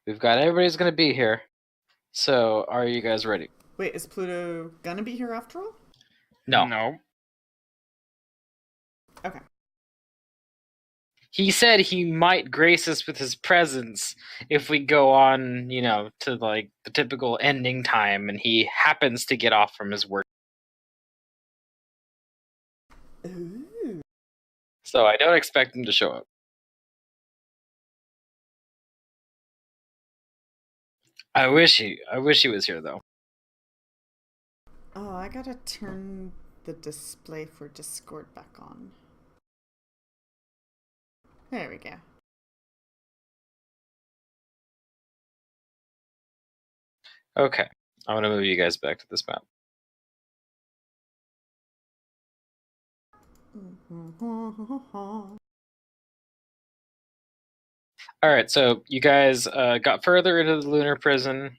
We've got everybody's gonna be here. So, are you guys ready? Wait, is Pluto gonna be here after all? No. No. Okay. He said he might grace us with his presence if we go on, to like the typical ending time and he happens to get off from his work. Ooh. So I don't expect him to show up. I wish he was here though. Oh, I gotta turn the display for Discord back on. There we go. Okay. I'm gonna move you guys back to this map. Alright, so you guys got further into the lunar prison.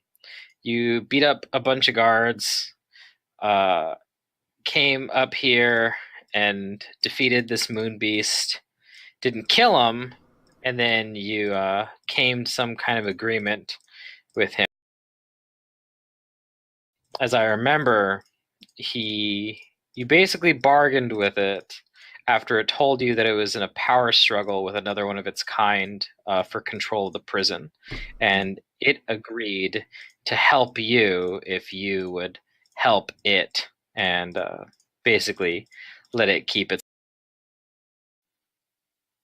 You beat up a bunch of guards, came up here and defeated this moon beast. Didn't kill him, and then you came to some kind of agreement with him. As I remember, you basically bargained with it after it told you that it was in a power struggle with another one of its kind for control of the prison, and it agreed to help you if you would help it and basically let it keep its.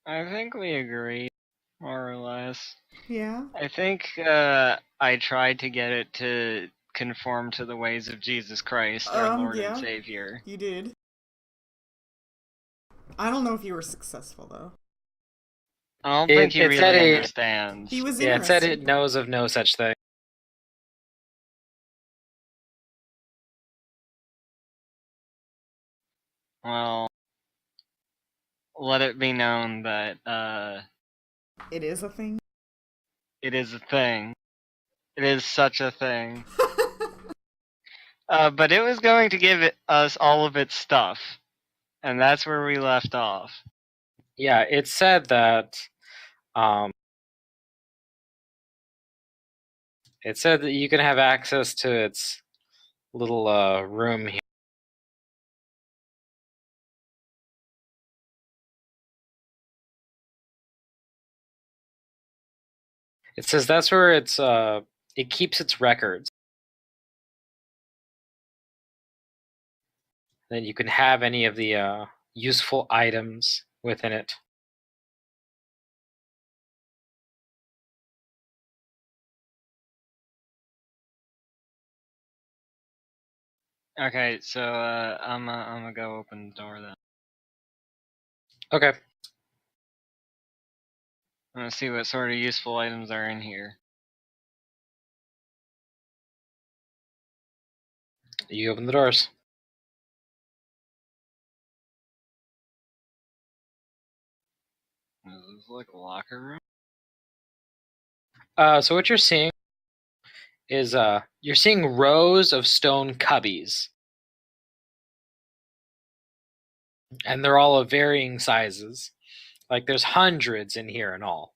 I think we agree, more or less. Yeah. I think I tried to get it to conform to the ways of Jesus Christ, our Lord Yeah. and Savior. You did. I don't know if you were successful though. I don't think he It said really it- understands. He was Yeah, it said interested. it knows of no such thing. Well, let it be known that It is a thing. it is a thing. It is such a thing. But it was going to give us all of its stuff, and that's where we left off. Yeah, it said that you can have access to its little room here. It says that's where it keeps its records. Then you can have any of the useful items within it. Okay, so I'm gonna go open the door then. Okay. I'm gonna see what sort of useful items are in here. You open the doors. Is this like a locker room? So what you're seeing is you're seeing rows of stone cubbies. And they're all of varying sizes. Like there's hundreds in here in all.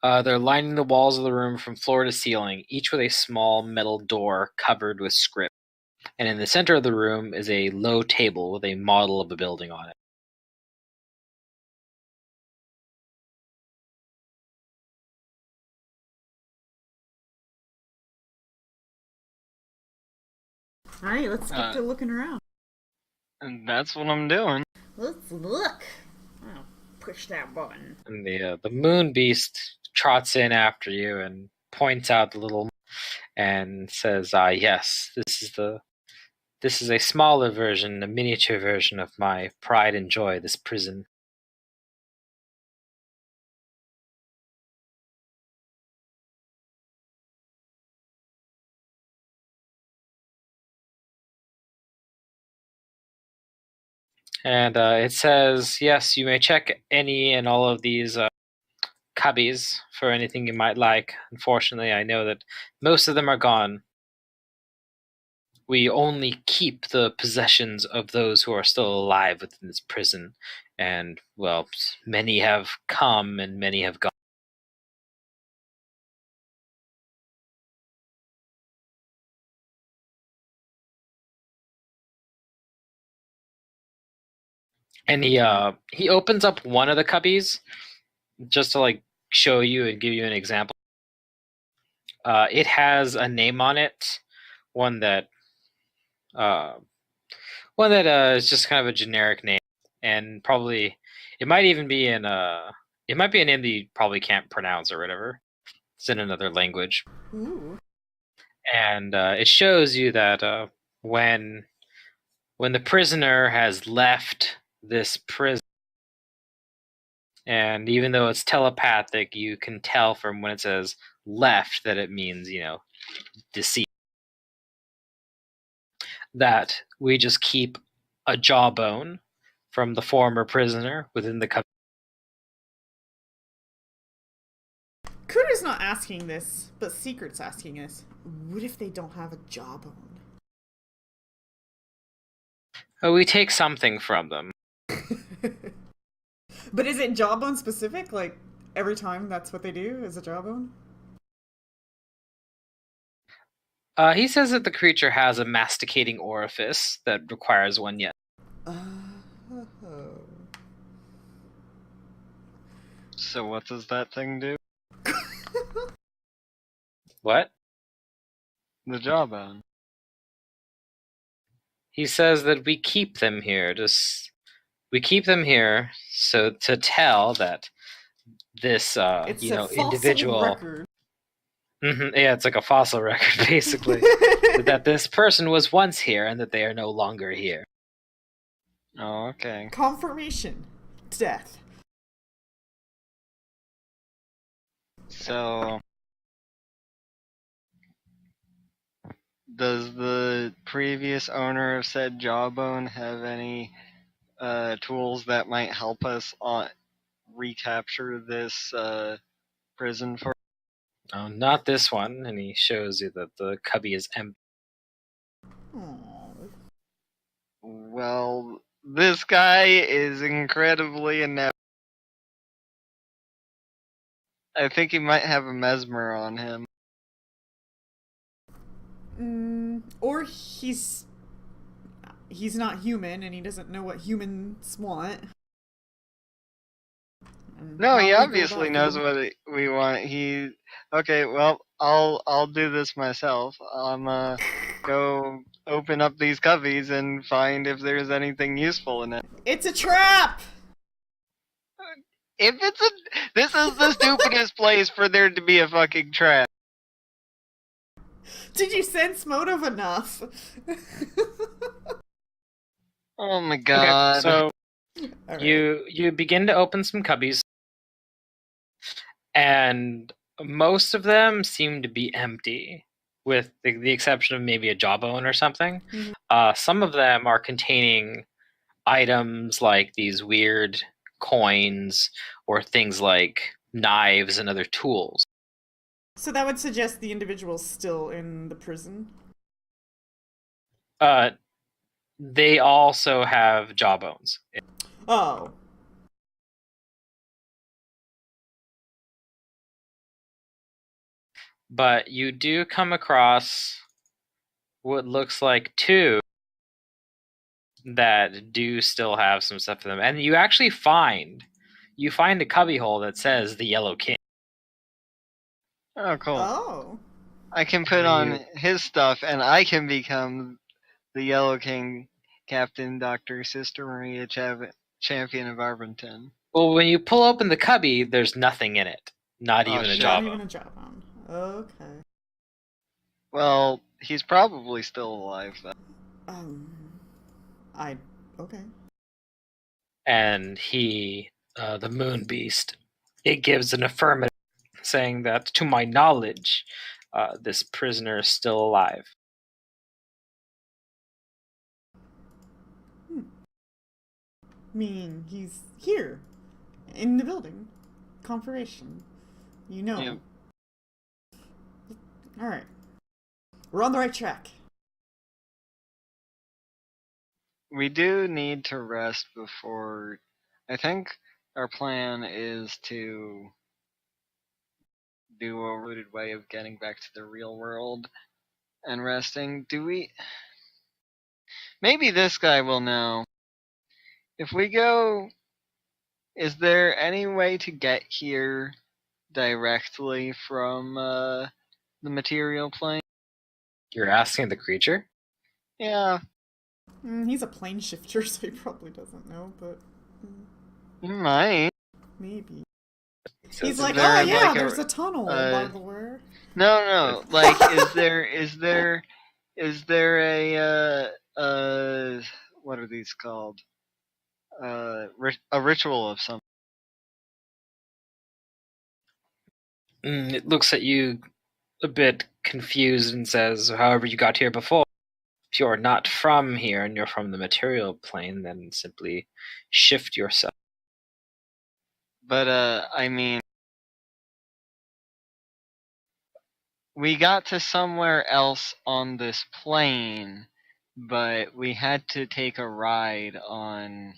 They're lining the walls of the room from floor to ceiling, each with a small metal door covered with script. And in the center of the room is a low table with a model of a building on it. Alright, let's get to looking around. And that's what I'm doing. Let's look. Oh, push that button. And the moon beast trots in after you and points out the little and says, yes, this is a smaller version, a miniature version of my pride and joy, this prison. And it says, yes, you may check any and all of these cubbies for anything you might like. Unfortunately, I know that most of them are gone. we only keep the possessions of those who are still alive within this prison. And, well, many have come and many have gone. And he opens up one of the cubbies just to like show you and give you an example. It has a name on it, one that is just kind of a generic name, and probably it might even be in it might be a name that you probably can't pronounce or whatever. It's in another language. Ooh. And it shows you that when the prisoner has left this prison, and even though it's telepathic, you can tell from when it says left that it means, deceased. That we just keep a jawbone from the former prisoner within the cubby. Cooter's not asking this, but Secret's asking us. What if they don't have a jawbone? We take something from them. But is it jawbone specific? Like, every time that's what they do, is a jawbone? He says that the creature has a masticating orifice that requires one yet. So what does that thing do? What? The jawbone. He says that we keep them here. We keep them here so to tell that this It's a fossil individual record. Yeah, it's like a fossil record basically. That this person was once here and that they are no longer here. Oh, okay. Confirmation. Death. So, does the previous owner of said jawbone have any tools that might help us recapture this prison for? Oh, not this one. And he shows you that the cubby is empty. Aww. Well, this guy is incredibly inept. I think he might have a mesmer on him. Or he's not human and he doesn't know what humans want. No, he obviously knows what we want. Okay, well, I'll do this myself. I'm go open up these cubbies and find if there's anything useful in it. It's a trap! This is the stupidest place for there to be a fucking trap. Did you sense motive enough? Oh my god. Okay, so Right. you begin to open some cubbies, and most of them seem to be empty, with the exception of maybe a jawbone or something. Mm-hmm. Some of them are containing items like these weird coins or things like knives and other tools. So that would suggest the individual's still in the prison? They also have jawbones. Oh. But you do come across what looks like two that do still have some stuff in them. And you actually find a cubbyhole that says the Yellow King. Oh, cool. Oh. I can put on his stuff and I can become the Yellow King, Captain Dr. Sister Maria Champion of Arbenton. Well, when you pull open the cubby, there's nothing in it. Not even a jawbone. Not even a jawbone. Okay. Well, he's probably still alive then. Okay. And the Moon Beast, it gives an affirmative, saying that, to my knowledge, this prisoner is still alive. Meaning he's here, in the building. Confirmation. You know. Yep. Alright. We're on the right track. we do need to rest before. I think our plan is to do a rooted way of getting back to the real world and resting. Do we? Maybe this guy will know. If we go, is there any way to get here directly from the material plane? You're asking the creature? Yeah, He's a plane shifter, so he probably doesn't know, but you might. maybe. So He's it's like, there oh yeah, like there's a tunnel, by the way. No. Like, is there a what are these called? A ritual of some. It looks at you a bit confused and says, however you got here before. If you're not from here and you're from the material plane, then simply shift yourself. But I mean, we got to somewhere else on this plane, but we had to take a ride on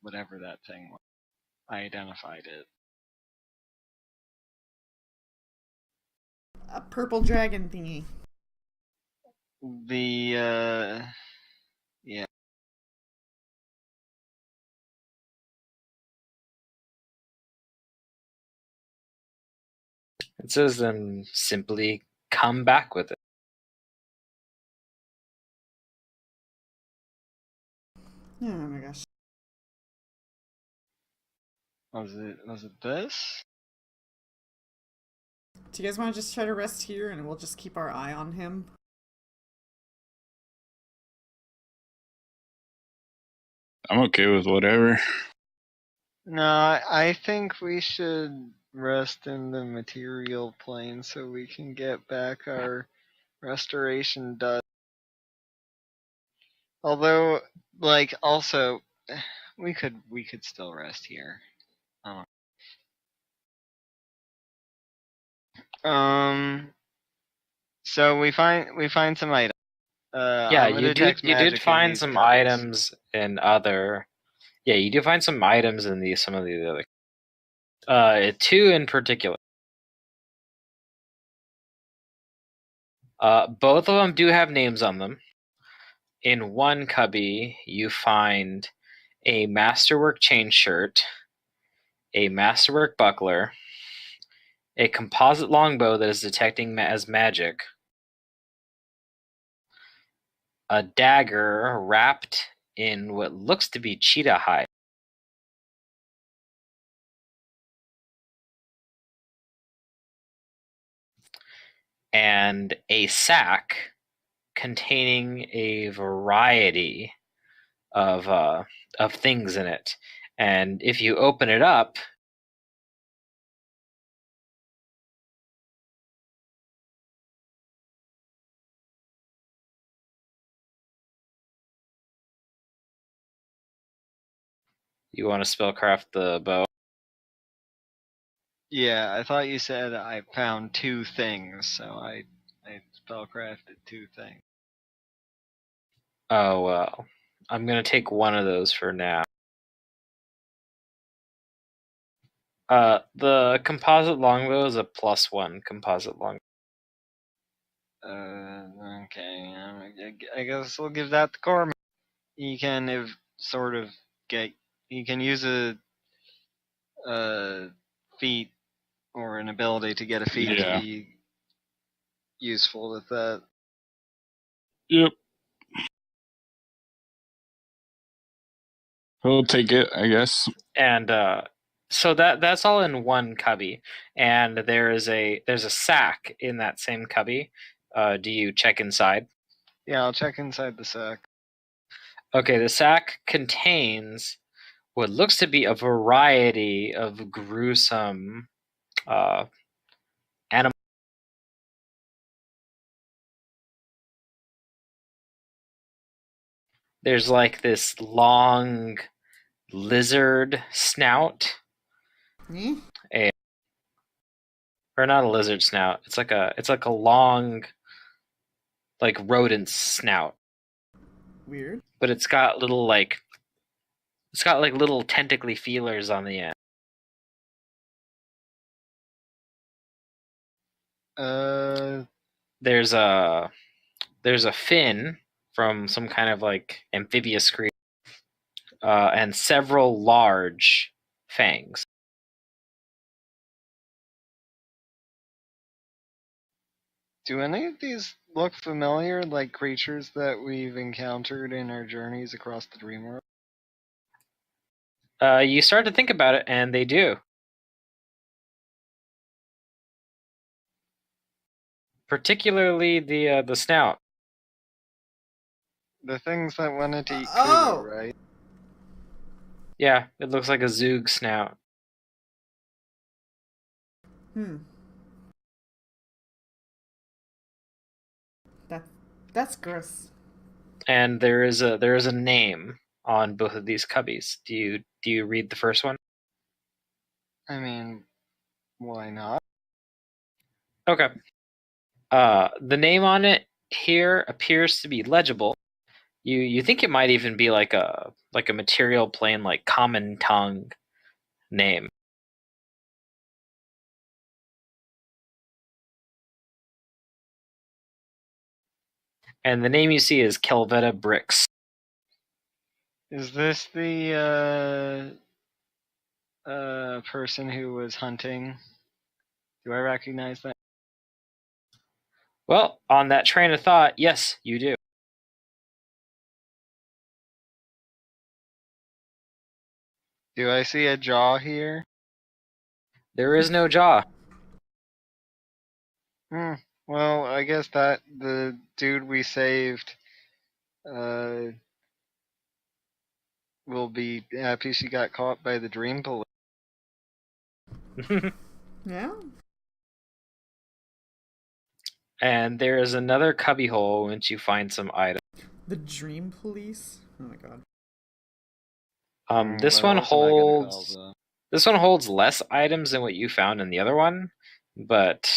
whatever that thing was. I identified it. A purple dragon thingy. The yeah. It says then simply come back with it. Oh my gosh. Was it this? Do you guys want to just try to rest here and we'll just keep our eye on him? I'm okay with whatever. No, I think we should rest in the material plane so we can get back our restoration done. Although, like, also, we could still rest here. So we find some items. Yeah, I'm gonna you detect did magic in find these some cubbies. items in other. Yeah, you do find some items in some of the other. Two in particular. Both of them do have names on them. In one cubby, you find a masterwork chain shirt, a masterwork buckler, a composite longbow that is detecting as magic, a dagger wrapped in what looks to be cheetah hide, and a sack containing a variety of things in it. And if you open it up, you want to spellcraft the bow. Yeah, I thought you said I found two things, so I spellcrafted two things. Oh well, I'm gonna take one of those for now. The composite longbow is a +1 composite longbow. Okay. I guess we'll give that to Corman. He can he can use a feat or an ability to get a feat to Yeah. be useful with that. Yep. He'll take it, I guess. And so that's all in one cubby. And there's a sack in that same cubby. Do you check inside? Yeah, I'll check inside the sack. Okay, the sack contains what looks to be a variety of gruesome animal. There's like this long lizard snout, or not a lizard snout. It's like a long, like rodent snout. Weird. but it's got little little tentacly feelers on the end. There's a fin from some kind of like amphibious creature, and several large fangs. Do any of these look familiar, like creatures that we've encountered in our journeys across the dream world? You start to think about it, and they do. Particularly the snout. The things that wanted to eat Oh! Kudo, right? Yeah, it looks like a Zoog snout. That's gross. And there is a name on both of these cubbies. Do you read the first one? I mean, why not? Okay. The name on it here appears to be legible. You think it might even be like a material plane, like common tongue name. And the name you see is Kelvetta Bricks. Is this the person who was hunting? Do I recognize that? Well, on that train of thought, yes, you do. Do I see a jaw here? There is no jaw. Well, I guess that the dude we saved will be happy she got caught by the dream police. Yeah? And there is another cubbyhole once you find some items. The dream police? Oh my god. This one holds less items than what you found in the other one, but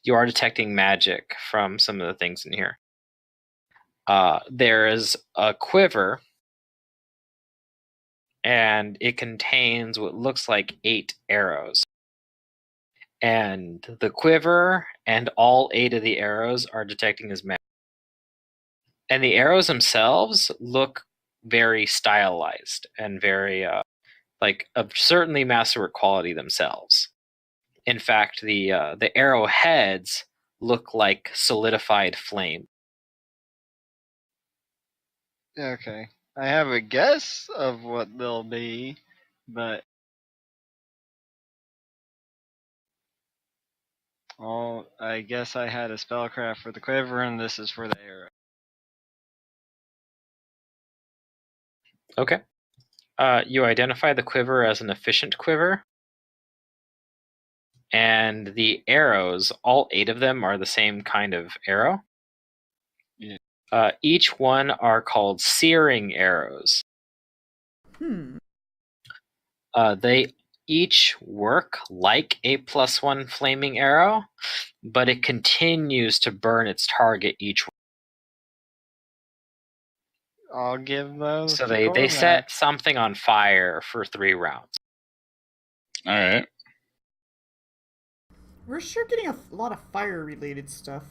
you are detecting magic from some of the things in here. There is a quiver, and it contains what looks like 8 arrows. And the quiver and all 8 of the arrows are detecting as magic. And the arrows themselves look very stylized and very of certainly masterwork quality themselves. In fact, the arrowheads look like solidified flame. Okay. I have a guess of what they'll be, but I guess I had a spellcraft for the quiver, and this is for the arrow. Okay. You identify the quiver as an efficient quiver. And the arrows, all 8 of them are the same kind of arrow. Yeah. Each one are called searing arrows. They each work like a +1 flaming arrow, but it continues to burn its target each one. I'll give those. So to they Cormac. set something on fire for 3 rounds. All right. We're sure getting a lot of fire-related stuff.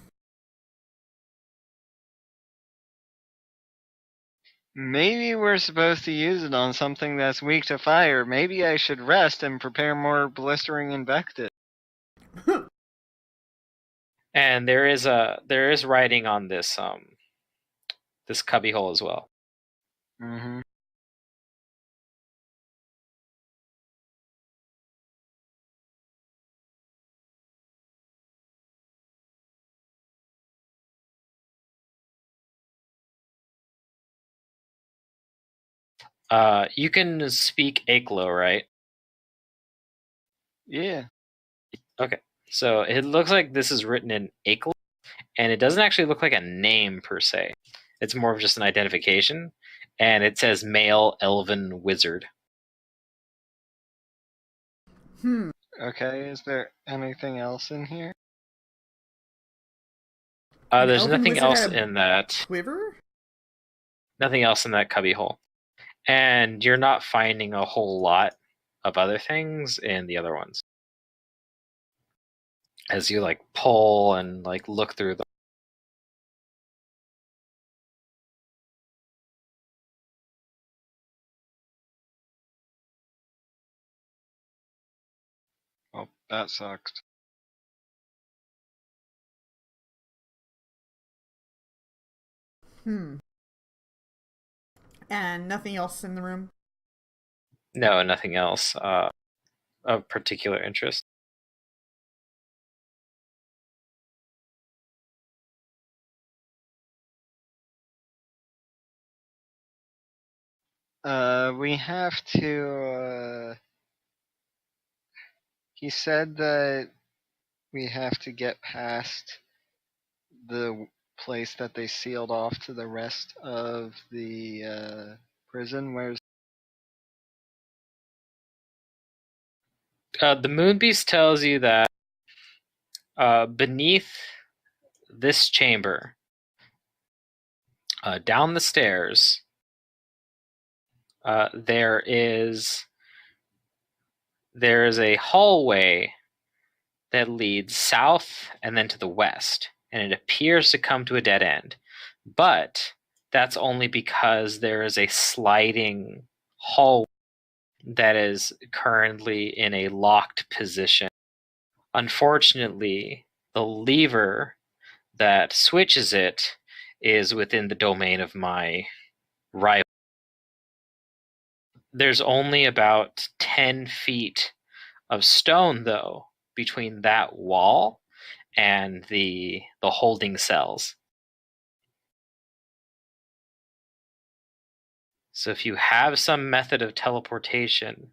Maybe we're supposed to use it on something that's weak to fire. Maybe I should rest and prepare more blistering invective. And there is writing on this this cubbyhole as well. Mm-hmm. You can speak Aklo, right? Yeah. Okay. So it looks like this is written in Aklo, and it doesn't actually look like a name per se. It's more of just an identification, and it says male elven wizard. Okay, is there anything else in here? There's elven nothing wizard else had a in that. Quiver? Nothing else in that cubby hole. And you're not finding a whole lot of other things in the other ones. As you like pull and like look through them. Oh, that sucks. Hmm. And nothing else in the room? No, nothing else of particular interest. We have to. He said that we have to get past the place that they sealed off to the rest of the prison. Where's The Moonbeast tells you that beneath this chamber, down the stairs, there is a hallway that leads south and then to the west, and it appears to come to a dead end. But that's only because there is a sliding hallway that is currently in a locked position. Unfortunately, the lever that switches it is within the domain of my rival. There's only about 10 feet of stone, though, between that wall and the holding cells. So if you have some method of teleportation,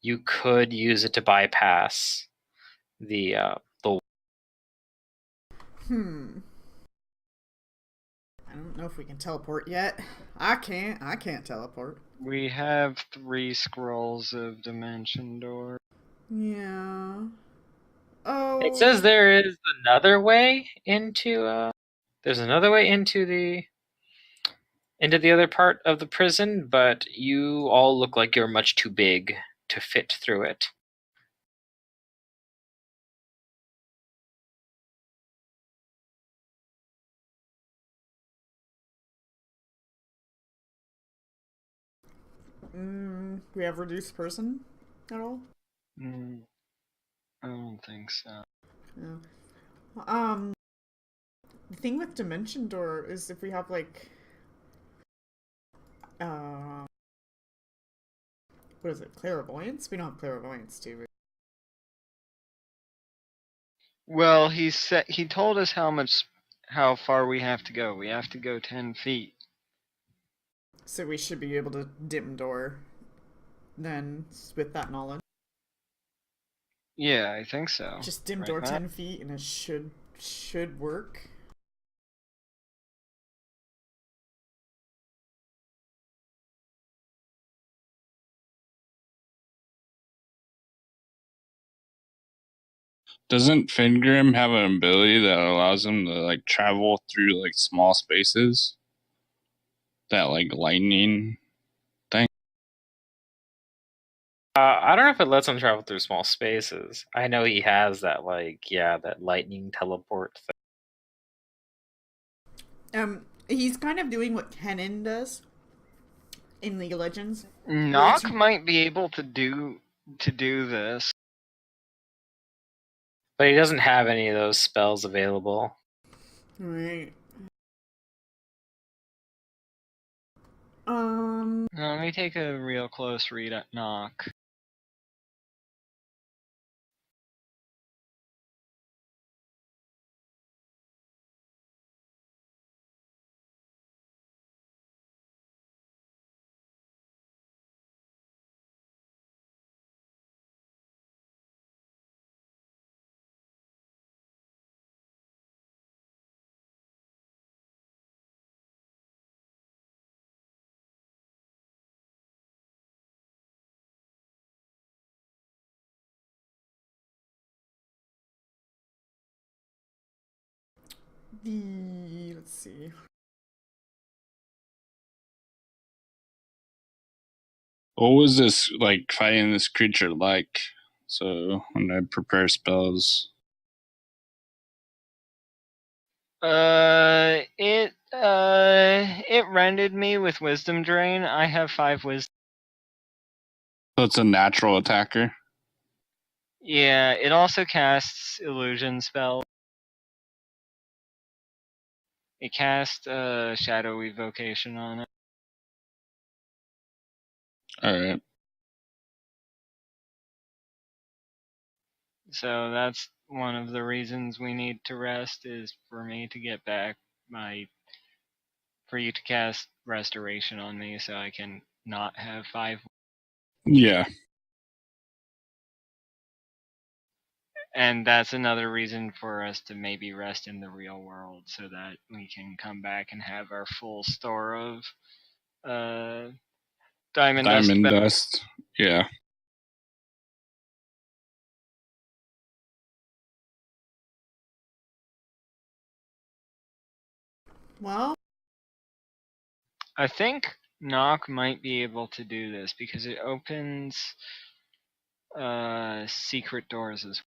you could use it to bypass the. Hmm. I don't know if we can teleport yet. I can't teleport. we have 3 scrolls of Dimension Door. Yeah. Oh. It says there is another way into. There's another way into the other part of the prison, but you all look like you're much too big to fit through it. We have reduced person at all? Mm, I don't think so. Yeah. The thing with Dimension Door is if we have like uh what is it, clairvoyance? We don't have clairvoyance, do we? Well, he told us how far we have to go. We have to go 10 feet. So we should be able to dim door then with that knowledge. Yeah, I think so. Just dim Right, door Matt? 10 feet and it should work. Doesn't Fingrim have an ability that allows him to like travel through like small spaces? That like lightning thing? I don't know if it lets him travel through small spaces. I know he has that that lightning teleport thing. He's kind of doing what Kennen does in League of Legends. Knock might be able to do this. But he doesn't have any of those spells available. Right. Let me take a real close read at Knock. Let's see. What was this like fighting this creature like? So when I prepare spells, It rended me with wisdom drain. I have 5 wisdom. so it's a natural attacker. Yeah, it also casts illusion spell. It cast shadow evocation on it. All right. So that's one of the reasons we need to rest, is for me to get back for you to cast restoration on me so I can not have 5. Yeah. And that's another reason for us to maybe rest in the real world so that we can come back and have our full store of diamond dust. Diamond dust. Yeah. Well, I think Knock might be able to do this because it opens secret doors as well.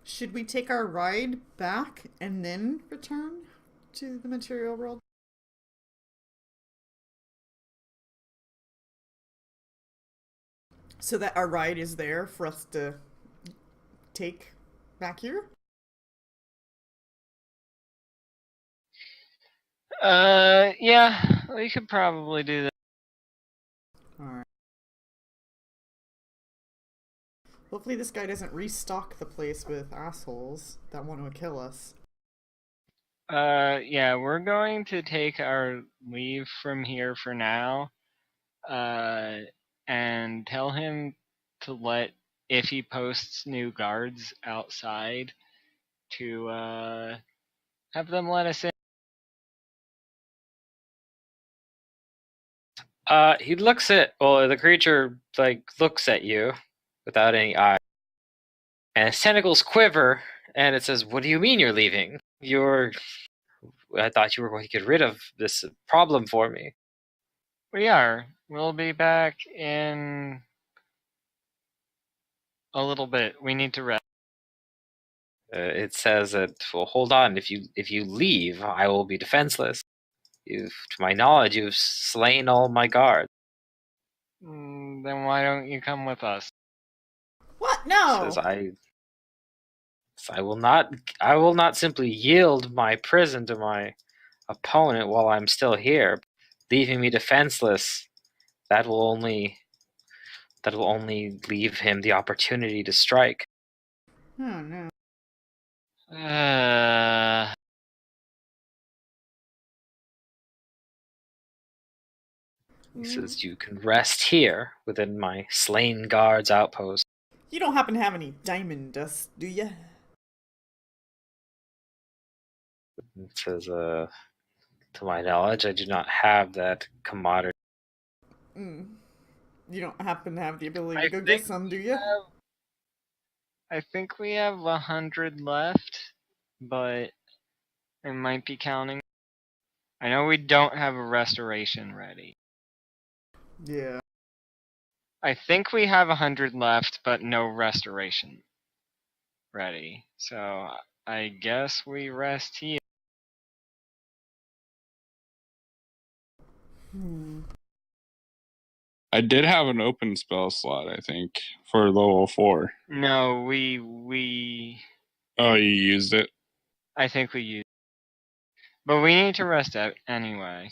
should we take our ride back and then return to the material world? So that our ride is there for us to take back here? Yeah, we could probably do that. Alright. Hopefully this guy doesn't restock the place with assholes that want to kill us. Yeah, we're going to take our leave from here for now. And tell him to if he posts new guards outside, to have them let us in. The creature looks at you without any eyes, and its tentacles quiver, and it says, "What do you mean you're leaving? I thought you were going to get rid of this problem for me." We are. We'll be back in a little bit. We need to rest. It says that, well, hold on. If you leave, I will be defenseless. To my knowledge, you've slain all my guards. Then why don't you come with us? What? No! Says I will not simply yield my prison to my opponent while I'm still here, leaving me defenseless. That will only leave him the opportunity to strike. Oh no. He says you can rest here within my slain guard's outpost. You don't happen to have any diamond dust, do you? It says, to my knowledge, I do not have that commodity. You don't happen to have the ability I to go get some, do you? I think we have 100 left, but it might be counting. I know we don't have a restoration ready. Yeah. I think we have 100 left, but no restoration ready. So I guess we rest here. I did have an open spell slot, I think, for level 4. No, we. Oh, you used it? I think we used. But we need to rest out anyway.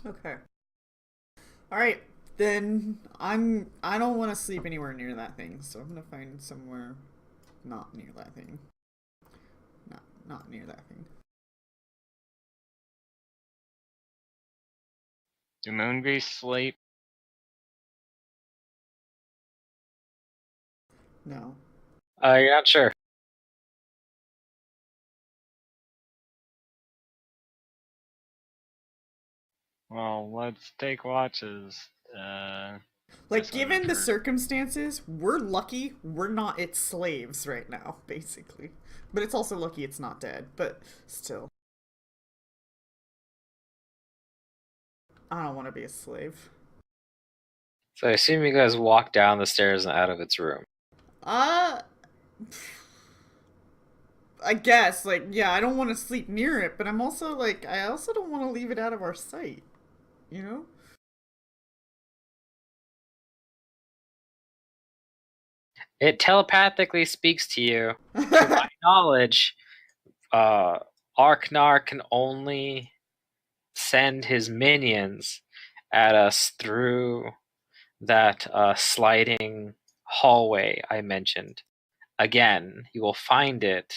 Okay. Alright, then I don't want to sleep anywhere near that thing, so I'm gonna find somewhere not near that thing. Not near that thing. Do moonbeasts sleep? No. You're not sure. Well, let's take watches. Like, Guess I'm given the for- circumstances, we're lucky we're not its slaves right now, basically. But it's also lucky it's not dead, but still. I don't want to be a slave. So I assume you guys walk down the stairs and out of its room. Uh, I guess, like, yeah, I don't want to sleep near it, but I'm also, like, I also don't want to leave it out of our sight, you know? It telepathically speaks to you. To my knowledge, Arknar can only send his minions at us through that sliding hallway I mentioned. Again, you will find it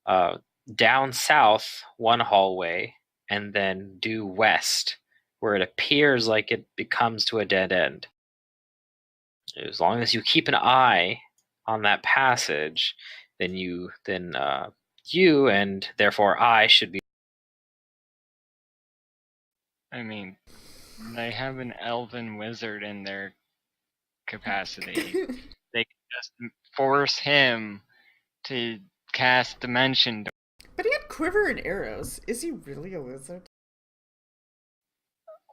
uh, down south one hallway and then due west, where it appears like it becomes to a dead end. As long as you keep an eye on that passage, then you and therefore I should be. I mean, they have an elven wizard in their capacity. They can just force him to cast dimension. But he had quiver and arrows. Is he really a wizard?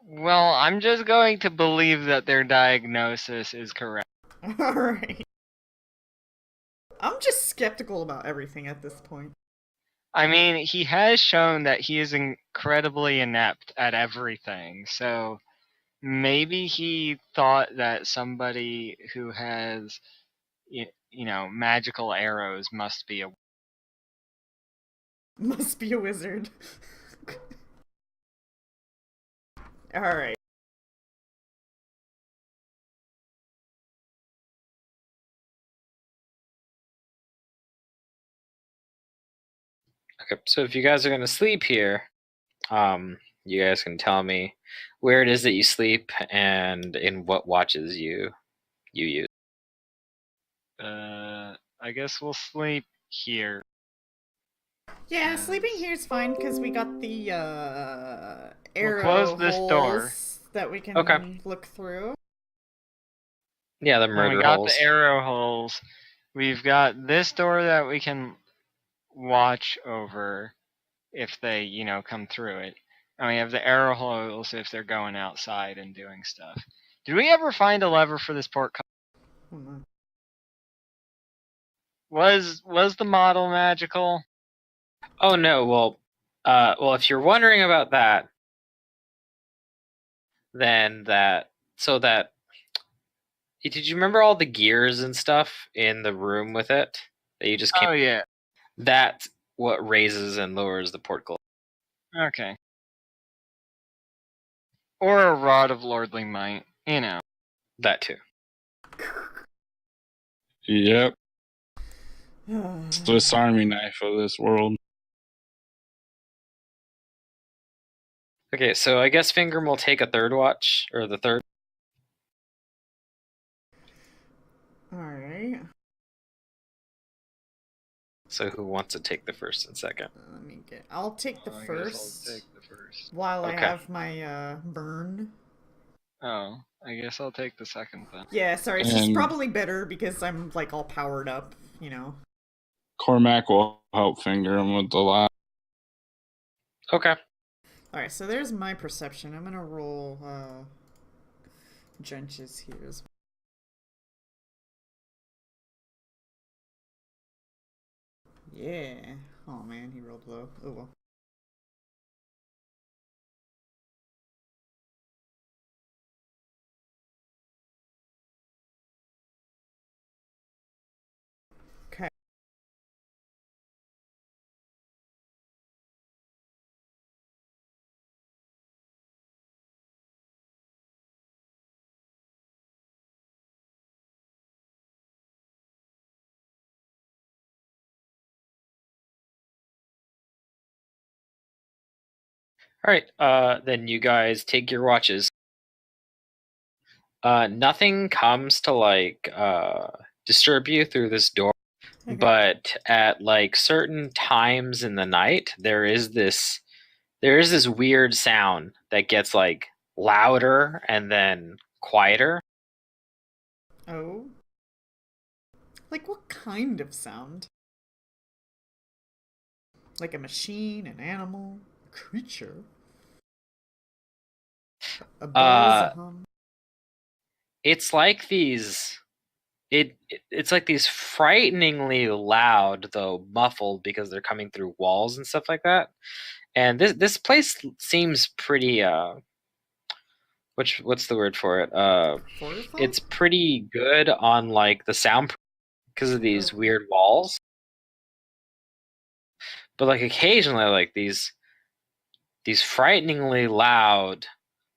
Well, I'm just going to believe that their diagnosis is correct. Alright. I'm just skeptical about everything at this point. I mean, he has shown that he is incredibly inept at everything, so maybe he thought that somebody who has, magical arrows must be a. Must be a wizard. Alright. Okay, so if you guys are going to sleep here, you guys can tell me where it is that you sleep and in what watches you use. I guess we'll sleep here. Yeah, sleeping here is fine because we got the arrow close this holes door. that we can Okay. look through. Yeah, the And murder we got holes. the arrow holes. We've got this door that we can watch over if they, come through it. And we have the arrow holes if they're going outside and doing stuff. Did we ever find a lever for this port? Oh, no. Was the model magical? Oh no, well, if you're wondering about that, then did you remember all the gears and stuff in the room with it that you just came? Oh yeah. That's what raises and lowers the portal. Okay. Or a rod of lordly might, That too. Yep. Swiss Army knife of this world. Okay, so I guess Fingram will take a third watch, or the third. Alright. So who wants to take the first and second? Let me get. I'll take the I guess first. I'll take the first. While I Okay. have my burn. Oh, I guess I'll take the second then. Yeah, sorry, it's just And- probably better because I'm like all powered up, you know. Cormac will help finger him with the last. Okay. Alright, so there's my perception. I'm gonna roll Drenches here as well. Yeah. Oh man, he rolled low. Oh well. Okay. All right. Then you guys take your watches. Nothing comes to disturb you through this door, Okay. but at like certain times in the night, there is this weird sound that gets like louder and then quieter. Oh. Like what kind of sound? Like a machine, an animal, a creature? A buzz, a hum. It's like these. It's like these frighteningly loud, though muffled because they're coming through walls and stuff like that. And this place seems pretty what's the word for it? Fortified? It's pretty good on like the sound because of these Oh. weird walls. But like occasionally like these frighteningly loud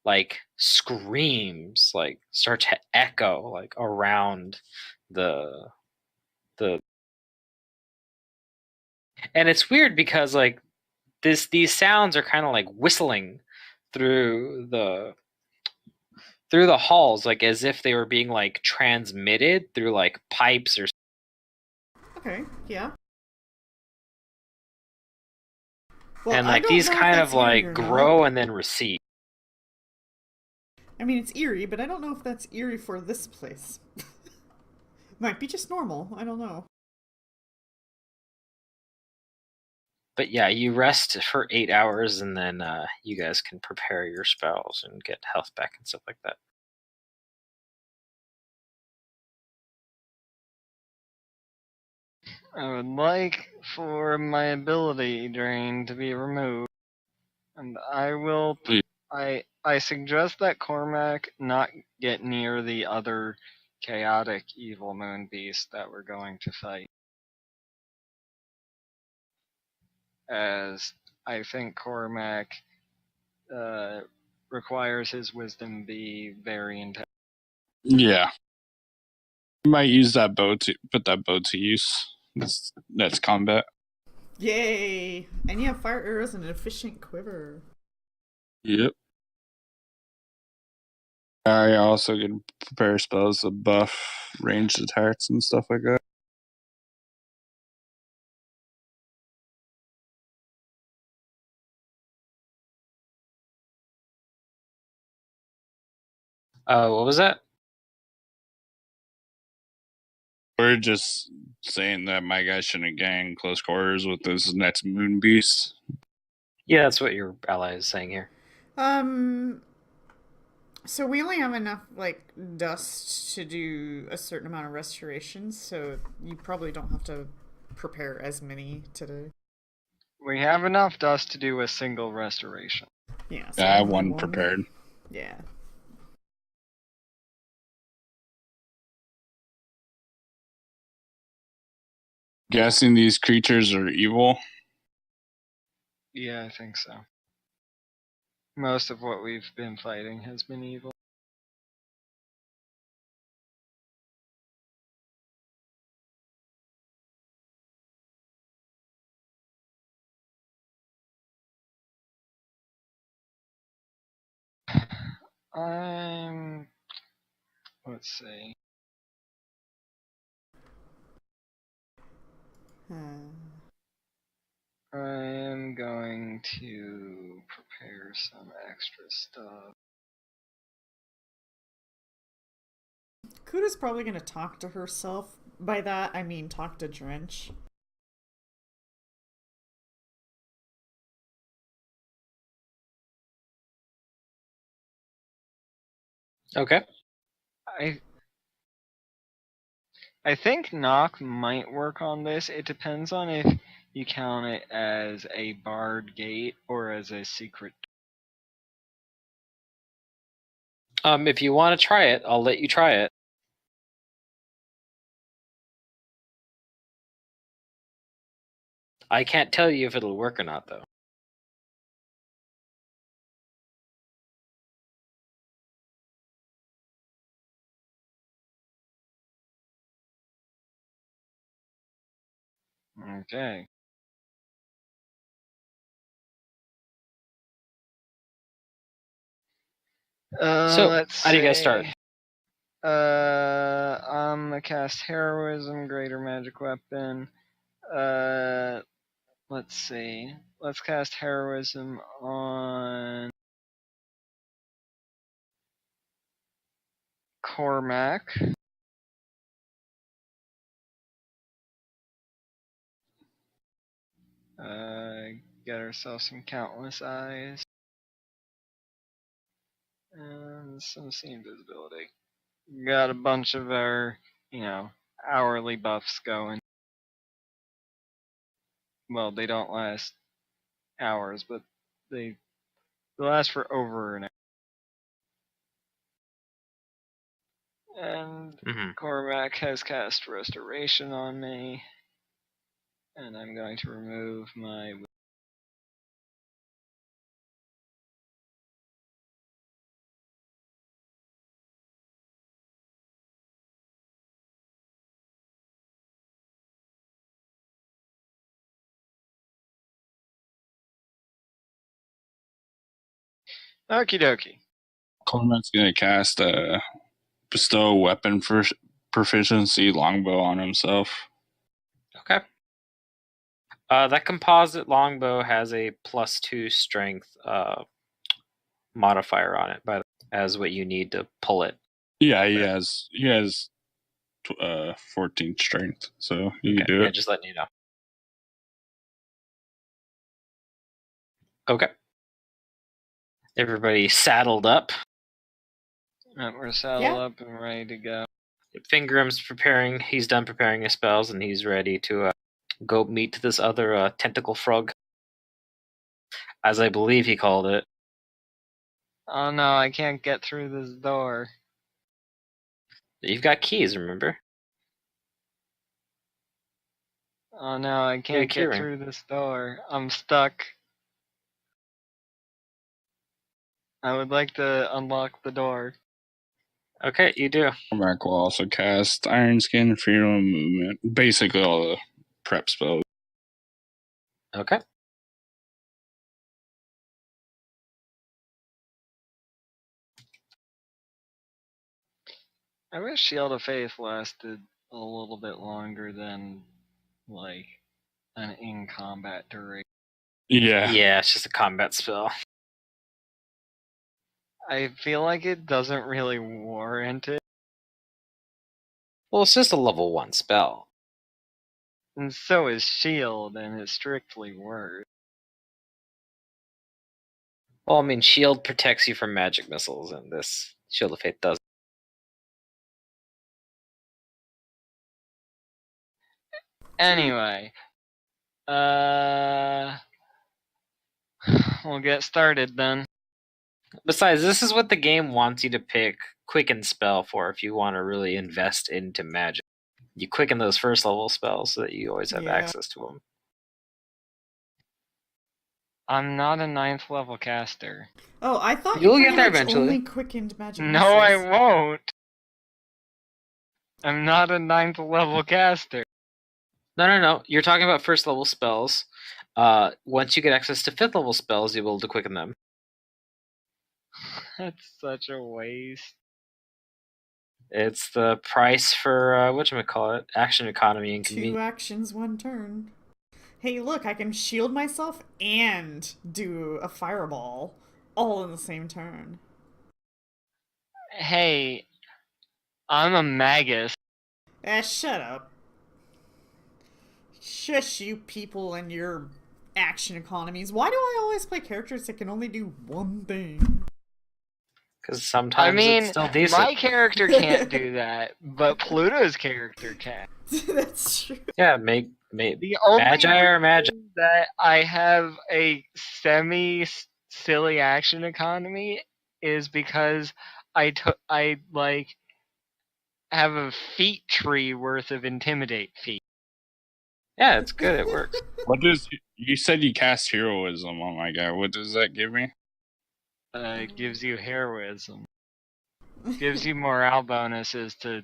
like screams like start to echo like around the the and it's weird because like these sounds are kind of like whistling through the halls like as if they were being like transmitted through like pipes or Okay, yeah. Well, and I like don't these know if kind that's of eerie like or not. grow and then recede. I mean, it's eerie, but I don't know if that's eerie for this place. Might be just normal. I don't know. But yeah, you rest for 8 hours and then you guys can prepare your spells and get health back and stuff like that. I would like for my ability drain to be removed, and I will. Please. I suggest that Cormac not get near the other chaotic evil moon beast that we're going to fight, as I think Cormac requires his wisdom be very intense. Yeah. You might use that bow to put that bow to use. That's combat. Yay! And you have fire arrows and an efficient quiver. Yep. I also can prepare spells to buff ranged attacks and stuff like that. What was that? We're just saying that my guy shouldn't get in close quarters with this next moon beast. Yeah, that's what your ally is saying here. So we only have enough like dust to do a certain amount of restorations, so you probably don't have to prepare as many today. We have enough dust to do a single restoration. Yeah, so I have only one prepared. Yeah. Guessing these creatures are evil. Yeah, I think so. Most of what we've been fighting has been evil. I'm. Let's see. I'm going to prepare some extra stuff. Kuda's probably gonna talk to herself. By that, I mean talk to Drench. Okay. I think knock might work on this. It depends on if you count it as a barred gate or as a secret. If you want to try it, I'll let you try it. I can't tell you if it'll work or not, though. Okay. So, Let's how do you guys start? I'm gonna cast heroism, greater magic weapon. Let's see. Let's cast heroism on Cormac. Get ourselves some countless eyes. some invisibility. Got a bunch of our, hourly buffs going. Well, they don't last hours, but they last for over an hour. And Cormac has cast Restoration on me. And I'm going to remove my... Okie dokie. Cormac's gonna cast bestow weapon for proficiency longbow on himself. Okay. That composite longbow has a +2 strength modifier on it, as what you need to pull it. Yeah, he has 14 strength, so you can do Yeah, it. just letting you know. Okay. Everybody saddled up. We're saddled up and ready to go. Fingram's preparing. He's done preparing his spells, and he's ready to go meet this other tentacle frog, as I believe he called it. Oh no, I can't get through this door. You've got keys, remember? Oh no, I can't get through this door. I'm stuck. I would like to unlock the door. Okay, you do. Cormac will also cast Iron Skin, Freedom of Movement. Basically all the prep spells. Okay. I wish Shield of Faith lasted a little bit longer than, like, an in-combat duration. Yeah. Yeah, it's just a combat spell. I feel like it doesn't really warrant it. Well, it's just a level 1 spell. And so is Shield, and it's strictly worse. Well, I mean, Shield protects you from magic missiles, and this Shield of Faith does. Anyway, we'll get started then. Besides, this is what the game wants you to pick Quicken Spell for if you want to really invest into magic. You quicken those first level spells so that you always have access to them. I'm not a 9th level caster. Oh, I thought You'll you get there pretty much eventually. only quickened magic No, missiles. I won't. I'm not a 9th level caster. No. You're talking about first level spells. Once you get access to 5th level spells, you'll be able to quicken them. That's such a waste. It's the price for, whatchamacallit, action economy and 2 convenience. actions, 1 turn. Hey, look, I can shield myself and do a fireball all in the same turn. Hey, I'm a magus. Shut up. Shush, you people and your action economies. Why do I always play characters that can only do one thing? Because sometimes it's still decent. My character can't do that, but Pluto's character can. That's true. Yeah, The only Magi or Magi. reason that I have a semi-silly action economy is because I have a feat tree worth of intimidate feat. Yeah, it's good. It works. What does you said you cast heroism on my guy? What does that give me? It gives you heroism. Gives you morale bonuses to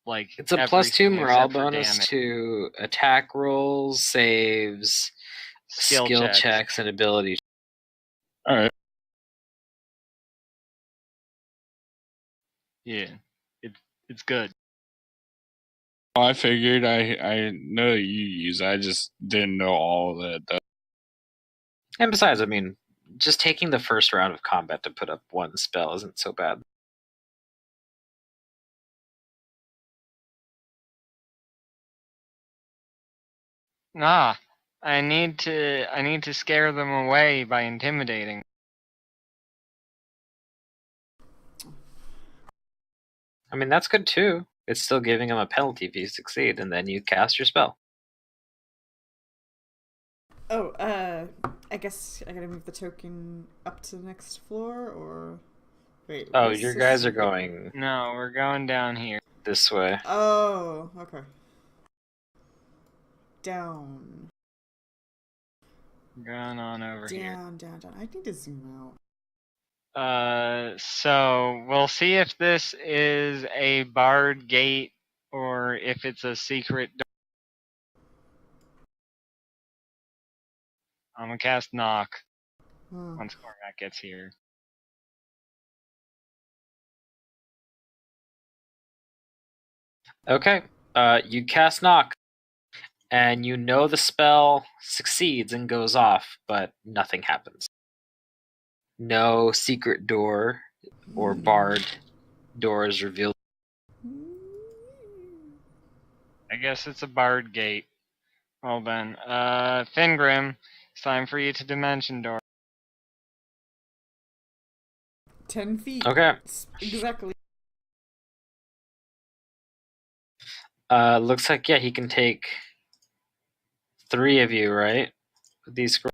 It's a +2 morale bonus to attack rolls, saves, skill checks, and ability. All right. Yeah, it's good. Well, I figured I know you use. I just didn't know all of that. Though. And besides, I mean, just taking the first round of combat to put up 1 spell isn't so bad. Nah, I need to scare them away by intimidating. I mean, that's good too. It's still giving him a penalty if you succeed, and then you cast your spell. Oh, I guess I gotta move the token up to the next floor, or wait. Oh, what's your the guys are secret? going No, we're going down here. this way. Oh, okay. Down, Going on over here. down. I need to zoom out. So we'll see if this is a barred gate or if it's a secret door. I'm gonna cast knock Huh. once Cormac gets here. Okay. You cast knock, and you know the spell succeeds and goes off, but nothing happens. No secret door or barred door is revealed. I guess it's a barred gate. Well then, Fingrim, it's time for you to dimension door. 10 feet. Okay. Exactly. Looks like, yeah, he can take 3 of you, right? With these scrolls.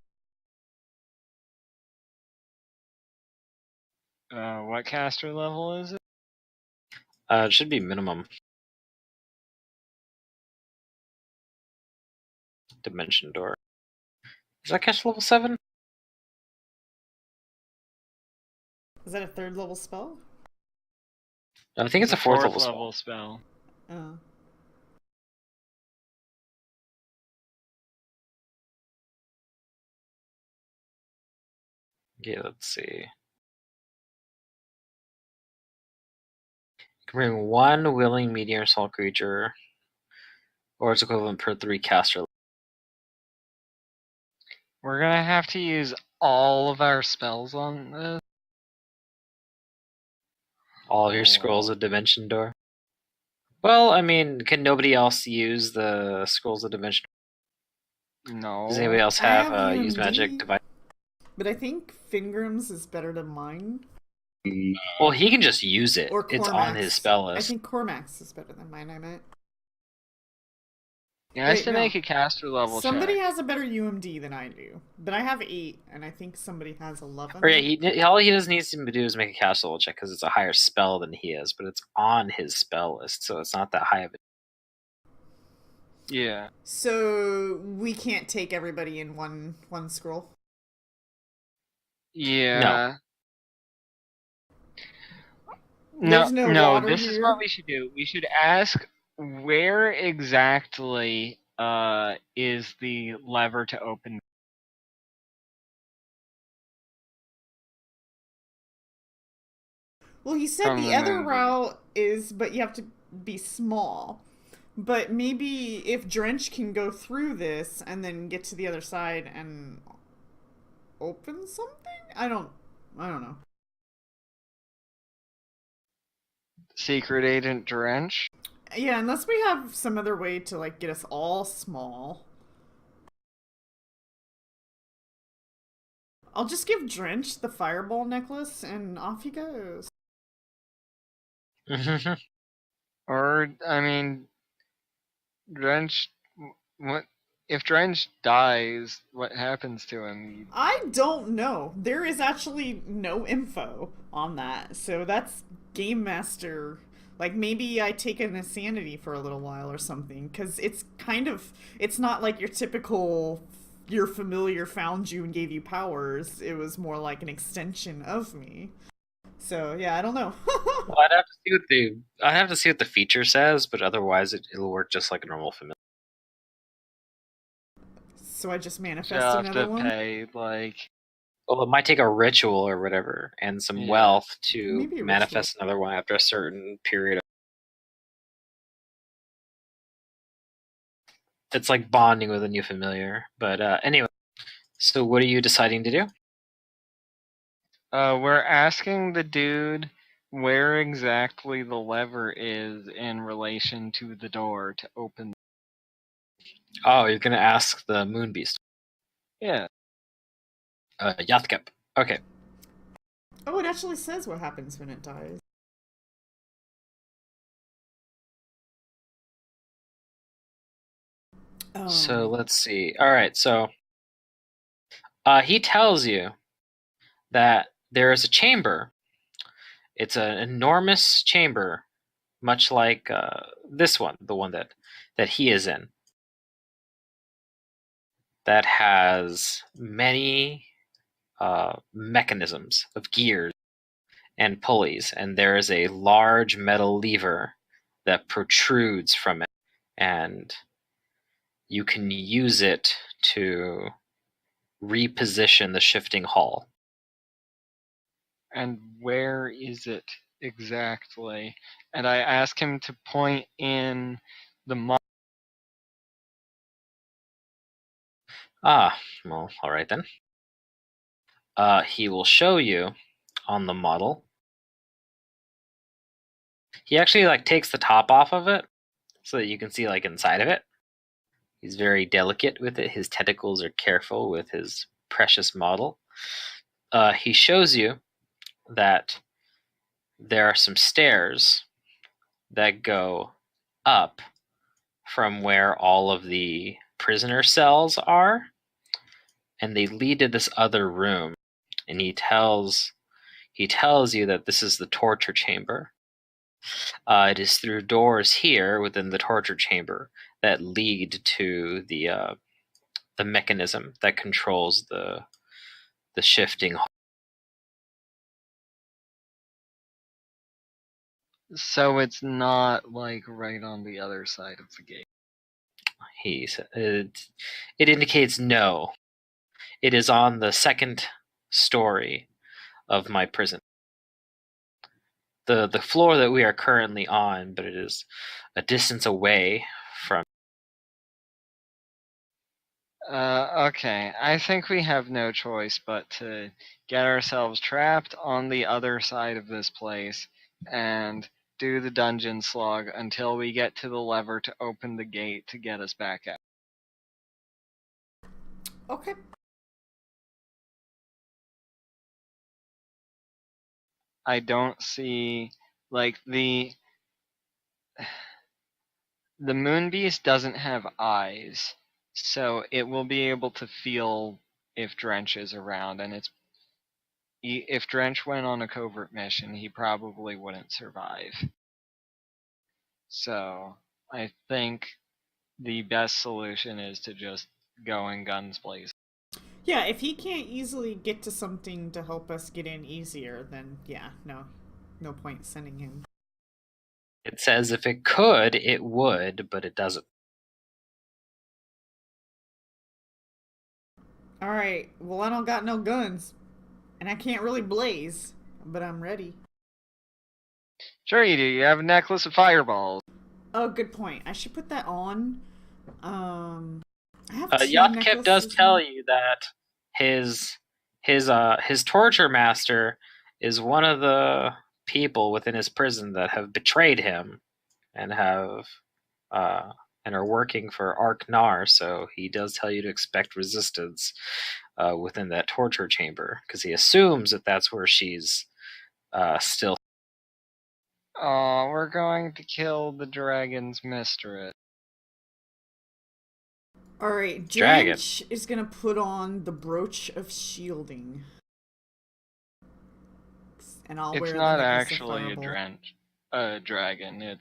What caster level is it? It should be minimum. Dimension door. Is that caster level 7? Is that a 3rd level spell? No, I think it's a 4th level spell. spell. Oh. Okay, let's see. You can bring 1 willing medium small creature, or its equivalent per 3 caster. We're gonna have to use all of our spells on this. All of your scrolls of dimension door. Well, I mean, can nobody else use the scrolls of dimension? No. Does anybody else I have have use UMD. magic device? But I think Fingram's is better than mine. Well, he can just use it. Or It's on Cormac's. his spell I list. think Cormac's is better than mine, I meant. He has Wait, to no. make a caster level Somebody check. has a better UMD than I do. But I have 8, and I think somebody has 11. Or yeah, all he just needs to do is make a caster level check because it's a higher spell than he is, but it's on his spell list, so it's not that high of a. Yeah. So we can't take everybody in one scroll? Yeah. There's no water this is here? what we should do. We should ask where exactly is the lever to open. Well, he said From the the other moon route is, but you have to be small. But maybe if Drench can go through this and then get to the other side and open something? I don't know. Secret Agent Drench? Yeah, unless we have some other way to like get us all small. I'll just give Drench the fireball necklace and off he goes. Or, I mean, Drench. What if Drench dies? What happens to him? I don't know. There is actually no info on that. So that's Game Master. Like maybe I take an insanity for a little while or something. Because it's kind of. It's not like your typical. Your familiar found you and gave you powers. It was more like an extension of me. So yeah, I don't know. Well, I'd have to see what the feature says, but otherwise it'll work just like a normal familiar. So I just You manifest have another to one. pay like. Well, it might take a ritual or whatever and some Yeah. wealth to Maybe a manifest another one after a certain period. It's like bonding with a new familiar. But anyway, so what are you deciding to do? We're asking the dude where exactly the lever is in relation to the door to open. Oh, you're gonna ask the moon beast. Yeah. Yathkep. Okay. Oh, it actually says what happens when it dies. So let's see. All right, so he tells you that there is a chamber. It's an enormous chamber, much like this one, the one that he is in, that has many mechanisms of gears and pulleys, and there is a large metal lever that protrudes from it, and you can use it to reposition the shifting hull. And where is it exactly? And I ask him to point in the map. Ah, well, all right then. He will show you on the model. He actually takes the top off of it so that you can see inside of it. He's very delicate with it. His tentacles are careful with his precious model. He shows you that there are some stairs that go up from where all of the prisoner cells are, and they lead to this other room. And he tells you that this is the torture chamber. It is through doors here within the torture chamber that lead to the mechanism that controls the shifting. So it's not right on the other side of the gate. It indicates no. It is on the second story of my prison. The floor that we are currently on, but it is a distance away from. Okay, I think we have no choice but to get ourselves trapped on the other side of this place and do the dungeon slog until we get to the lever to open the gate to get us back out. Okay. I don't see the moon beast doesn't have eyes, so it will be able to feel if Drench is around, and if Drench went on a covert mission, he probably wouldn't survive. So I think the best solution is to just go in guns blazing. Yeah, if he can't easily get to something to help us get in easier, then yeah, no point sending him. It says if it could, it would, but it doesn't. Alright, well, I don't got no guns. And I can't really blaze, but I'm ready. Sure you do. You have a necklace of fireballs. Oh, good point. I should put that on. I have two Yatkip does necklaces tell now. you that his torture master is one of the people within his prison that have betrayed him and and are working for Arknar. So he does tell you to expect resistance within that torture chamber because he assumes that that's where she's still. Oh, we're going to kill the dragon's mistress. Alright, Dragon. Drench is gonna put on the brooch of shielding. And I'll It's wear not the necklace actually of a fireball. dragon.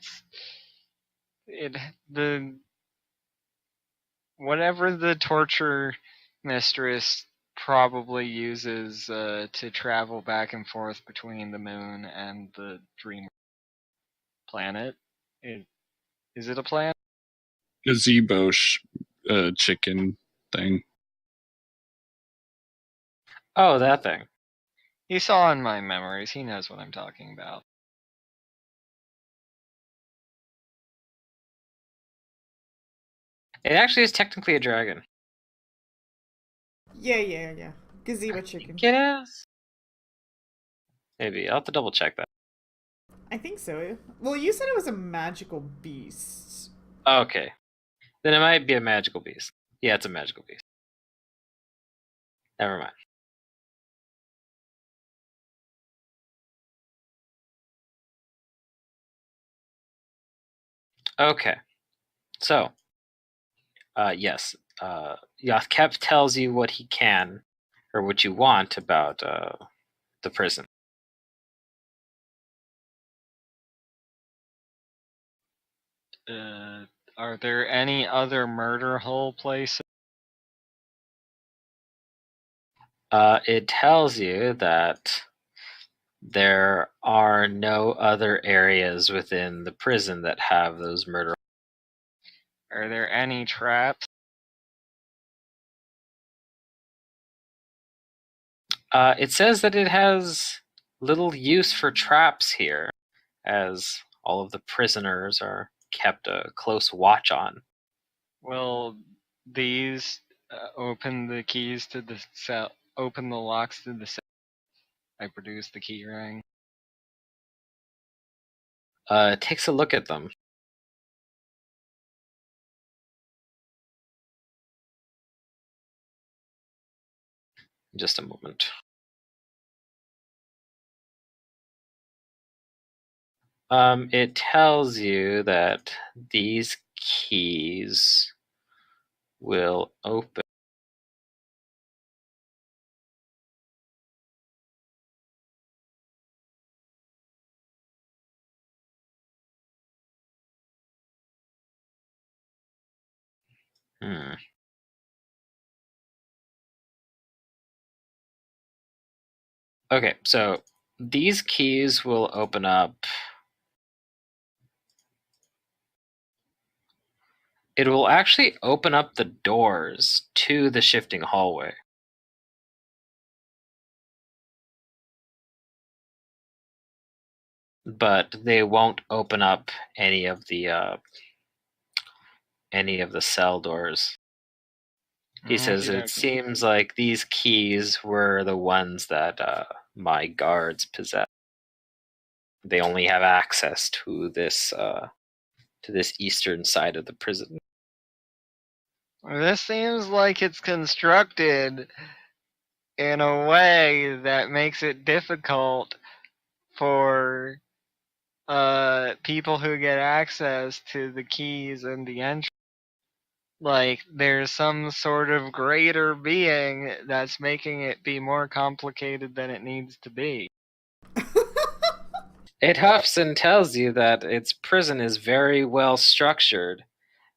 Whatever the torture mistress probably uses to travel back and forth between the moon and the dream planet. Is it a planet? Gazebo chicken thing. Oh, that thing. He saw in my memories. He knows what I'm talking about. It actually is technically a dragon. Yeah. Gazebo chicken. It is. Maybe I'll have to double check that. I think so. Well, you said it was a magical beast. Okay, then it might be a magical beast. Yeah, it's a magical beast. Never mind. Okay, so Yes. Yothkep tells you what he can, or what you want about the prison. Are there any other murder hole places? It tells you that there are no other areas within the prison that have those murder. Are there any traps? It says that it has little use for traps here, as all of the prisoners are kept a close watch on. Will these open the keys to the cell? Open the locks to the cell? I produce the key ring. It takes a look at them. Just a moment. It tells you that these keys will open. Okay, so these keys will open up. It will actually open up the doors to the shifting hallway. But they won't open up any of the cell doors. He says it seems like these keys were the ones that my guards possess. They only have access to this eastern side of the prison. This seems like it's constructed in a way that makes it difficult for people who get access to the keys and the entry. Like there's some sort of greater being that's making it be more complicated than it needs to be. It huffs and tells you that its prison is very well structured.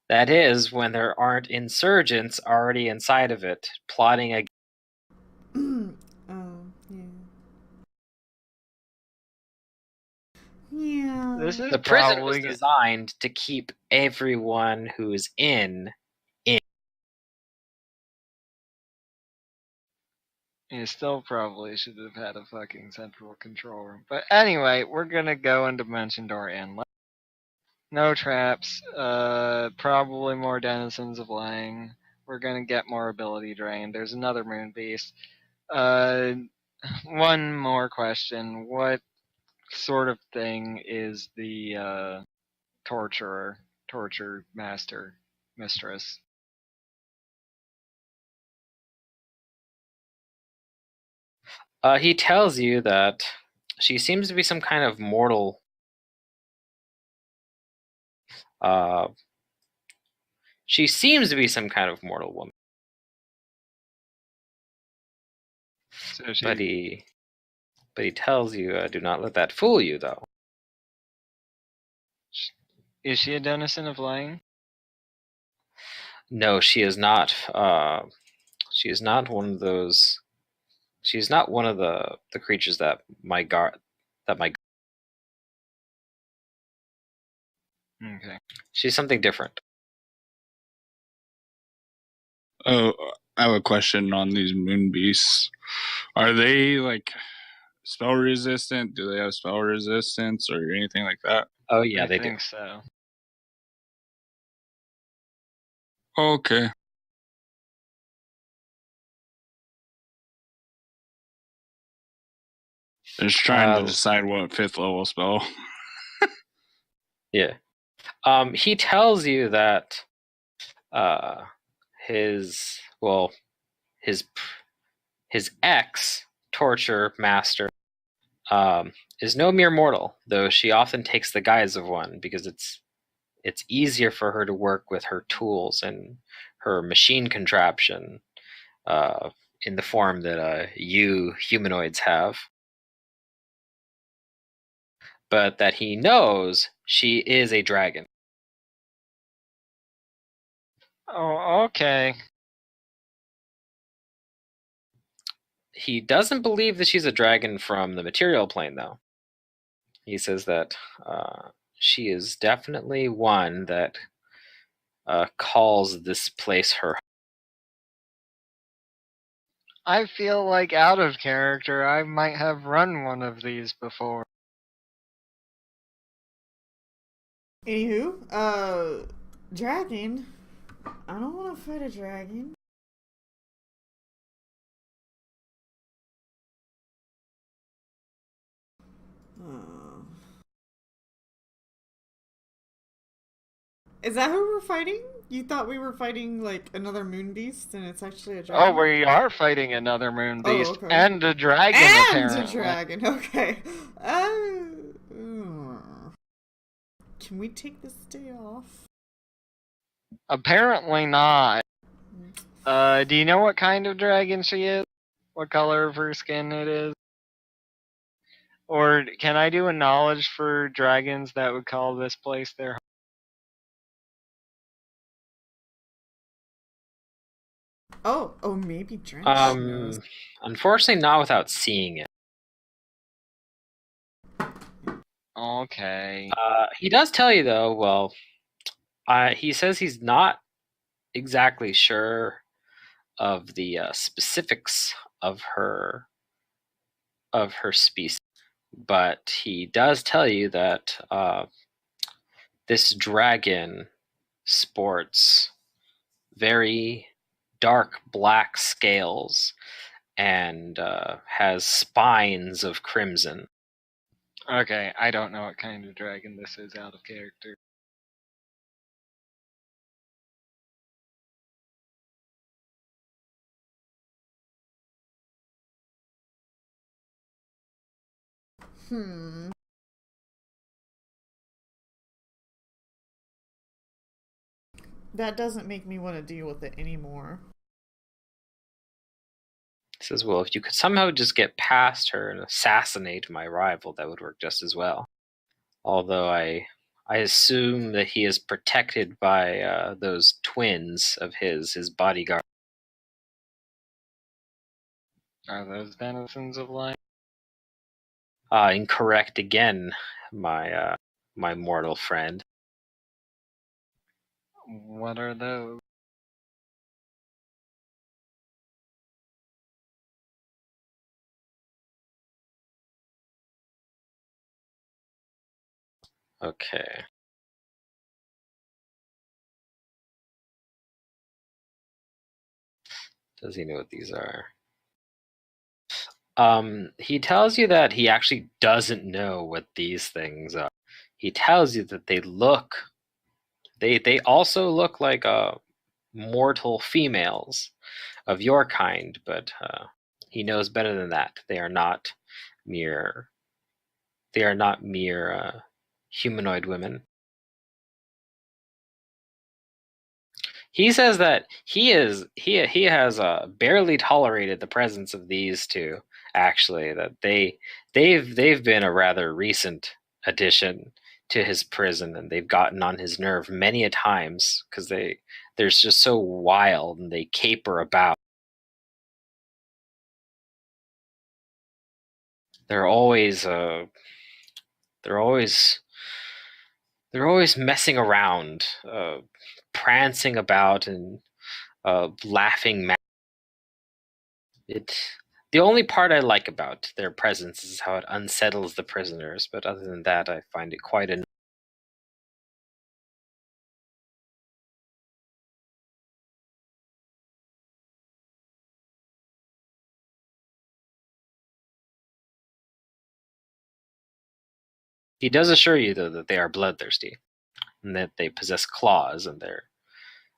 That is, when there aren't insurgents already inside of it, plotting against. Oh, yeah. Yeah. This is The prison was probably designed to keep everyone who's in. You still probably should have had a fucking central control room. But anyway, we're gonna go into Dimension Door Inlet. No traps, probably more denizens of Lang. We're gonna get more ability drain. There's another moon beast. One more question. What sort of thing is the torture master, mistress? He tells you that she seems to be some kind of mortal. She seems to be some kind of mortal woman. So But he tells you, do not let that fool you, though. is she a denizen of Lang? No, she is not. She is not one of those. She is not one of the creatures that my guard. Okay. She's something different. Oh, I have a question on these moon beasts. Are they like spell resistant? Do they have spell resistance or anything like that? Oh yeah, they I do. think so. Okay. Just trying to decide what 5th level spell. Yeah. He tells you that his ex torture master is no mere mortal, though she often takes the guise of one because it's easier for her to work with her tools and her machine contraption in the form that you humanoids have, but that he knows she is a dragon. Oh, okay. He doesn't believe that she's a dragon from the material plane, though. He says that she is definitely one that calls this place her. I feel like out of character, I might have run one of these before. Anywho, dragon. I don't want to fight a dragon. Uh, Is that who we're fighting? You thought we were fighting like another moon beast, and it's actually a dragon. Oh, we are fighting another moon Oh, beast okay. and a dragon, And apparently. a dragon. Okay. Can we take this day off? Apparently not. Do you know what kind of dragon she is? What color of her skin it is? Or can I do a knowledge for dragons that would call this place their home? Oh, maybe Drench knows. Unfortunately, not without seeing it. Okay. He does tell you, though. Well, he says he's not exactly sure of the specifics of her species, but he does tell you that this dragon sports very dark black scales and has spines of crimson. Okay, I don't know what kind of dragon this is out of character. That doesn't make me want to deal with it anymore. He says, well, if you could somehow just get past her and assassinate my rival, that would work just as well. Although I assume that he is protected by those twins of his bodyguard. Are those denizens of light? Incorrect again, my mortal friend. What are those? Okay. Does he know what these are? He tells you that he actually doesn't know what these things are. He tells you that they also look like mortal females of your kind, but he knows better than that. They are not mere humanoid women. He says that he has barely tolerated the presence of these two. Actually, that they've been a rather recent addition to his prison, and they've gotten on his nerve many a times because they're just so wild and they caper about. They're always messing around, prancing about and laughing. The only part I like about their presence is how it unsettles the prisoners, but other than that, I find it quite annoying. He does assure you, though, that they are bloodthirsty, and that they possess claws, and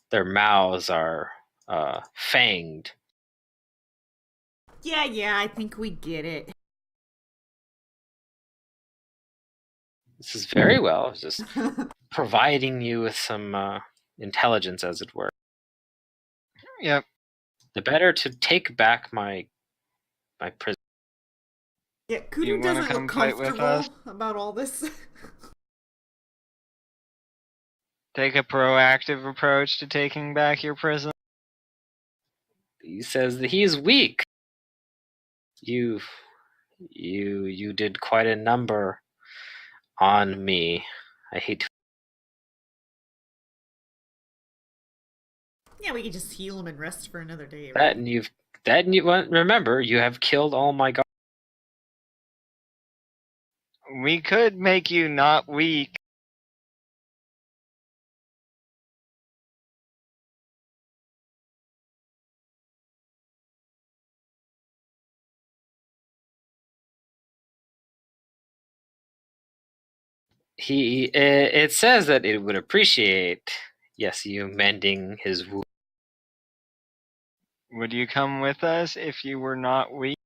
their mouths are fanged. Yeah, I think we get it. This is very well, just providing you with some intelligence, as it were. Yep. the better to take back my prison. Yeah, You Kudu wanna doesn't come look fight with us? comfortable about all this. Take a proactive approach to taking back your prison. He says that he is weak. You did quite a number on me. I hate to. Yeah, we could just heal him and rest for another day, That right? and you've that and you remember you have killed all my guards. We could make you not weak. It says that it would appreciate, yes, you mending his wound. Would you come with us if you were not weak?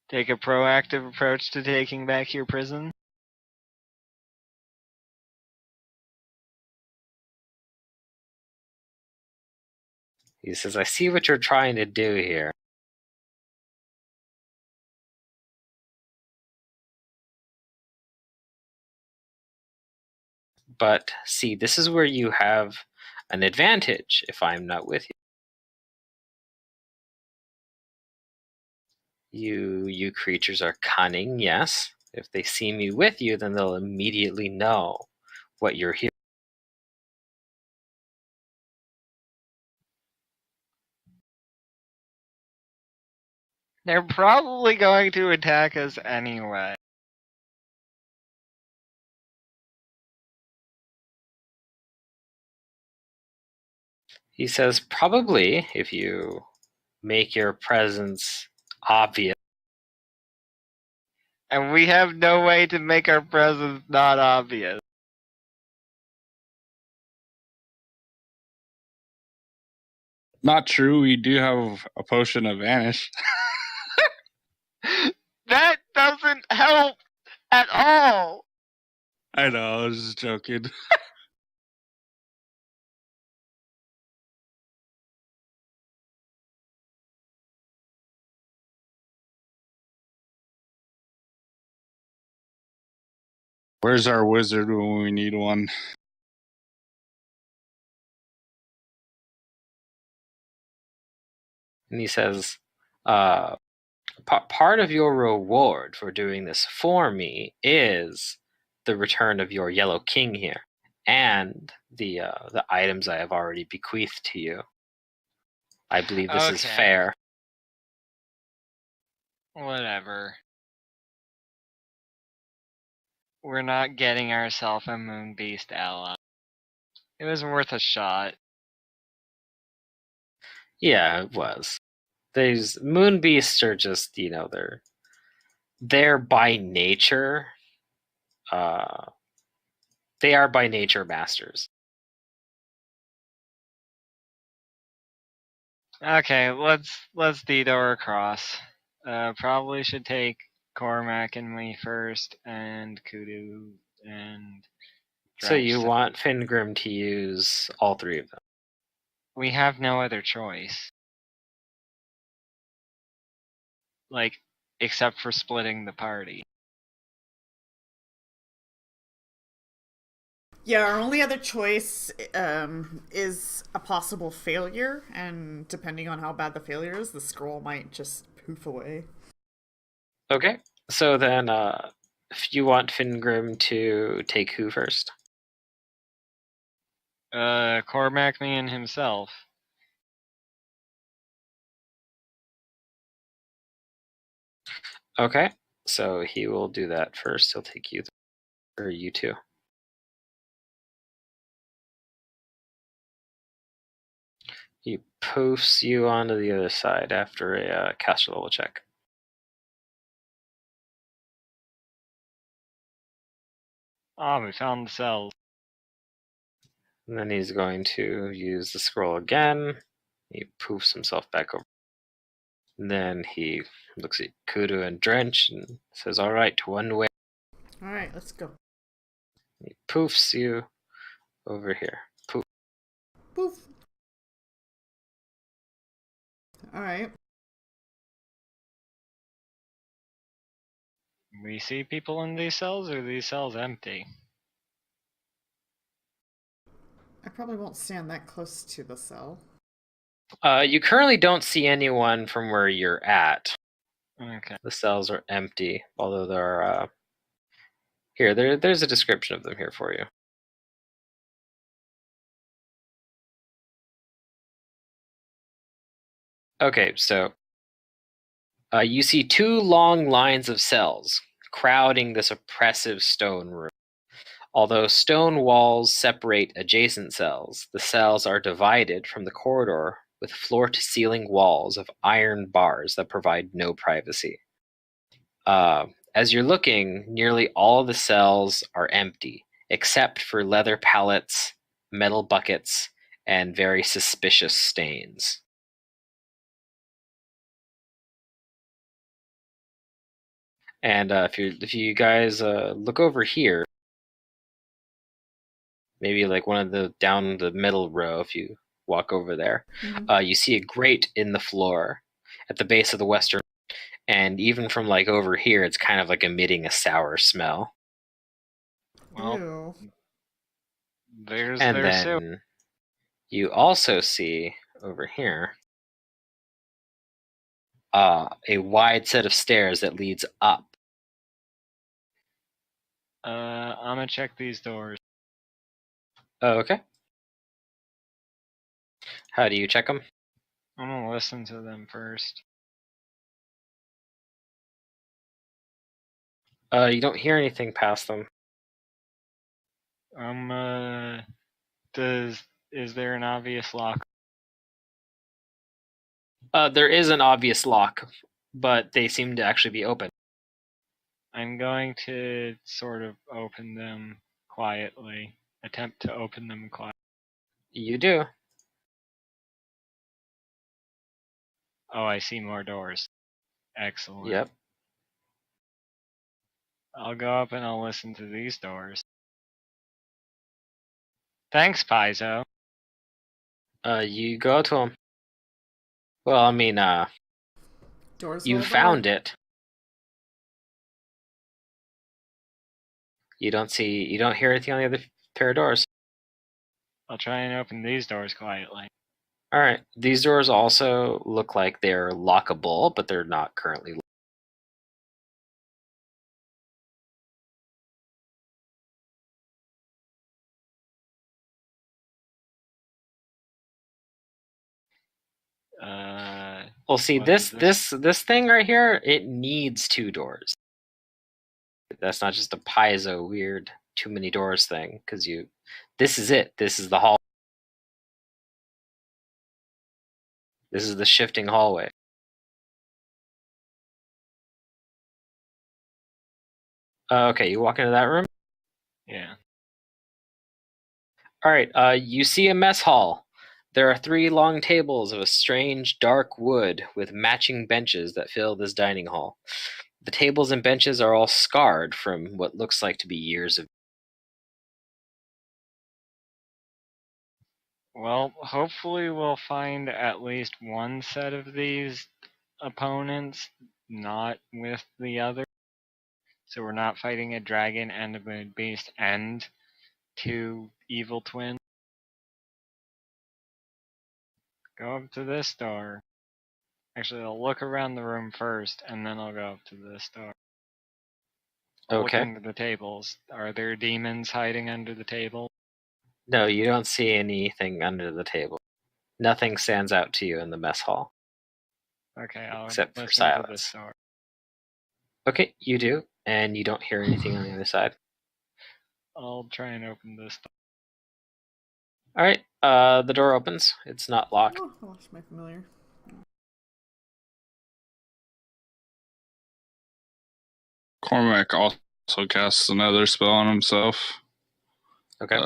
Take a proactive approach to taking back your prison? He says, I see what you're trying to do here. But see, this is where you have an advantage if I'm not with you. You creatures are cunning, yes. If they see me with you, then they'll immediately know what you're here. They're probably going to attack us anyway. He says, probably if you make your presence obvious. And we have no way to make our presence not obvious. Not true. We do have a potion of vanish. That doesn't help at all. I know. I was just joking. Where's our wizard when we need one? And he says, part of your reward for doing this for me is the return of your yellow king here and the items I have already bequeathed to you. I believe this is fair. Whatever. We're not getting ourselves a moon beast ally. It was worth a shot. Yeah, it was. These moon beasts are just, they're by nature, they are by nature masters. Okay, let's detour across. Probably should take Cormac and me first, and Kudu and. So you Drench. want Fingrim to use all three of them? We have no other choice. Like, except for splitting the party. Yeah, our only other choice is a possible failure, and depending on how bad the failure is, the scroll might just poof away. Okay, so then if you want Fingrim to take who first? Cormac, me, and himself. Okay, so he will do that first. He'll take you, or you two. He poofs you onto the other side after a caster level check. Ah, we found the cells. And then he's going to use the scroll again. He poofs himself back over. And then he looks at Kudu and Drench and says, all right, one way. All right, let's go. He poofs you over here. Poof. Poof. Alright. We see people in these cells, or are these cells empty? I probably won't stand that close to the cell. You currently don't see anyone from where you're at. Okay. The cells are empty, although there are. There's a description of them here for you. Okay, so you see two long lines of cells crowding this oppressive stone room. Although stone walls separate adjacent cells, the cells are divided from the corridor with floor-to-ceiling walls of iron bars that provide no privacy. As you're looking, nearly all the cells are empty, except for leather pallets, metal buckets, and very suspicious stains. And if you guys look over here, maybe like one of the down the middle row, if you walk over there, you see a grate in the floor at the base of the western, and even from like over here, it's kind of like emitting a sour smell. Well, Ew. there's And their sewer. then you also see over here a wide set of stairs that leads up. I'm gonna check these doors. Oh, okay. How do you check them? I'm gonna listen to them first. You don't hear anything past them. Is there an obvious lock? There is an obvious lock, but they seem to actually be open. I'm going to sort of open them quietly. Attempt to open them quietly. You do. Oh, I see more doors. Excellent. Yep. I'll go up and I'll listen to these doors. Thanks, Paizo. You go to them. Well, I mean, Doors you will found bar. it. You don't hear anything on the other pair of doors. I'll try and open these doors quietly. All right. These doors also look like they're lockable, but they're not currently locked. Well, see, What is this thing right here, it needs two doors. That's not just a piezo weird too many doors thing, because this is it. This is the hall. This is the shifting hallway. Okay, you walk into that room. Yeah. All right. You see a mess hall. There are 3 long tables of a strange dark wood with matching benches that fill this dining hall. The tables and benches are all scarred from what looks like to be years of. Well, hopefully we'll find at least one set of these opponents not with the other. So we're not fighting a dragon and a moon beast and 2 evil twins. Go up to this door. Actually, I'll look around the room first, and then I'll go up to this door. I'll Okay. look under the tables. Are there demons hiding under the table? No, you don't see anything under the table. Nothing stands out to you in the mess hall. Okay, I'll Except for listen to silence. this door. Okay, you do, and you don't hear anything on the other side. I'll try and open this door. All right, the door opens. It's not locked. Oh, I lost my familiar. Cormac also casts another spell on himself. Okay.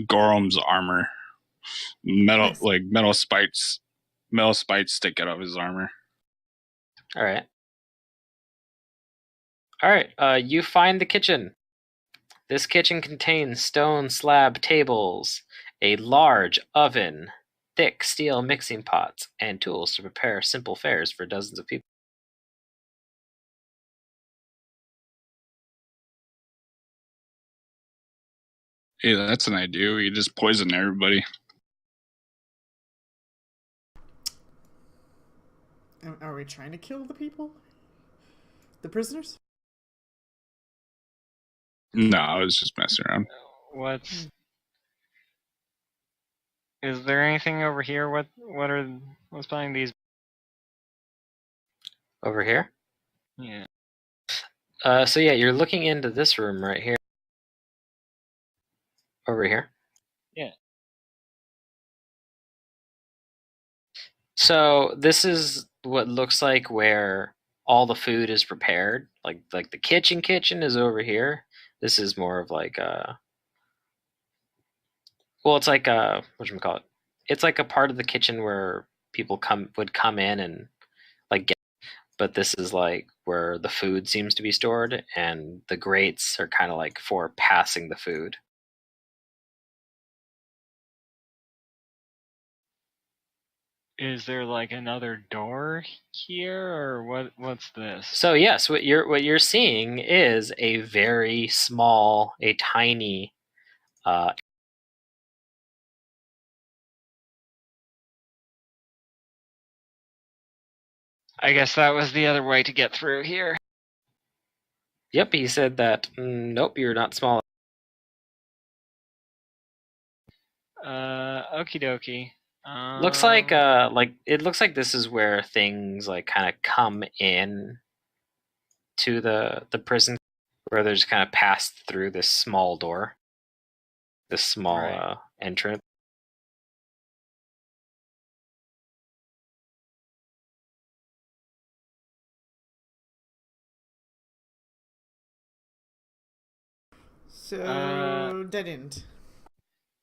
Gorham's armor. Metal Nice. like metal spikes stick out of his armor. All right. All right. You find the kitchen. This kitchen contains stone slab tables, a large oven, thick steel mixing pots, and tools to prepare simple fares for dozens of people. Hey, that's an idea. We just poison everybody. Are we trying to kill the people? The prisoners? No, I was just messing around. Is there anything over here? What's behind these? Over here? Yeah. So yeah, you're looking into this room right here. Over here. Yeah. So this is what looks like where all the food is prepared. Like the kitchen is over here. This is more of like it's like whatchamacallit? It's like a part of the kitchen where people would come in and like get, but this is like where the food seems to be stored, and the grates are kind of like for passing the food. Is there like another door here, or what's this? So yes, what you're seeing is a very small, a tiny I guess that was the other way to get through here. Yep, he said that. Nope, you're not small. Okie dokie. Looks like it looks like this is where things like kind of come in to the prison, where they're just kind of passed through this small door, this small Right. entrance. So, dead end.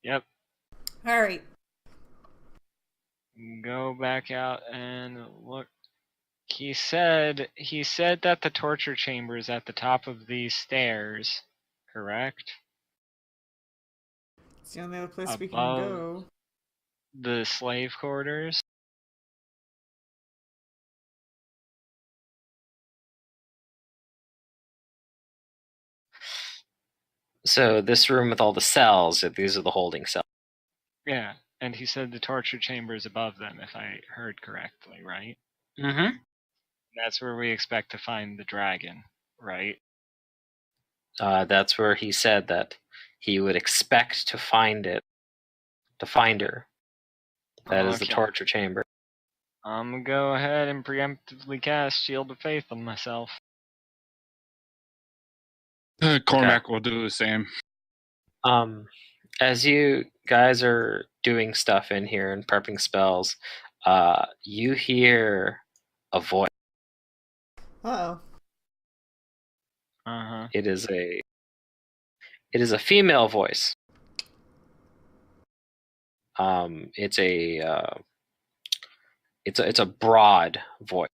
Yep. Alright. Go back out and look. He said that the torture chamber is at the top of these stairs, correct? It's the only other place we can Above go. the slave quarters. So this room with all the cells, these are the holding cells. Yeah, and he said the torture chamber is above them, if I heard correctly, right? Mm-hmm. That's where we expect to find the dragon, right? That's where he said that he would expect to find it, to find her. That is the Okay. torture chamber. I'm gonna go ahead and preemptively cast Shield of Faith on myself. Cormac will do the same. As you guys are doing stuff in here and prepping spells, you hear a voice. Uh-oh. Uh-huh. It is a female voice. It's a broad voice,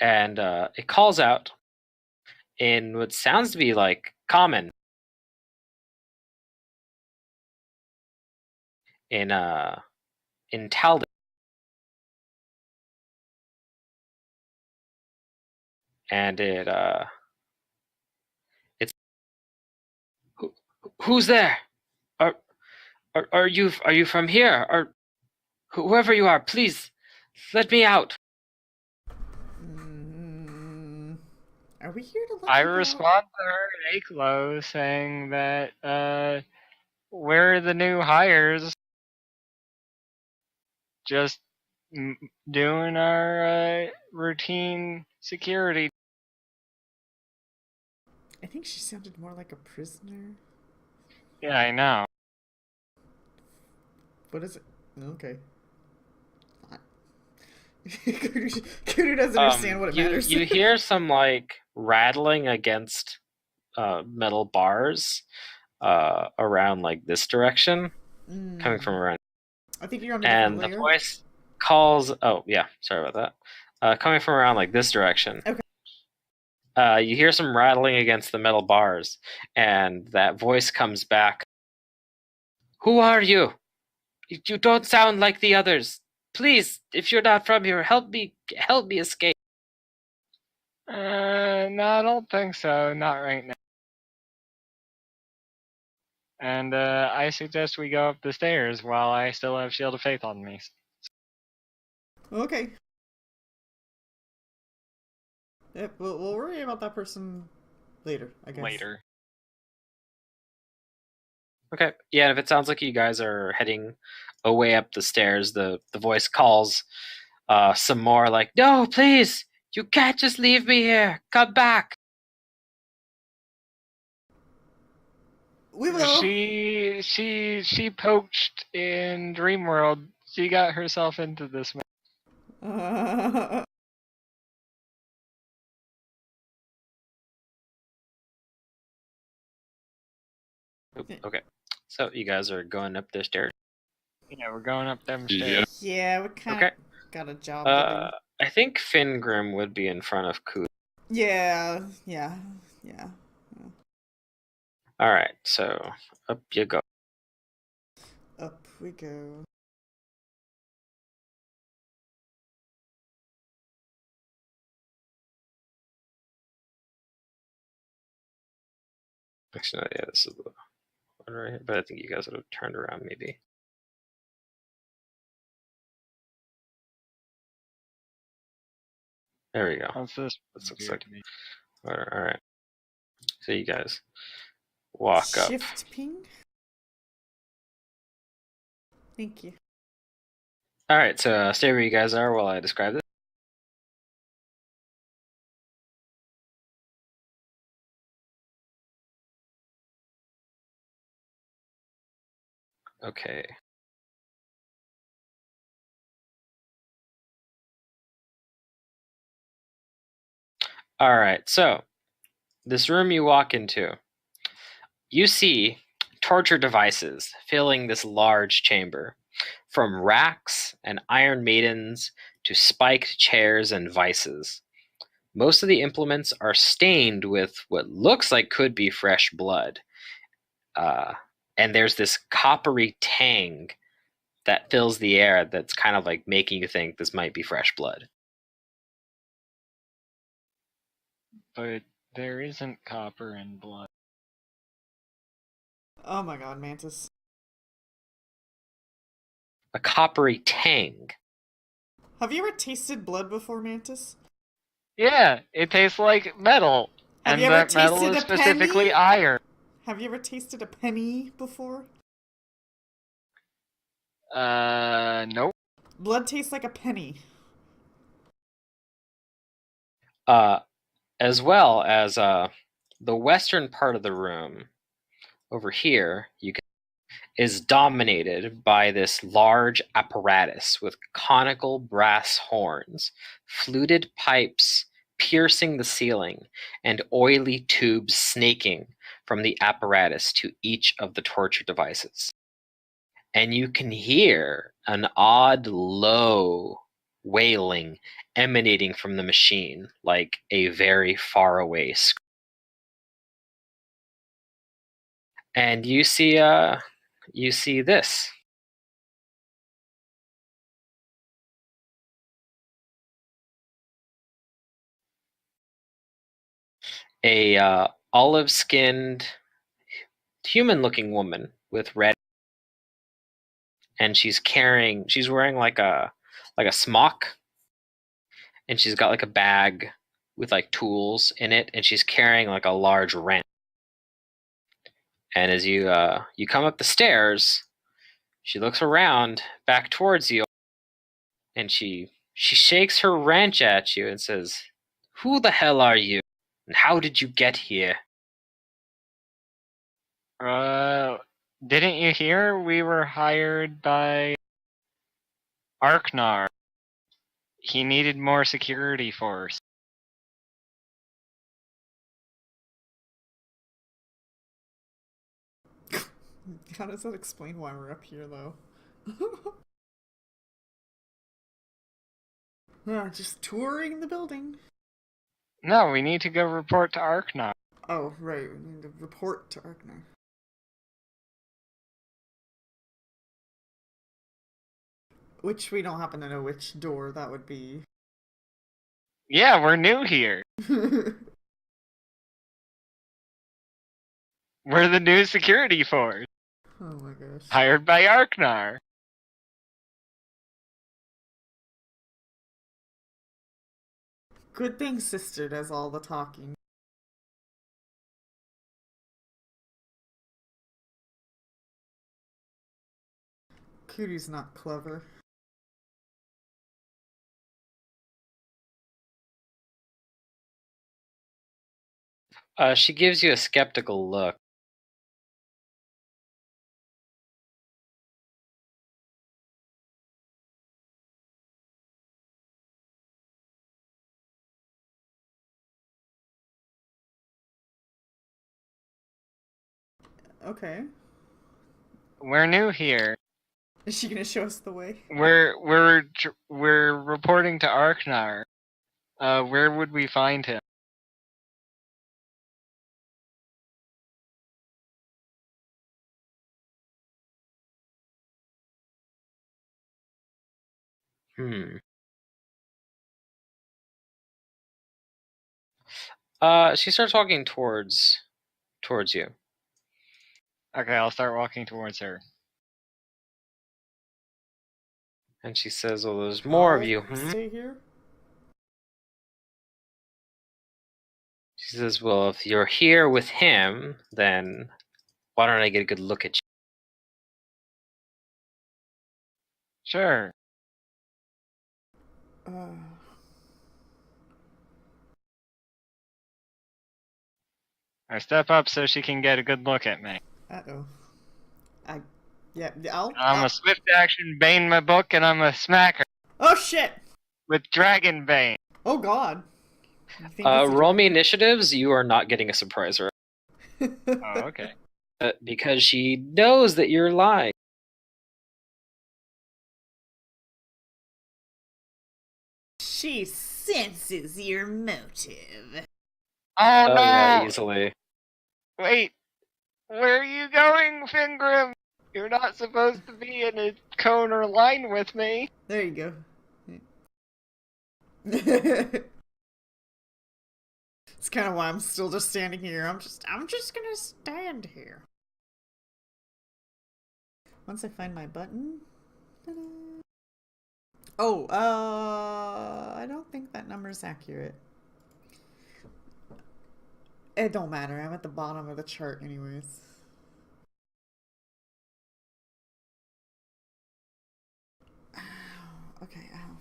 and it calls out in what sounds to be like common in Talden. And it's who's there? Are you from here? Or whoever you are, please let me out. Are we here to let I you respond to her in Aklo saying that we're the new hires, just doing our routine security. I think she sounded more like a prisoner. Yeah, I know. What is it? Okay. Kudu doesn't understand what it matters. You hear some like rattling against metal bars around like this direction, coming from around. I think you're on a different and layer. The voice calls. Oh yeah, sorry about that. Coming from around like this direction. Okay. You hear some rattling against the metal bars, and that voice comes back. Who are you? You don't sound like the others. Please, if you're not from here, help me escape. No, I don't think so. Not right now. And I suggest we go up the stairs while I still have Shield of Faith on me. Okay. Yep, we'll worry about that person later, I guess. Later. Okay. Yeah, and if it sounds like you guys are heading away up the stairs, the voice calls some more like, "No, please! You can't just leave me here! Come back!" We will! She poached in Dreamworld. She got herself into this mess. Okay. So you guys are going up the stairs. Yeah, we're going up them Yeah. stairs. Yeah, we kind of Okay. got a job to I think Fingrim would be in front of Coot. do. Yeah. All right, so up you go. Up we go. Actually, no, yeah, this is the one right here, but I think you guys would have turned around maybe. There we go. What's this? This looks Weird like. to me. All right. So you guys walk up. Shift ping? Thank you. All right, so stay where you guys are while I describe this. Okay. All right, so this room you walk into, you see torture devices filling this large chamber, from racks and iron maidens to spiked chairs and vices. Most of the implements are stained with what looks like could be fresh blood. And there's this coppery tang that fills the air that's kind of like making you think this might be fresh blood. But there isn't copper in blood. Oh my god, Mantis. A coppery tang. Have you ever tasted blood before, Mantis? Yeah, it tastes like metal. Have And you ever that metal tasted is a specifically penny? iron. Have you ever tasted a penny before? Nope. Blood tastes like a penny. As well as the western part of the room over here, is dominated by this large apparatus with conical brass horns, fluted pipes piercing the ceiling, and oily tubes snaking from the apparatus to each of the torture devices. And you can hear an odd, low wailing emanating from the machine, like a very far away scream. And you see this. A olive-skinned, human-looking woman with red, and she's wearing like a smock, and she's got like a bag with like tools in it, and she's carrying like a large wrench. And as you come up the stairs, she looks around back towards you, and she shakes her wrench at you and says, "Who the hell are you? And how did you get here?" Didn't you hear? We were hired by Arknar. He needed more security force. How does that explain why we're up here, though? Just touring the building. No, we need to go report to Arknar. Oh, right. We need to report to Arknar. Which we don't happen to know which door that would be. Yeah, we're new here. We're the new security force, Oh my gosh. hired by Arknar. Good thing Sister does all the talking. Cootie's not clever. She gives you a skeptical look. Okay. We're new here. Is she gonna show us the way? We're reporting to Arknar. Where would we find him? She starts walking towards you. Okay, I'll start walking towards her. And she says, well, there's more of I'll you. Stay here. She says, well, if you're here with him, then why don't I get a good look at you? Sure. I step up so she can get a good look at me. Uh-oh. I'll... I'm a swift action Bane my book, and I'm a smacker Oh, shit! with Dragon Bane. Oh, God. You think it's a Roll me initiatives. You are not getting a surprise, right? Oh, okay. Because she knows that you're lying. She senses your motive. Oh, no! Yeah, easily. Wait, where are you going, Fingrim? You're not supposed to be in a cone or line with me. There you go. It's kind of why I'm still just standing here. I'm just gonna stand here. Once I find my button. Ta-da. Oh, I don't think that number's accurate. It don't matter. I'm at the bottom of the chart anyways. Ow. Okay, ow.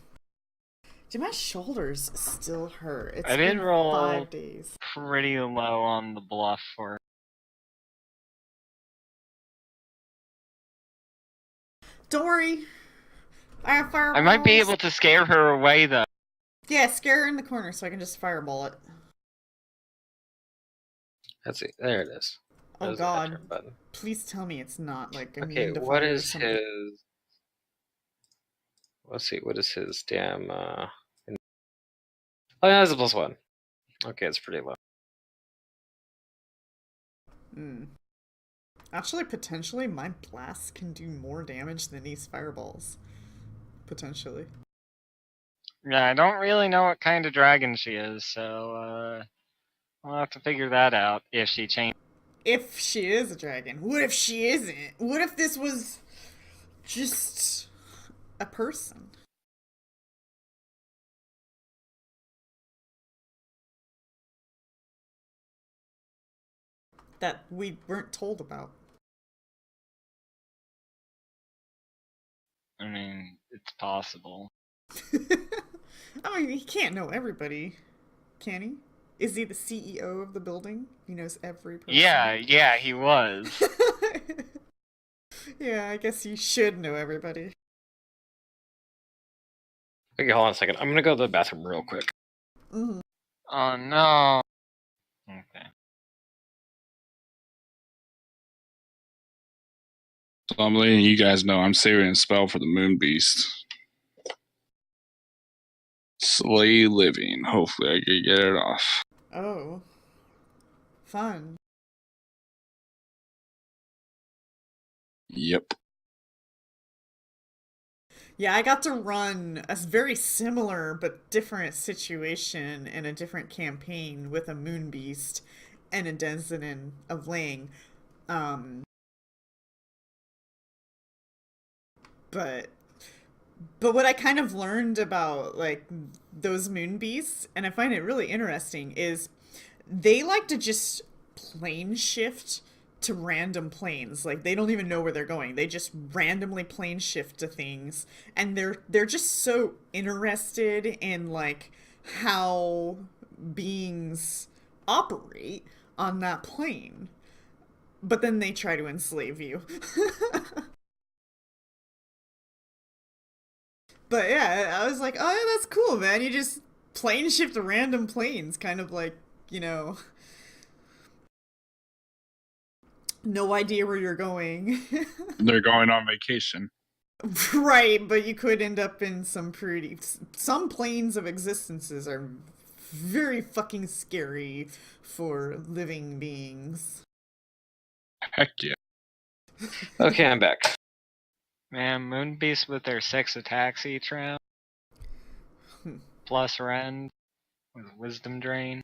Do my shoulders still hurt? It's I did been roll 5 days. pretty low on the bluff for. Don't worry. I have fireballs. I might be able to scare her away, though. Yeah, scare her in the corner so I can just fireball it. Let's see. There it is. Oh There's God! the enter button. Please tell me it's not like Okay, immune to what fire or is something. his? Let's see. What is his damn? Oh, yeah, that's a +1. Okay, it's pretty low. Actually, potentially, my blasts can do more damage than these fireballs. Potentially. Yeah, I don't really know what kind of dragon she is, so I'll have to figure that out if she changes. If she is a dragon. What if she isn't? What if this was just a person? That we weren't told about. I mean, it's possible. I mean, he can't know everybody, can he? Is he the CEO of the building? He knows every person. Yeah, he was. Yeah, I guess you should know everybody. Okay, hold on a second. I'm gonna go to the bathroom real quick. Mm-hmm. Oh no. Okay. So I'm letting you guys know I'm saving a spell for the Moon Beast. Slay living. Hopefully I can get it off. Oh. Fun. Yep. Yeah, I got to run a very similar but different situation in a different campaign with a moon beast and a denizen of Lang. Um, but what I kind of learned about like those moon beasts, and I find it really interesting, is they like to just plane shift to random planes. Like they don't even know where they're going. They just randomly plane shift to things, and they're just so interested in like how beings operate on that plane. But then they try to enslave you. But yeah, I was like, oh yeah, that's cool, man. You just plane shift to random planes, kind of like, you know, no idea where you're going. They're going on vacation. Right, but you could end up in some pretty. Some planes of existences are very fucking scary for living beings. Heck yeah. Okay, I'm back. Man, moon beasts with their 6 attacks each round, plus rend with wisdom drain.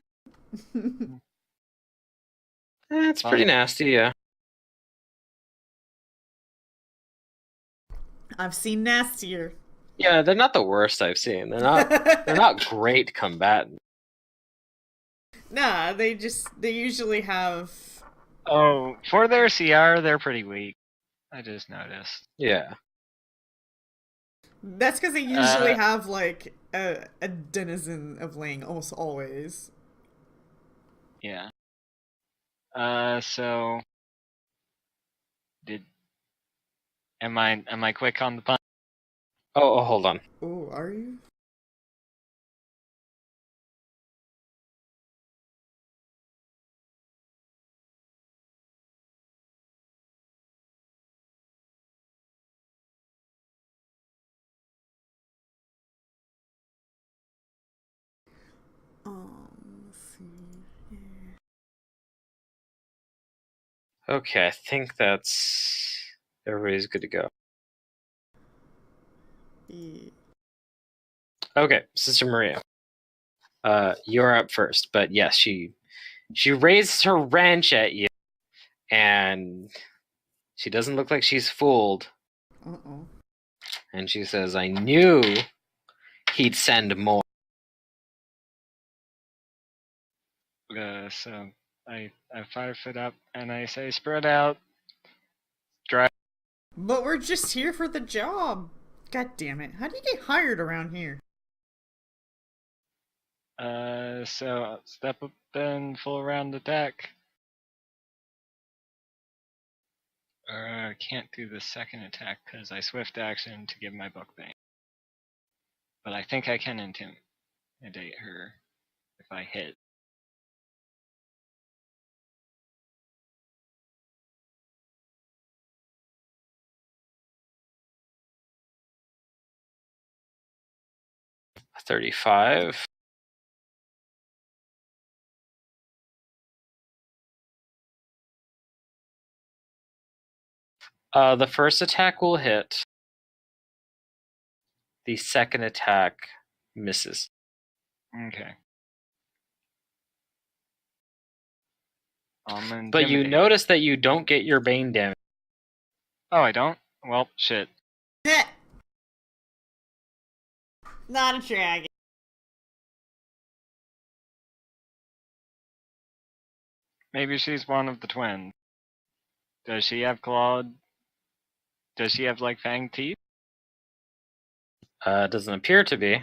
It's pretty nasty, yeah. I've seen nastier. Yeah, they're not the worst I've seen. They're not great combatants. Nah, they usually have. Oh, for their CR, they're pretty weak. I just noticed. Yeah. That's because they usually have like a denizen of Lang almost always. Yeah. So am I quick on the punch? Oh, hold on. Oh, are you? Let's see. Okay, I think that's everybody's good to go. Yeah. Okay, Sister Maria. You're up first, but yes, she raised her wrench at you, and she doesn't look like she's fooled. Uh-oh. And she says, "I knew he'd send more." So I 5 foot up and I say, spread out. Drive. But we're just here for the job. God damn it. How do you get hired around here? So step up and full round attack. Can't do the second attack because I swift action to give my book bane. But I think I can intimidate her if I hit. $35. The first attack will hit. The second attack misses. Okay. But you notice that you don't get your bane damage. Oh, I don't? Well, shit. Not a dragon. Maybe she's one of the twins. Does she have clawed? Does she have like fang teeth? Doesn't appear to be.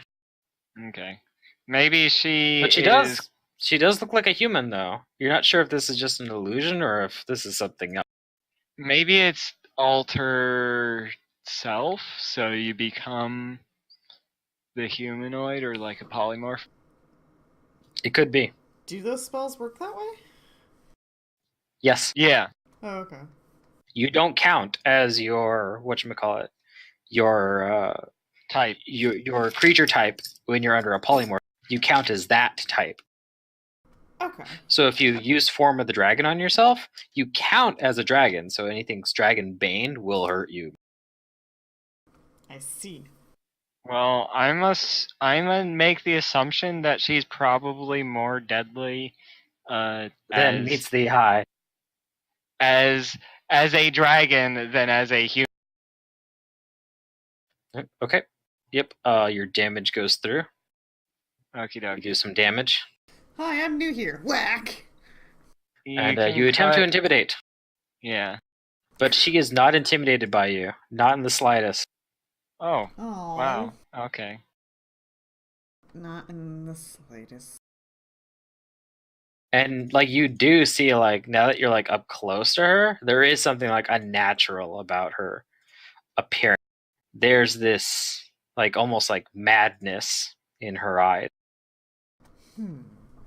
Okay. Maybe she. But she does. She does look like a human, though. You're not sure if this is just an illusion or if this is something else. Maybe it's alter self, so you become the humanoid or like a polymorph. It could be. Do those spells work that way? Yes. Yeah. Oh, okay. You don't count as your whatchamacallit, your Type. your creature type when you're under a polymorph. You count as that type. Okay. So if you use Form of the Dragon on yourself, you count as a dragon. So anything's dragon baned will hurt you. I see. Well, I'm gonna make the assumption that she's probably more deadly, Then as meets the eye. as a dragon than as a human. Okay. Yep. Your damage goes through. Okie You dokie. do some damage, Hi, I'm new here. Whack! and can you attempt to cut- intimidate. Yeah. But she is not intimidated by you, not in the slightest. Oh. Oh, Wow. Okay. not in the slightest. And like you do see, like now that you're like up close to her, there is something like unnatural about her appearance. There's this like almost like madness in her eyes,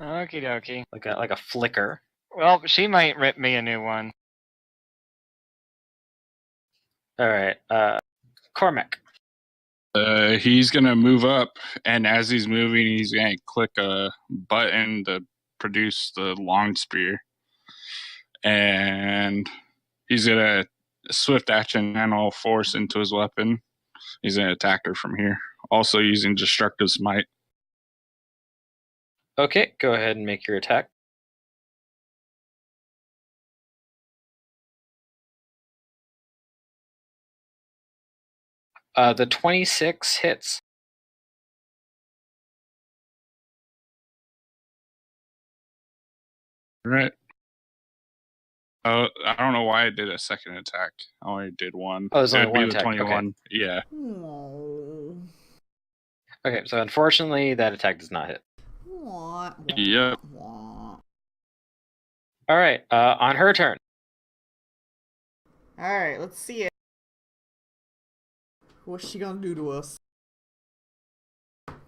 Okie dokie. like a flicker. Well, she might rip me a new one. All right, Cormac. He's gonna move up, and as he's moving, he's gonna click a button to produce the long spear, and he's gonna swift action channel force into his weapon. He's gonna attack her from here, also using destructive smite. Okay, go ahead and make your attack. The 26 hits. Right. I don't know why I did a second attack. I only did one. Oh, there's only It'd one be the attack. 21. Yeah. Oh. Okay, so unfortunately, that attack does not hit. Wah, wah, Yep. wah. All right, on her turn. Alright, let's see it. What's she gonna do to us?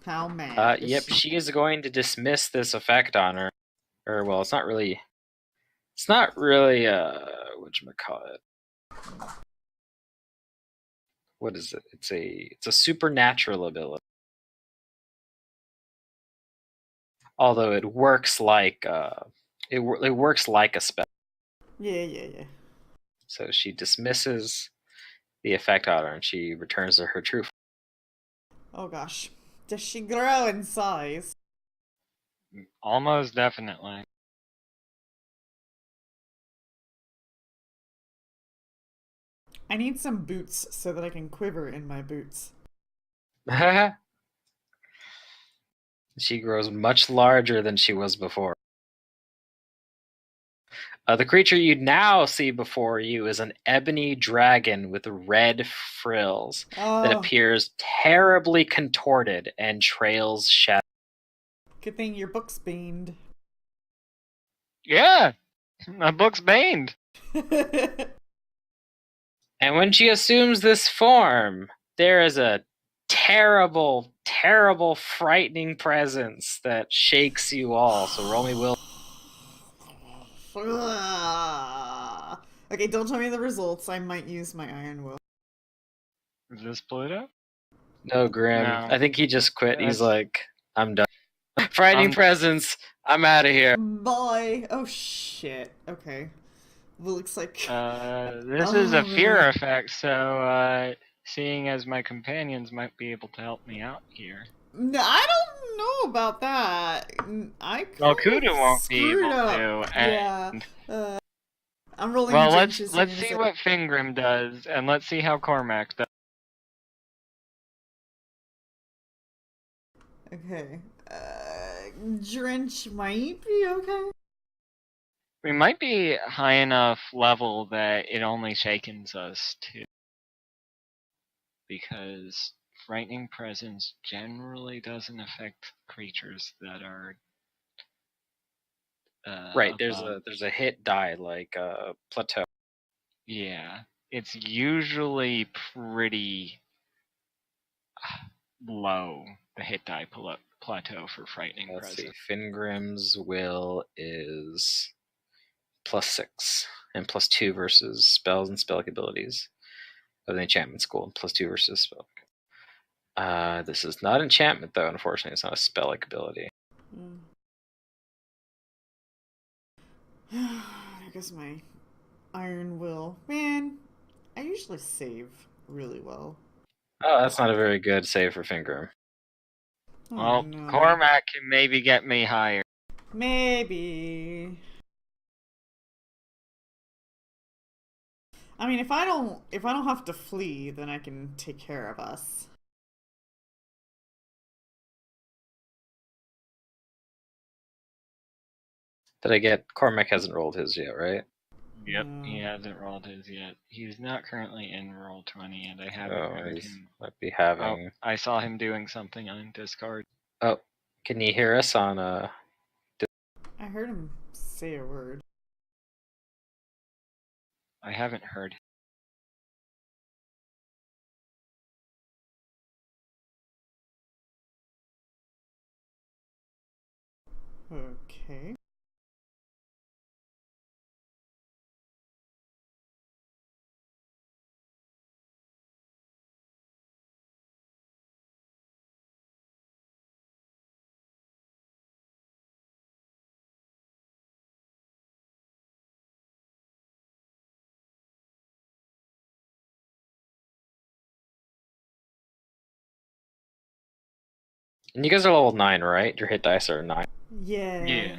How mad? is Yep, she? she is going to dismiss this effect on her. Or well, it's not really. It's not really. Whatchamacallit. What is it? It's a supernatural ability. Although it works like it works like a spell. Yeah. So she dismisses the effect on her, and she returns to her true. Oh gosh. Does she grow in size? Almost definitely. I need some boots so that I can quiver in my boots. She grows much larger than she was before. The creature you now see before you is an ebony dragon with red frills that Oh, appears terribly contorted and trails shadows. good thing your book's baned. Yeah. My book's baned. And when she assumes this form, there is a terrible, terrible, frightening presence that shakes you all. So roll me will. Okay, don't tell me the results. I might use my iron will. Is this Pluto? No, Grim. No. I think he just quit. He's That's- like, I'm done. Frightening presence. I'm out of here. Bye. Oh shit. Okay. Well, looks like. This is a fear man. effect, so seeing as my companions might be able to help me out here. No, I don't know about that. I Well, kinda Kuda won't be screwed able up. to, Yeah. and I'm rolling. well, trenches let's here in a see sec. what Fingrim does, and let's see how Cormac does. Okay. Drench might be okay. We might be high enough level that it only shakens us too, because frightening presence generally doesn't affect creatures that are Right. above. There's a hit die like plateau. Yeah, it's usually pretty low, the hit die plateau for frightening Let's see. presence. Fingrim's will is +6 and +2 versus spells and spell abilities of the enchantment school, and +2 versus spell. This is not enchantment though. Unfortunately, it's not a spell-like ability. There goes my iron will. Man, I usually save really well. Oh, that's not a very good save for Finger. Oh, Well, no. Cormac can maybe get me higher. Maybe. I mean, if I don't have to flee, then I can take care of us. Did I get Cormac hasn't rolled his yet, right? Yep, No. he hasn't rolled his yet. He's not currently in roll 20, and I haven't Oh, heard he him. might be Oh, having. I saw him doing something on Discord. Oh, can you hear us on I heard him say a word. I haven't heard. Okay. And you guys are level 9, right? Your hit dice are 9. Yeah. Yeah.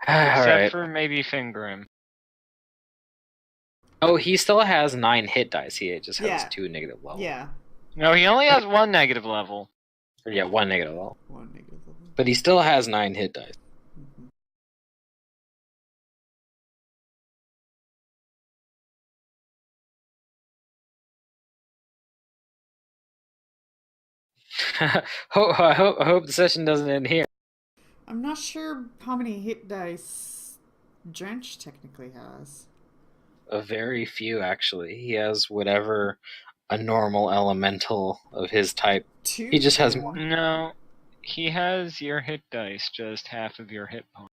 All Except right. for maybe Fingrim. Oh, he still has 9 hit dice. He just has Yeah. 2 negative level. Yeah. No, he only has 1 negative level. Or, yeah, 1 negative level. One negative level. But he still has 9 hit dice. Mhm. I hope the session doesn't end here. I'm not sure how many hit dice Drench technically has. A very few, actually. He has whatever a normal elemental of his type. 2. He just has then. more. No, he has your hit dice, just half of your hit points.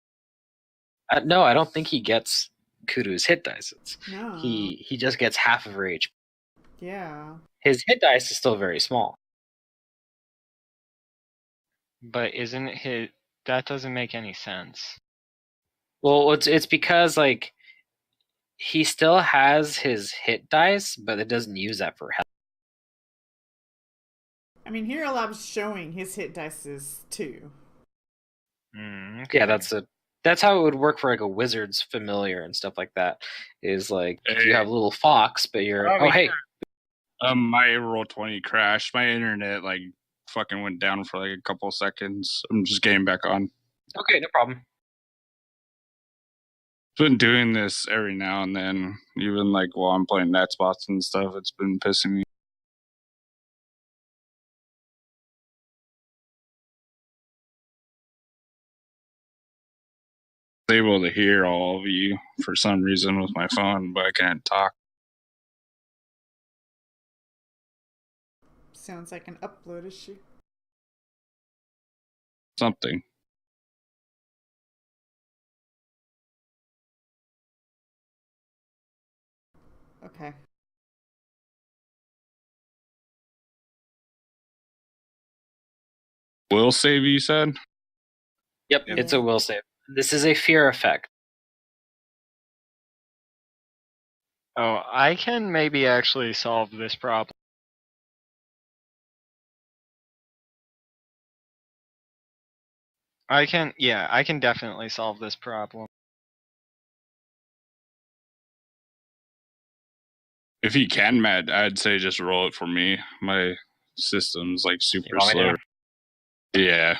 No, I don't think he gets Kudu's hit dice. No. He just gets half of her HP. Yeah. His hit dice is still very small. But isn't his... That doesn't make any sense. Well, it's because like he still has his hit dice, but it doesn't use that for health. I mean, Hero Lab's showing his hit dice is 2. Okay. Yeah, that's how it would work for like a wizard's familiar and stuff like that. Is like if you Hey. have a little fox, but you're hey. My roll 20 crashed. My internet like fucking went down for like a couple of seconds. I'm just getting back on. Okay, no problem. Been doing this every now and then, even like while I'm playing net spots and stuff. It's been pissing me. Able to hear all of you for some reason with my phone, but I can't talk. Sounds like an upload issue. Something. Okay. Will save, you said? Yep, Yeah. it's a will save. This is a fear effect. Oh, I can maybe actually solve this problem. I can definitely solve this problem. If you can, Matt, I'd say just roll it for me. My system's like super want me slow. to? Yeah.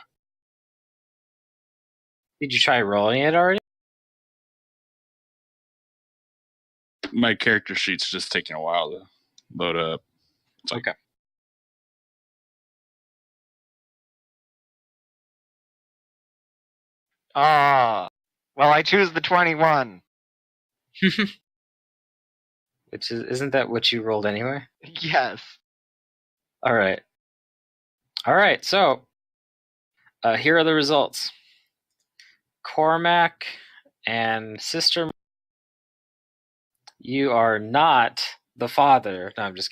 Did you try rolling it already? My character sheet's just taking a while to load up. Okay. Ah, well, I choose the 21. Which isn't that what you rolled anyway? Yes. All right. So here are the results. Cormac and Sister, you are not the father. No, I'm just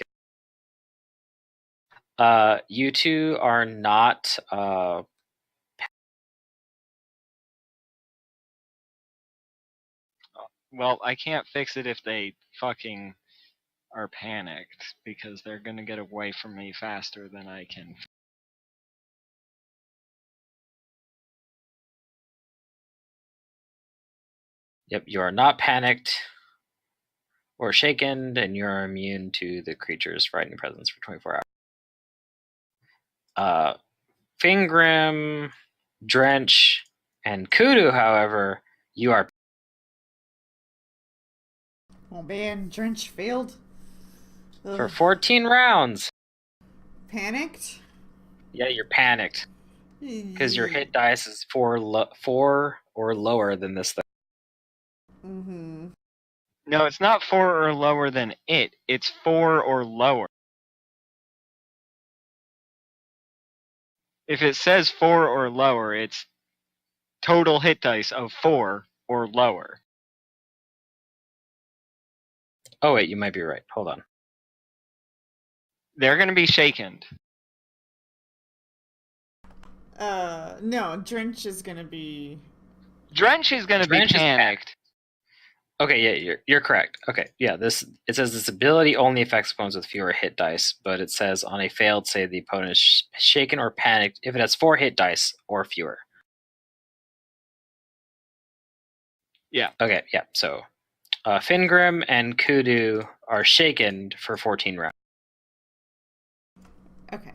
kidding. You two are not. Well, I can't fix it if they fucking are panicked because they're gonna get away from me faster than I can. Yep, you are not panicked or shaken, and you're immune to the creature's frightening presence for 24 hours. Fingrim, Drench, and Kudu, however, you are. Oh man, Drench failed. For Ugh. 14 rounds. Panicked? Yeah, you're panicked. Because your hit dice is 4 or lower than this thing. Mm-hmm. No, it's not 4 or lower than it. It's 4 or lower. If it says 4 or lower, it's total hit dice of 4 or lower. Oh, wait, you might be right. Hold on. They're going to be shaken. No, Drench is gonna be... Drench is going to be Drench is panicked. Okay, yeah, you're correct. Okay, yeah, it says this ability only affects opponents with fewer hit dice, but it says on a failed save the opponent is shaken or panicked if it has 4 hit dice or fewer. Yeah. Okay, yeah, so Fingrim and Kudu are shaken for 14 rounds. Okay.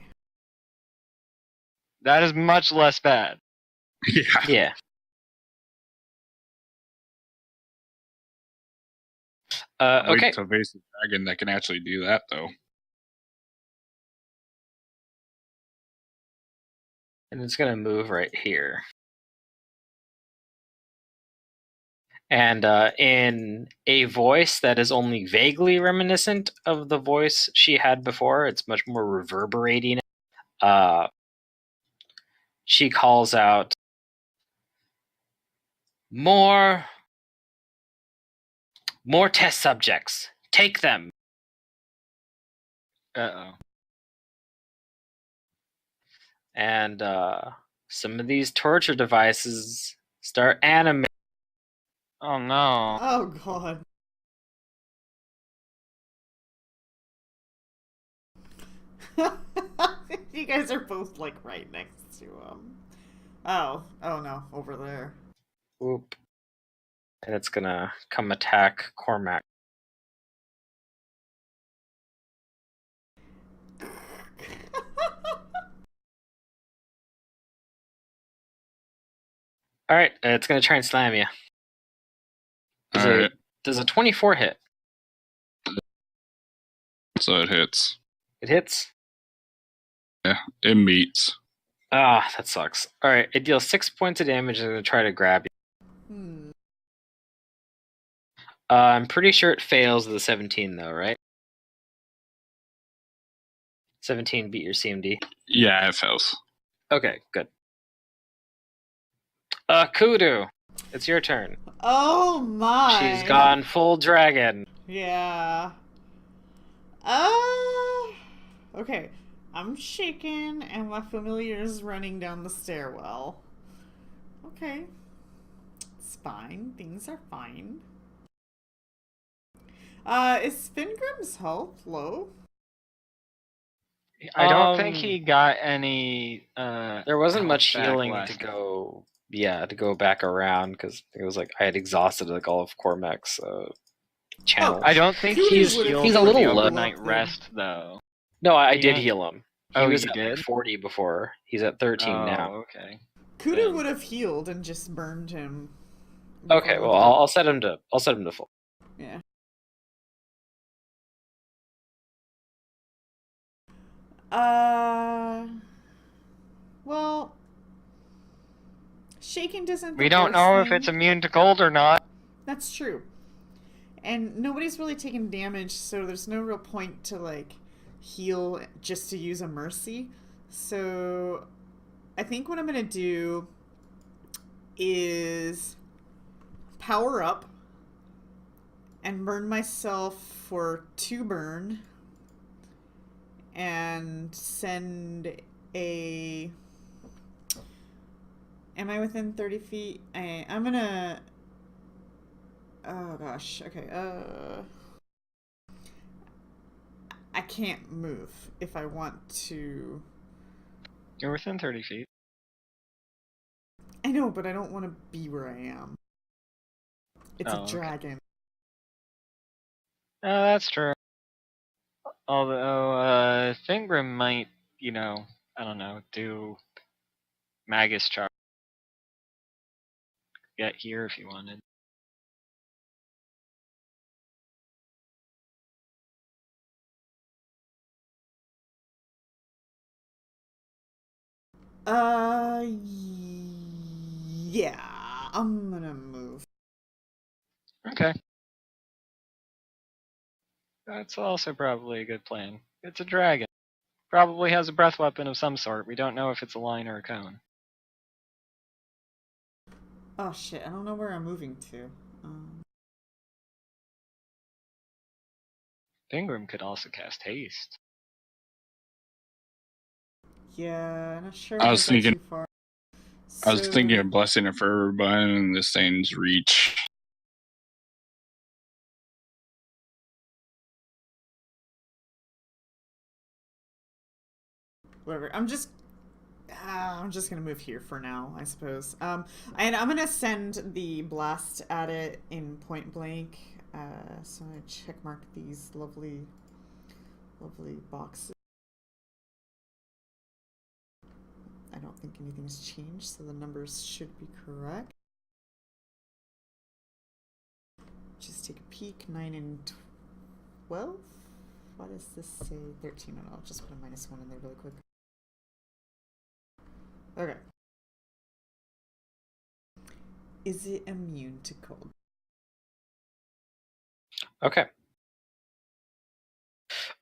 That is much less bad. Yeah. Yeah. Okay. Wait till face a dragon that can actually do that, though. And it's going to move right here. And in a voice that is only vaguely reminiscent of the voice she had before, it's much more reverberating. She calls out, More test subjects. Take them. Uh-oh. And some of these torture devices start animating. Oh no. Oh god. You guys are both like right next to Oh no, over there. Oop. And it's gonna come attack Cormac. Alright, it's gonna try and slam you. Alright, Does a 24 hit? so it hits. It hits? Yeah, it meets. Ah, that sucks. Alright, it deals 6 points of damage and it's gonna try to grab you. I'm pretty sure it fails with a 17 though, right? 17 beat your CMD. Yeah, it fails. Okay, good. Kudu, it's your turn. Oh my. She's gone full dragon. Yeah. Okay. I'm shaking and my familiar is running down the stairwell. Okay. It's fine. Things are fine. Is Fingrim's health low? I don't think he got any There wasn't health much back healing last to go. Yeah, to go back around because it was like I had exhausted like all of Cormac's channels. I don't think He's healed a for little the low. overnight rest though. No, I He did didn't- heal him. He Oh, was you at did? like 40 before. He's at 13 now. Okay. Kudu Then- would have healed and just burned him. Okay, before well the- I'll set him to full. Yeah. Well, shaking doesn't. We don't know if thing. it's immune to cold or not. That's true. And nobody's really taken damage, so there's no real point to like heal just to use a mercy. So I think what I'm gonna do is power up and burn myself for 2 burn and send a... Am I within 30 feet? I'm gonna... Oh gosh, okay, I can't move if I want to. You're within 30 feet. I know, but I don't want to be where I am. It's a Okay. dragon. That's true. Although, Fingrim might, I don't know, do Magus Charge. Get here if you wanted. Yeah, I'm gonna move. Okay. That's also probably a good plan. It's a dragon. Probably has a breath weapon of some sort. We don't know if it's a line or a cone. Oh shit, I don't know where I'm moving to. Fingrim could also cast haste. Yeah, not sure I how was to get thinking- too far. I was thinking of blessing a fervor button and this thing's reach. Whatever. I'm just gonna move here for now, I suppose. And I'm gonna send the blast at it in point blank. So I check mark these lovely boxes. I don't think anything's changed, so the numbers should be correct. Just take a peek. 9 and 12. What does this say? 13. And I'll just put a -1 in there really quick. Okay. Is it immune to cold? Okay.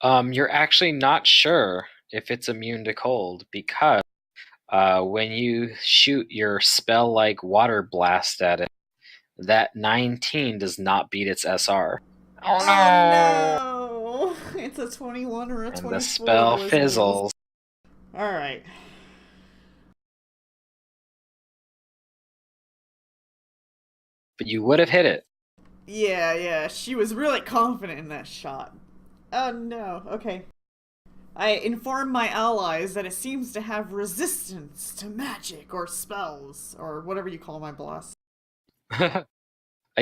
You're actually not sure if it's immune to cold because when you shoot your spell-like water blast at it, that 19 does not beat its SR. Oh no! It's a 21 or a And 24. the spell Blizzards. fizzles. Alright. But you would have hit it. Yeah, she was really confident in that shot. Oh no, okay. I inform my allies that it seems to have resistance to magic or spells, or whatever you call my blast. I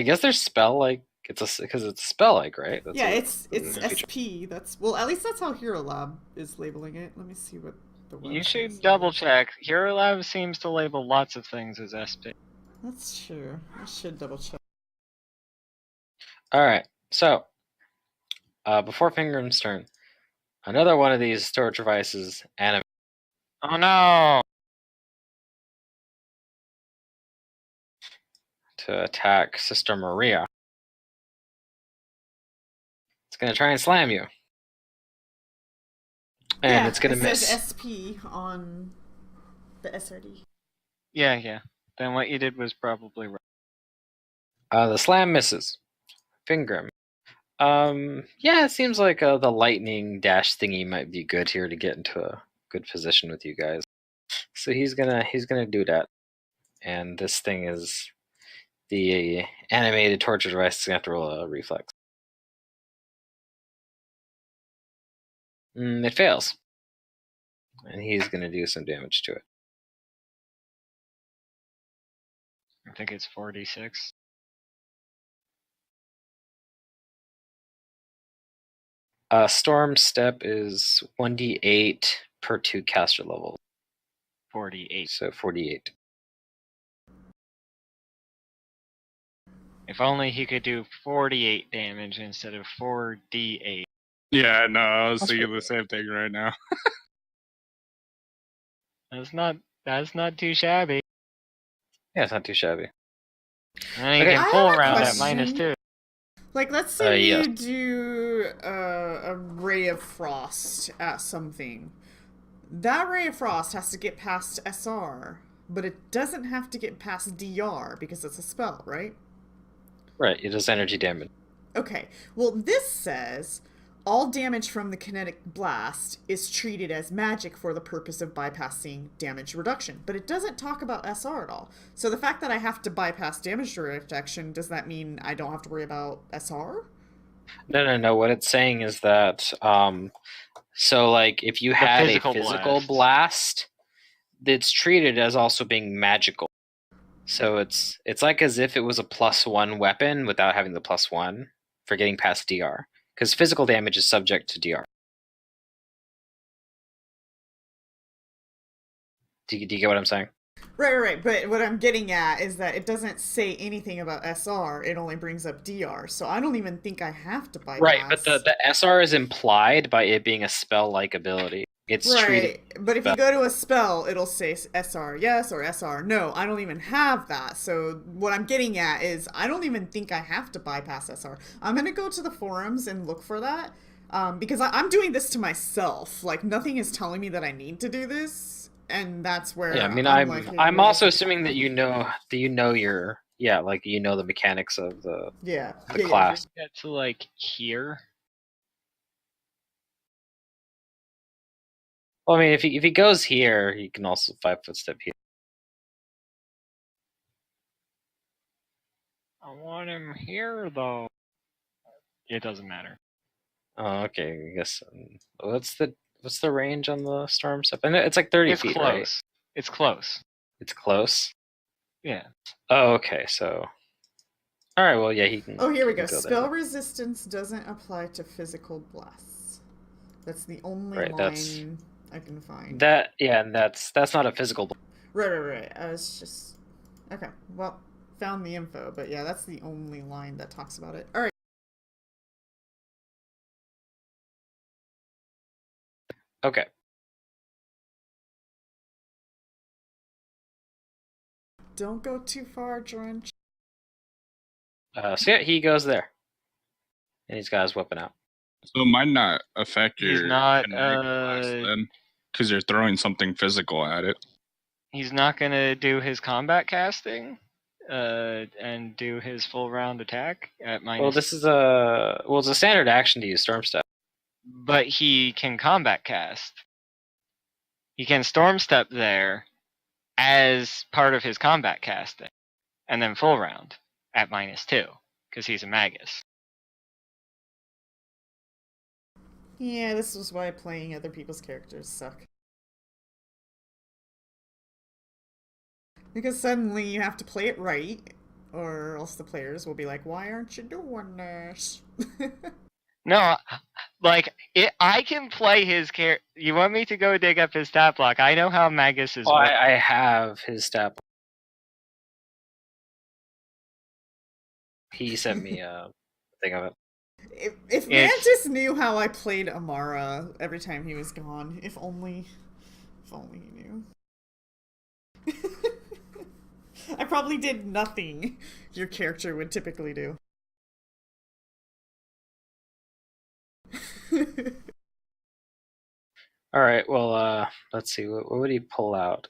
guess there's spell-like. Because it's spell-like, right? That's Yeah, a- it's SP. That's well, at least that's how Hero Lab is labeling it. Let me see what the website You should says. double check. Hero Lab seems to label lots of things as SP. That's true. I should double check. All right. So, before Fingrim's turn, another one of these storage devices animates Oh no! to attack Sister Maria. It's going to try and slam you. And it's going to It miss. says SP on the SRD. Yeah. Then what you did was probably right. The slam misses. Fingrim. Yeah, it seems like the lightning dash thingy might be good here to get into a good position with you guys. So he's gonna do that. And this thing is the animated torture device is gonna have to roll a reflex. It fails. And he's gonna do some damage to it. I think it's 46. Storm Step is 1d8 per 2 caster levels. 48. So 48. If only he could do 48 damage instead of 4d8. Yeah, no, I was That's thinking pretty the same thing right now. That's not too shabby. Yeah, it's not too shabby. And you Okay. can I pull have a around at question. -2. Like, let's say yes. you do a ray of frost at something. That ray of frost has to get past SR, but it doesn't have to get past DR because it's a spell, right? Right, it does energy damage. Okay, well, this says all damage from the kinetic blast is treated as magic for the purpose of bypassing damage reduction, but it doesn't talk about SR at all. So the fact that I have to bypass damage reduction, does that mean I don't have to worry about SR? No. What it's saying is that so like if you had a physical physical blast, it's treated as also being magical. So it's like as if it was a +1 weapon without having the +1 for getting past DR. Because physical damage is subject to DR. Do you get what I'm saying? Right. But what I'm getting at is that it doesn't say anything about SR. It only brings up DR. So I don't even think I have to bypass. Right, but the SR is implied by it being a spell-like ability. It's treated. Right, but if you go to a spell, it'll say SR yes or SR no. I don't even have that. So what I'm getting at is I don't even think I have to bypass SR. I'm gonna go to the forums and look for that because I'm doing this to myself. Like nothing is telling me that I need to do this, and that's where Yeah, I mean, I'm like, I'm also assuming that you know your like you know the mechanics of the class. Get to like here. Well, I mean, if he goes here, he can also 5-foot step here. I want him here though. It doesn't matter. Oh, okay. I guess what's the range on the storm step? And it's like 30 It's feet, close. right? It's close. It's close. Yeah. Oh, okay. So, all right. Well, yeah, he can. Oh, here we go. Go Spell there. resistance doesn't apply to physical blasts. That's the only Right, line I can find. That yeah, and that's not a physical. Right. I was just okay. Well, found the info, but yeah, that's the only line that talks about it. All right. Okay. Don't go too far, Drench. So yeah, he goes there, and he's got his weapon out. So it might not affect He's your not, kinetic blast then, because you're throwing something physical at it. He's not gonna do his combat casting, and do his full round attack at minus. Well, it's a standard action to use Storm Step. But he can combat cast. He can storm step there as part of his combat casting, and then full round at -2 because he's a magus. Yeah, this is why playing other people's characters suck. Because suddenly you have to play it right, or else the players will be like, "Why aren't you doing this?" No, like I can play his character. You want me to go dig up his stat block? I know how magus is. Oh, I have his stat. He sent me a thing of it. If Mantis knew how I played Amara every time he was gone, if only he knew. I probably did nothing your character would typically do. All right. Well, let's see. What would he pull out?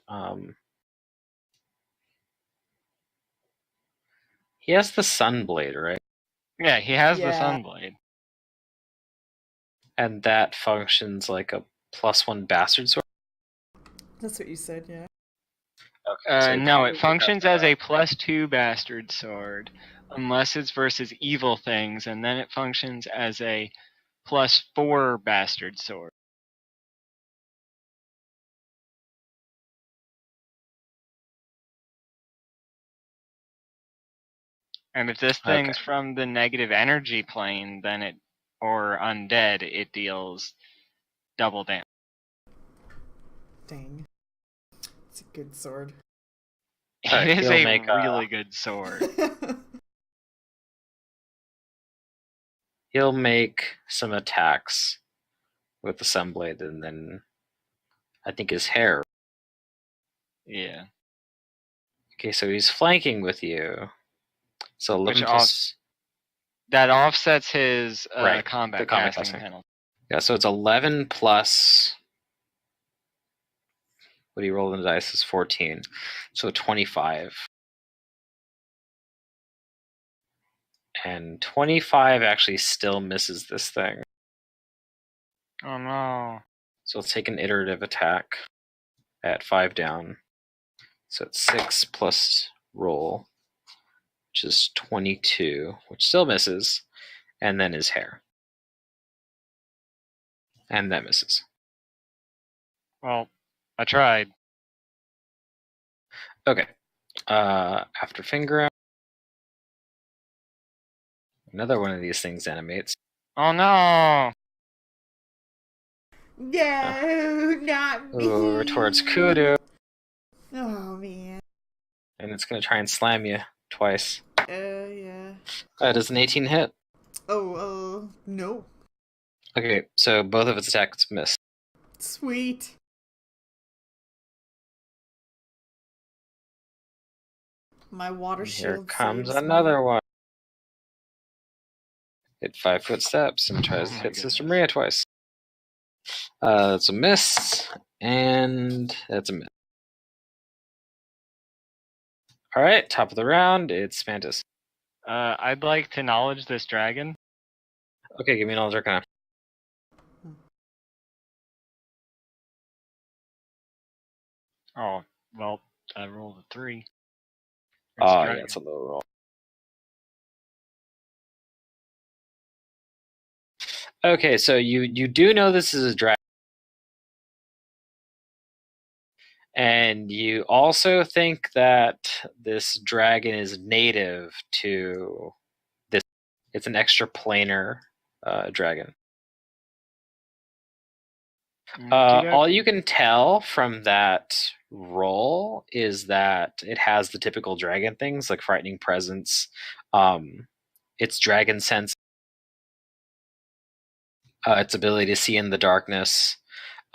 He has the Sunblade, right? Yeah, he has the Sunblade. And that functions like a +1 bastard sword. That's what you said, yeah. Okay, so no, it functions as a +2 bastard sword, unless it's versus evil things, and then it functions as a +4 bastard sword. And if this thing's from the negative energy plane, then it, or undead, it deals double damage. Dang. It's a good sword. It is a really good sword. He'll make some attacks with the Sunblade, and then I think his hair. Yeah. Okay, so he's flanking with you. So 11 plus... that offsets his combat casting penalty. Yeah, so it's 11 plus... What he rolled in the dice is 14. So 25. And 25 actually still misses this thing. Oh no. So let's take an iterative attack at 5 down. So it's 6 plus roll, which is 22, which still misses. and then his hair. And that misses. Well, I tried. Okay. After finger out, another one of these things animates. Oh no! No, not me. Over towards Kudu, Oh man. and it's going to try and slam you twice. Yeah. Does an 18 hit? Oh, no. Okay, so both of its attacks miss. Sweet. My water And shield here comes saves another me. one. It 5-foot steps and tries Oh to my hit Sister goodness. Maria twice. That's a miss, and that's a miss. All right, top of the round. It's Mantis. I'd like to knowledge this dragon. Okay, give me an knowledge arcana. Oh, well, I rolled a 3. Oh, yeah, it's a low roll. Okay, so you do know this is a dragon. And you also think that this dragon is native to this. It's an extraplanar dragon. All you can tell from that roll is that it has the typical dragon things like frightening presence, its dragon sense, its ability to see in the darkness.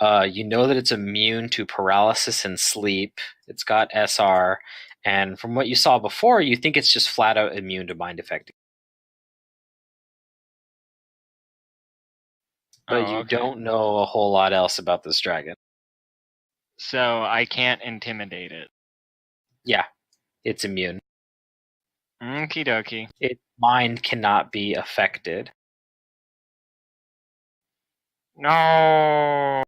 You know that it's immune to paralysis and sleep. It's got SR, and from what you saw before, you think it's just flat out immune to mind affecting. But you don't know a whole lot else about this dragon. So I can't intimidate it. Yeah, it's immune. Okie dokie. Its mind cannot be affected. No!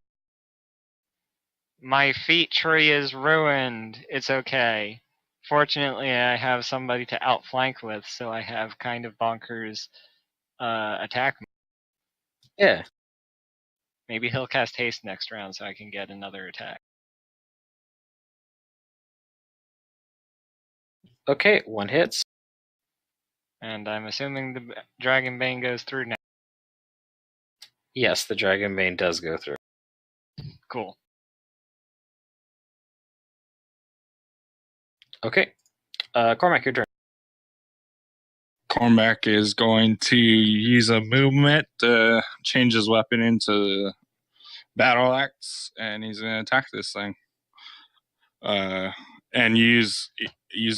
My feat tree is ruined. It's okay. Fortunately, I have somebody to outflank with, so I have kind of bonkers attack. Yeah. Maybe he'll cast haste next round so I can get another attack. Okay, one hits. And I'm assuming the Dragon Bane goes through now. Yes, the Dragon Bane does go through. Cool. Okay. Cormac, your turn. Cormac is going to use a movement to change his weapon into battle axe, and he's going to attack this thing. And use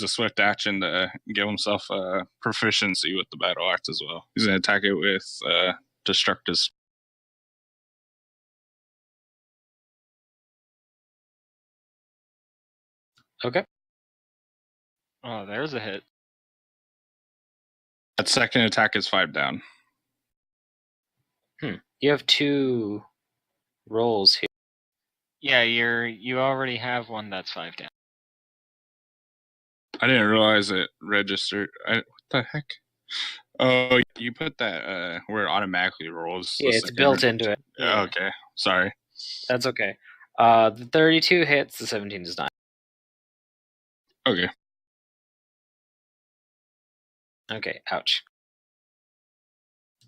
a swift action to give himself a proficiency with the battle axe as well. He's going to attack it with destructive. Okay. Oh, there's a hit. That second attack is 5 down. You have 2 rolls here. Yeah, you already have one that's 5 down. I didn't realize it registered. What the heck? Oh, you put that where it automatically rolls. Yeah, it's built into it. Yeah. Okay, sorry. That's okay. The 32 hits, the 17 does not. Okay. Okay, ouch.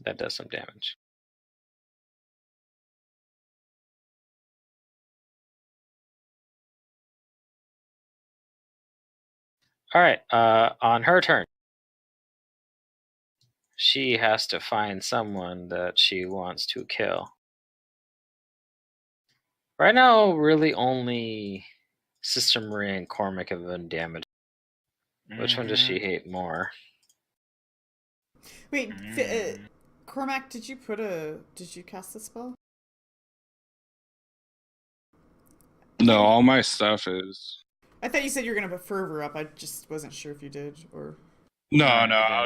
That does some damage. Alright, on her turn, she has to find someone that she wants to kill. Right now, really only Sister Maria and Cormac have been damaged. Which one does she hate more? Wait, Cormac, did you cast the spell? No, all my stuff is. I thought you said you were gonna put fervor up. I just wasn't sure if you did or. No,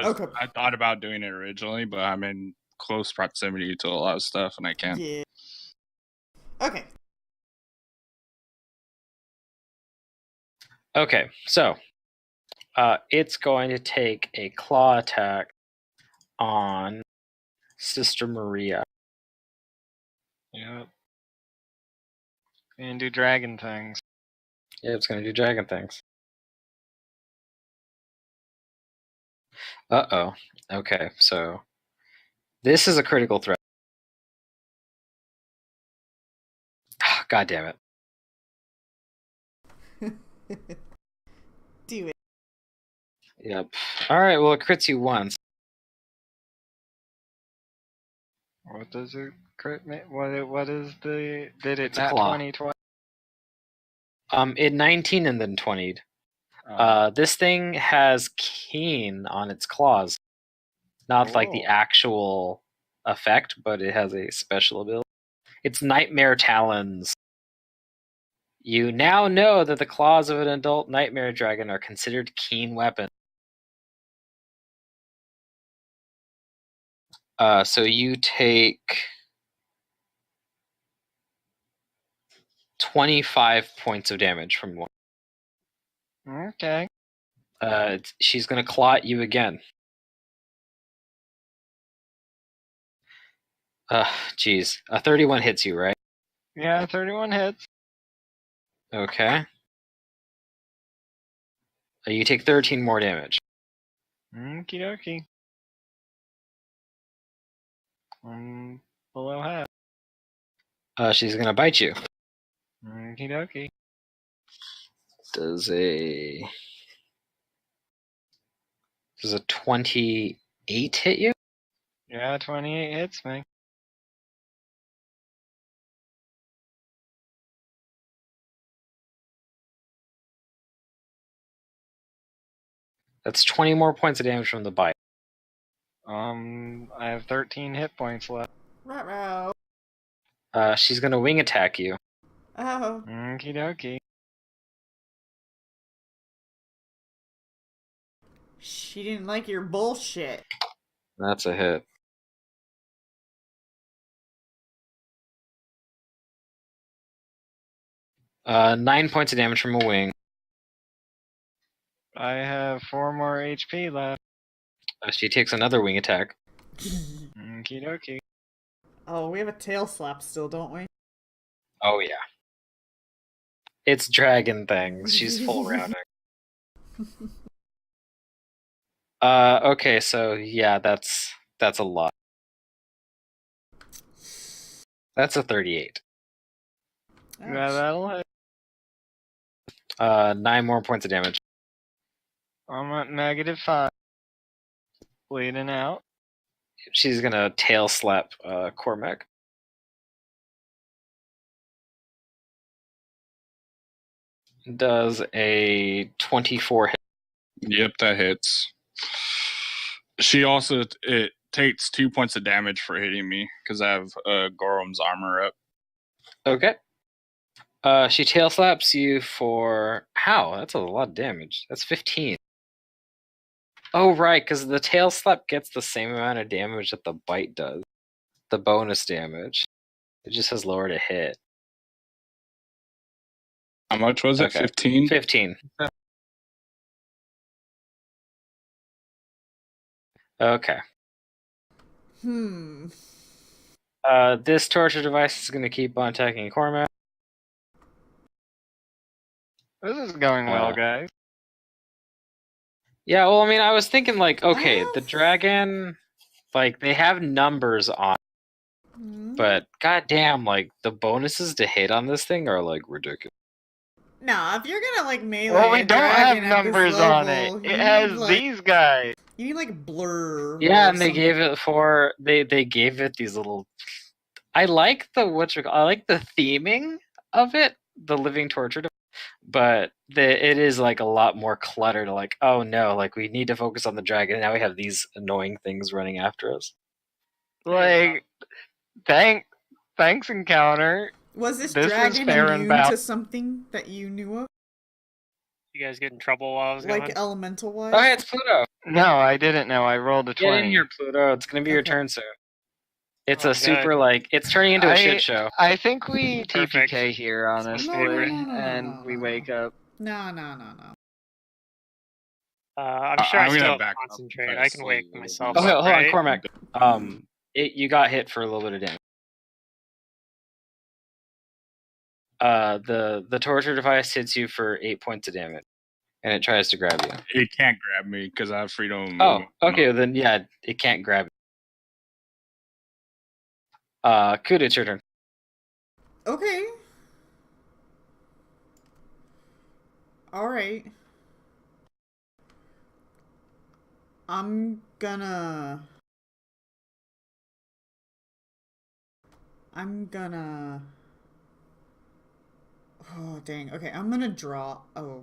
Okay. I thought about doing it originally, but I'm in close proximity to a lot of stuff, and I can't. Yeah. Okay. Okay, so it's going to take a claw attack on Sister Maria. Yep. And do dragon things. Yeah, it's gonna do dragon things. Uh-oh. Okay, so this is a critical threat. God damn it. Do it. Yep. Alright, well it crits you once. What does it crit? What is the? Did it It's a not claw. 20 twice? It 19 and then 20'd. This thing has keen on its claws. Not like the Oh. actual effect, but it has a special ability. It's Nightmare Talons. You now know that the claws of an adult nightmare dragon are considered keen weapons. So you take 25 points of damage from one. Okay. She's gonna claw at you again. Geez. 31 hits you, right? Yeah, 31 hits. Okay. You take 13 more damage. Okie dokie. I'm below half. She's gonna bite you. Okie dokie. Does a 28 hit you? Yeah, 28 hits me. That's 20 more points of damage from the bite. I have 13 hit points left. Ruh-roh. She's gonna wing attack you. Oh. Okie dokie. She didn't like your bullshit. That's a hit. Nine points of damage from a wing. I have 4 more HP left. She takes another wing attack. Okie dokie. Oh, we have a tail slap still, don't we? Oh yeah. It's dragon things. She's full rounding. Okay, so yeah, that's a lot. That's a 38. Yeah, that'll hit. 9 more points of damage. I'm at -5. Bleeding out. She's gonna tail slap Cormac. Does a 24 hit. Yep, that hits. She also it takes 2 points of damage for hitting me because I have Gorham's armor up. Okay. She tail slaps you for how? That's a lot of damage. That's 15. Oh right, because the tail slap gets the same amount of damage that the bite does. The bonus damage. It just has lower to hit. How much was it? Okay. 15? 15. Okay. This torture device is going to keep on attacking Cormac. This is going well, guys. Yeah, well, I mean, I was thinking, like, okay, Well. the dragon, like, they have numbers on, but goddamn, like, the bonuses to hit on this thing are, like, ridiculous. Nah, if you're gonna like melee Well, we a don't have dragon at this numbers on level, it. you It has need, like, these guys. You need like blur. Yeah, or and they something. gave it for, they gave it these little, I like the, I like the theming of it, the living torture device. But it is like a lot more cluttered. Like, oh no, like we need to focus on the dragon. Now we have these annoying things running after us. Like, thanks, Encounter. Was this This was dragon fair and immune balanced. to something that you knew of, You guys get in trouble while I was like gone? elemental wise? Oh, hey, it's Pluto. No, I didn't know. I rolled a Get 20. in here, Pluto. It's gonna be your Okay. turn soon. It's Oh, a super like it's turning into a shit show. I think we Perfect. TPK here, honestly, No, and we wake up. No. I'm sure I I'm still gonna have back up, concentrate. try to I can sleep wake a little myself bit. Okay, up, hold on, right? Cormac. You got hit for a little bit of damage. The torture device hits you for 8 points of damage, and it tries to grab you. It can't grab me because I have freedom of Oh, movement. okay. Then yeah, it can't grab you. Kuda, it's your turn. Okay. Alright. I'm gonna... Oh, dang. Okay, I'm gonna draw... Oh,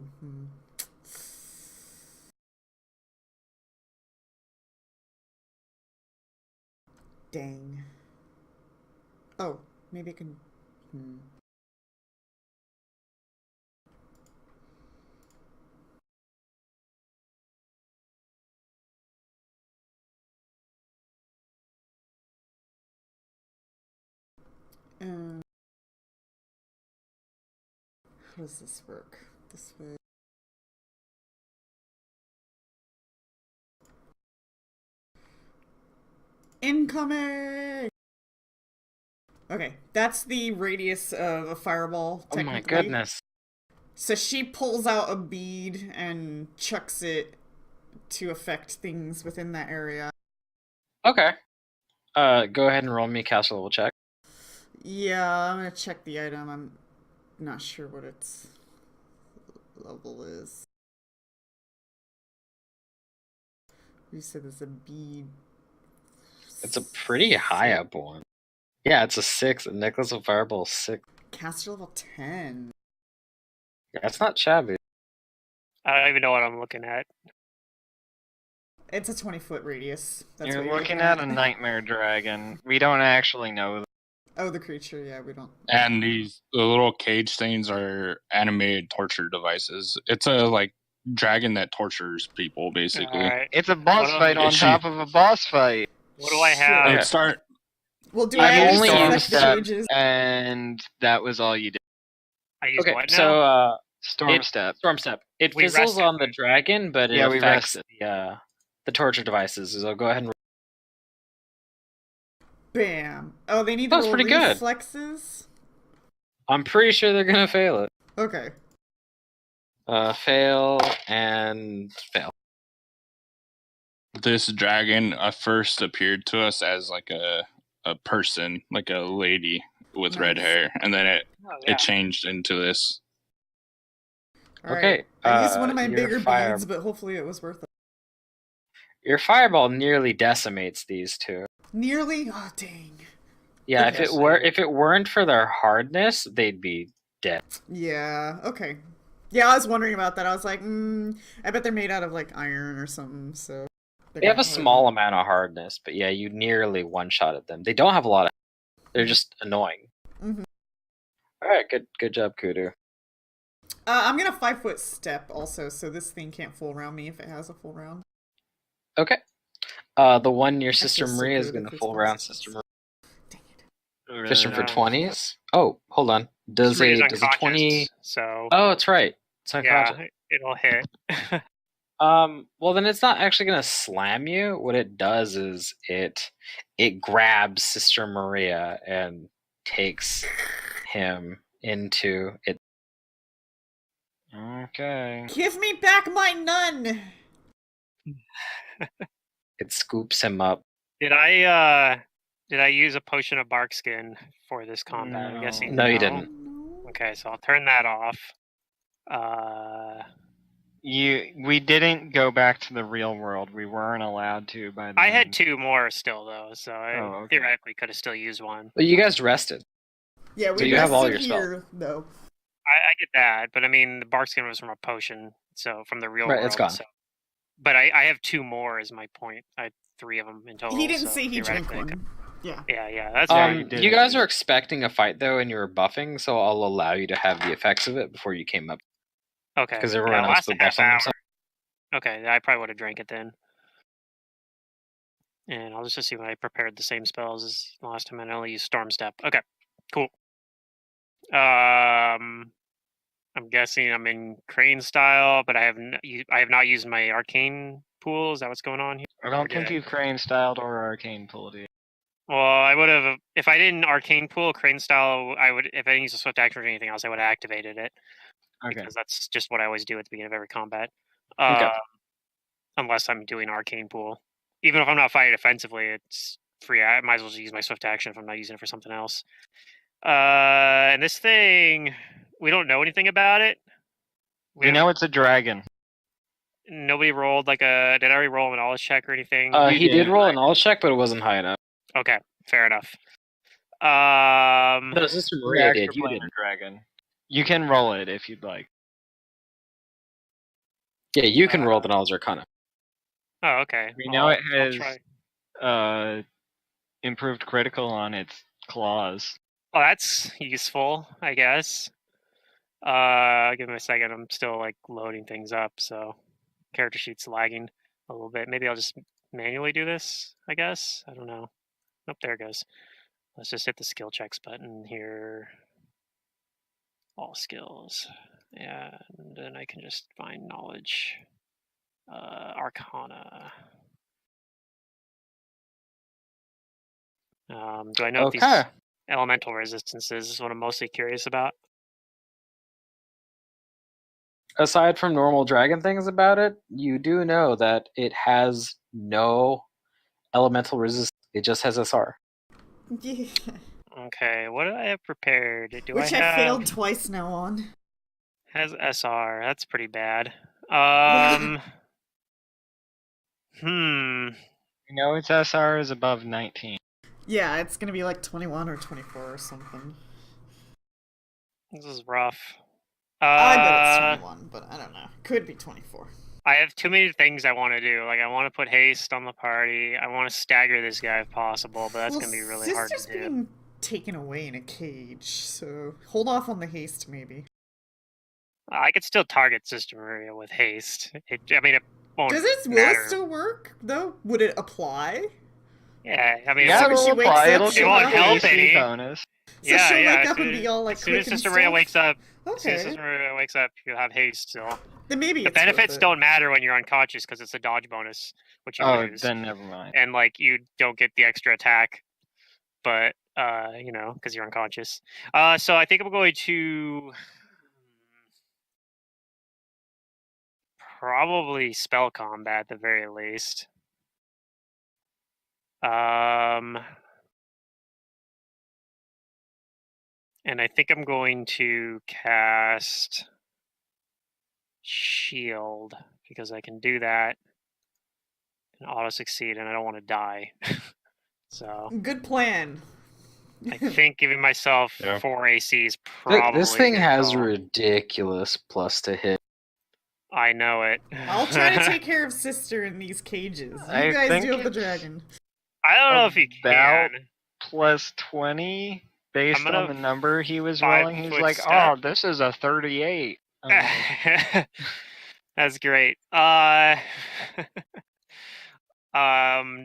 Dang. Oh, maybe I can... How does this work? This way. Incoming! Okay, that's the radius of a fireball, Oh my technically. goodness. So she pulls out a bead and chucks it to affect things within that area. Okay. Go ahead and roll me a caster level check. Yeah, I'm gonna check the item. I'm not sure what its level is. You said there's a bead. It's a pretty high up one. Yeah, it's a 6. A necklace of fireball is 6. Caster level 10. That's not shabby. I don't even know what I'm looking at. It's a 20-foot radius. That's You're what looking at a nightmare dragon. We don't actually know. Oh, the creature. Yeah, we don't. And the little cage things are animated torture devices. It's a like dragon that tortures people, basically. Alright. It's a boss What fight do- on top of a boss fight. What do I Shit. have? Okay. It start. Well, do I I have only any used effect changes? And that was all you did. I used Okay, what now? so Storm step. Storm Step. It We fizzles rested. on the dragon, but it Yeah, we affects rested. the torture devices. So go ahead and. Bam. Oh, they need That to was roll pretty good. reflexes? I'm pretty sure they're gonna fail it. Okay. Fail and fail. This dragon first appeared to us as like a person, like a lady with red Nice. hair, and then Oh, yeah. it changed into this. Alright. Okay, I used one of my your bigger fire- beads, but hopefully it was worth it. Your fireball nearly decimates these two. Nearly? Oh, dang. Yeah, Okay. if it weren't for their hardness, they'd be dead. Yeah, okay. Yeah, I was wondering about that. I was like, I bet they're made out of like iron or something, so. They have a small amount of hardness, but yeah, you nearly one-shotted them. They don't have a lot of. They're just annoying. Mhm. All right, good job, Kudu. I'm gonna 5-foot step also, so this thing can't full round me if it has a full round. Okay. The one near Sister feel so Maria is good going to if full it's round possible. Sister Maria. Dang it. Fishing for No. 20s? Oh, hold on. Does Maria's a unconscious, 20? So Oh, that's right. It's unconscious. yeah, it'll hit. Well then it's not actually gonna slam you. What it does is it grabs Sister Maria and takes him into it. Okay. Give me back my nun! It scoops him up. Did I use a potion of bark skin for this combat? I'm No. guessing No, you no. didn't. No. Okay, so I'll turn that off. We didn't go back to the real world. We weren't allowed to by the I had end. 2 more still though, so I Oh, okay. theoretically could have still used one. But you guys rested. Yeah, we So you have all rested your here, though. I get that, but I mean the bark skin was from a potion, so from the real Right, world. it's gone. So. But I have 2 more is my point. I had 3 of them in total. He didn't so say he drank theoretically I could- one. Yeah. Yeah, that's Yeah, fine. you did You it. guys are expecting a fight though, and you were buffing, so I'll allow you to have the effects of it before you came up, Okay. because Yeah, everyone it else lasted would buff half on hour. themselves. Okay, I probably would have drank it then. And I'll just see when I prepared the same spells as last time. I only used Storm Step. Okay, cool. I'm guessing I'm in Crane style, but I have not used my arcane pool. Is that what's going on here? I don't Or did think you crane styled or arcane pulled it. Well, I would have if I didn't arcane pool crane style. I would if I didn't use a swift action or anything else. I would have activated it Okay. because that's just what I always do at the beginning of every combat. Okay. Unless I'm doing arcane pool, even if I'm not fighting defensively, it's free. I might as well just use my swift action if I'm not using it for something else. And this thing, we don't know anything about it. We know it's a dragon. Nobody rolled like a. Did I already roll a knowledge check or anything? You He did did, roll a right. knowledge check, but it wasn't high enough. Okay, fair enough. No, Sister You're Maria actually did. You playing didn't. a dragon. You can roll it if you'd like. Yeah, you can roll the knowledge arcana. Oh, okay. We know it I'll has try. improved critical on its claws. Oh, that's useful, I guess. Give me a second. I'm still like loading things up, so character sheet's lagging a little bit. Maybe I'll just manually do this, I guess. I don't know. Nope, there it goes. Let's just hit the skill checks button here. All skills. And then I can just find knowledge. Arcana. Do I know if these Okay. elemental resistances is what I'm mostly curious about? Aside from normal dragon things about it, you do know that it has no elemental resistance. It just has SR. Yeah. Okay, what do I have prepared? Do Which I I have failed twice now on. has SR? That's pretty bad. Yeah. We know its SR is above 19. Yeah, it's gonna be like 21 or 24 or something. This is rough. I bet it's 21, but I don't know. Could be 24. I have too many things I want to do. Like I want to put haste on the party. I want to stagger this guy if possible, but that's gonna be really hard to Sister's do. being taken away in a cage, so hold off on the haste maybe. I could still target Sister Maria with haste. It won't Does its will matter. still work though? Would it apply? Yeah, I mean, Yeah, it when she won't, wakes up, it'll she give won't a help AC any. bonus. So yeah, she'll yeah. wake up and be all like as soon quick as and Sister Maria stuff? wakes up, as soon as Okay. Sister Maria wakes up, you'll have haste still. Then maybe The it's worth benefits it. don't matter when you're unconscious because it's a dodge bonus, which you lose. Then never mind. And like you don't get the extra attack, but because you're unconscious. So I think I'm going to probably spell combat at the very least. And I think I'm going to cast shield because I can do that and auto succeed, and I don't want to die. So Good plan. I think giving myself Yeah. 4 AC is probably This thing a good has call. ridiculous plus to hit. I know it. I'll try to take care of Sister in these cages. You I guys think deal with the it's dragon. I don't know if you about can. Plus 20 based gonna on the number he was 5 rolling. He's foot like, step. oh, this is a 38. I'm like, That's great. Do I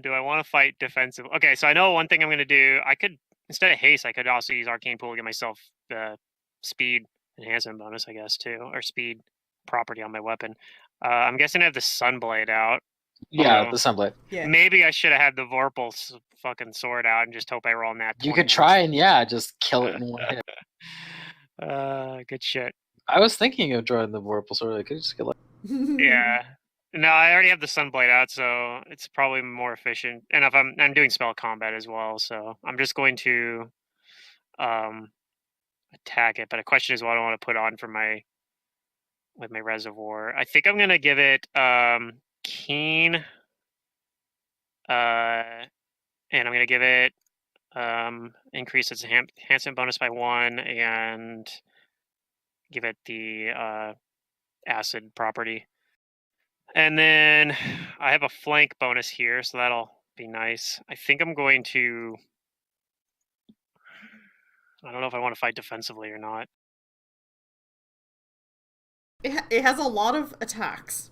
want to fight defensive? Okay, so I know one thing I'm going to do. I could, instead of haste, I could also use arcane pool to get myself the speed enhancement bonus, I guess, too, or speed property on my weapon. I'm guessing I have the sunblade out. Yeah, Oh. the sunblade. Yeah. Maybe I should have had the Vorpal's fucking sword out and just hope I roll that. You could try and just kill it in one hit. Good shit. I was thinking of drawing the Vorpal sword. I could just kill it. Yeah. No, I already have the sunblade out, so it's probably more efficient. And if I'm doing spell combat as well, so I'm just going to attack it. But the question is what I want to put on for my reservoir. I think I'm gonna give it keen. And I'm gonna give it increase its enhancement bonus by 1 and give it the acid property. And then I have a flank bonus here, so that'll be nice. I think I'm going to... I don't know if I want to fight defensively or not. It has a lot of attacks.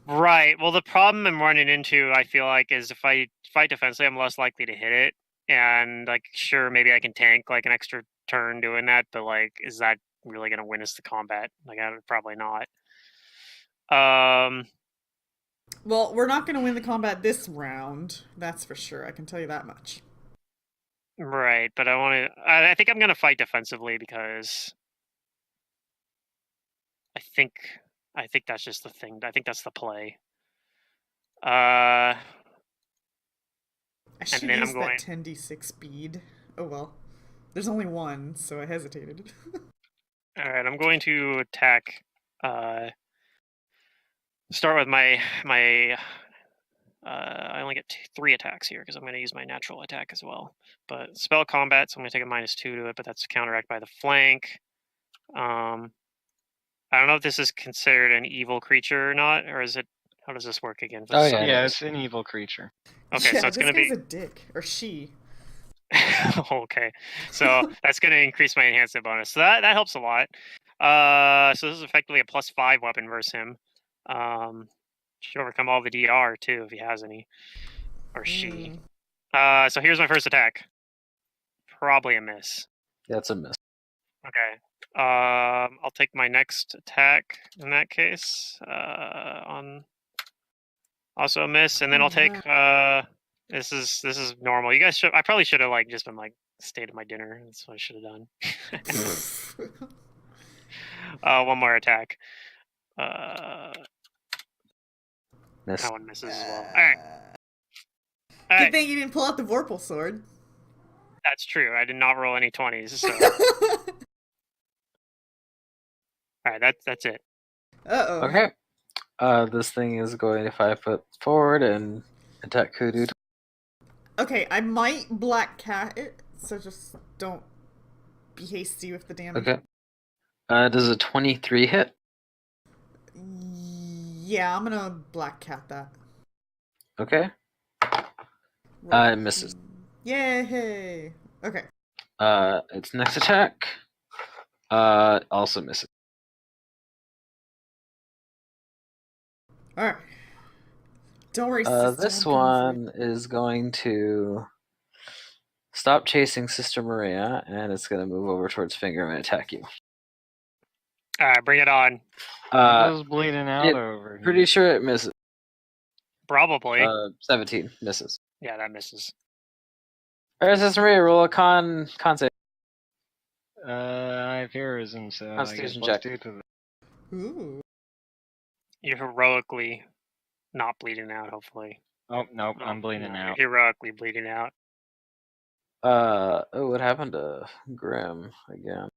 Right. Well, the problem I'm running into, I feel like, is if I fight defensively, I'm less likely to hit it. And, like, sure, maybe I can tank, like, an extra turn doing that, but, like, is that really going to win us the combat? Like, probably not. Well, we're not going to win the combat this round. That's for sure. I can tell you that much. Right, but I think I'm gonna fight defensively because I think that's just the thing. I think that's the play. I And should then use I'm going. that 10d6 speed. Oh well. There's only one, so I hesitated. All right, I'm going to attack. Start with my. I only get 3 attacks here because I'm going to use my natural attack as well. But spell combat, so I'm going to take a -2 to it, but that's counteracted by the flank. I don't know if this is considered an evil creature or not, or is it? How does this work again? Oh, yeah. Yeah, it's an evil creature. Okay, yeah, so it's this going to guy's be. a dick. Or she. Okay, so that's going to increase my enhancement bonus. So that helps a lot. So this is effectively a +5 weapon versus him. Should overcome all the DR too if he has any, or she. So here's my first attack. Probably a miss. That's a miss. Okay. I'll take my next attack in that case. On also a miss, and then I'll take. This is normal. You guys should. I probably should have just been stayed at my dinner. That's what I should have done. One more attack. Miss. That one misses as well. All right. Good thing you didn't pull out the Vorpal sword. That's true. I did not roll any 20s. So. All right. That's it. Uh-oh. Okay. This thing is going to 5 foot forward and attack Kudu. Okay, I might black cat it, so just don't be hasty with the damage. Okay. Does a 23 hit? Yeah, I'm gonna black cat that. Okay. It misses. Yay! Okay. Its next attack also misses. Alright. Don't worry, sister. This I'm coming one is going to stop chasing Sister Maria, and it's going to move over towards Finger and attack you. All right, bring it on. Who's bleeding out over here? Pretty sure it misses. Probably. 17 misses. Yeah, that misses. All right, Sister Maria, roll a con save. I have heroism, so I guess Constitution let's check. do to for you. Ooh. You're heroically not bleeding out, hopefully. Oh, nope, I'm bleeding out. You're heroically bleeding out. Oh, what happened to Grim again?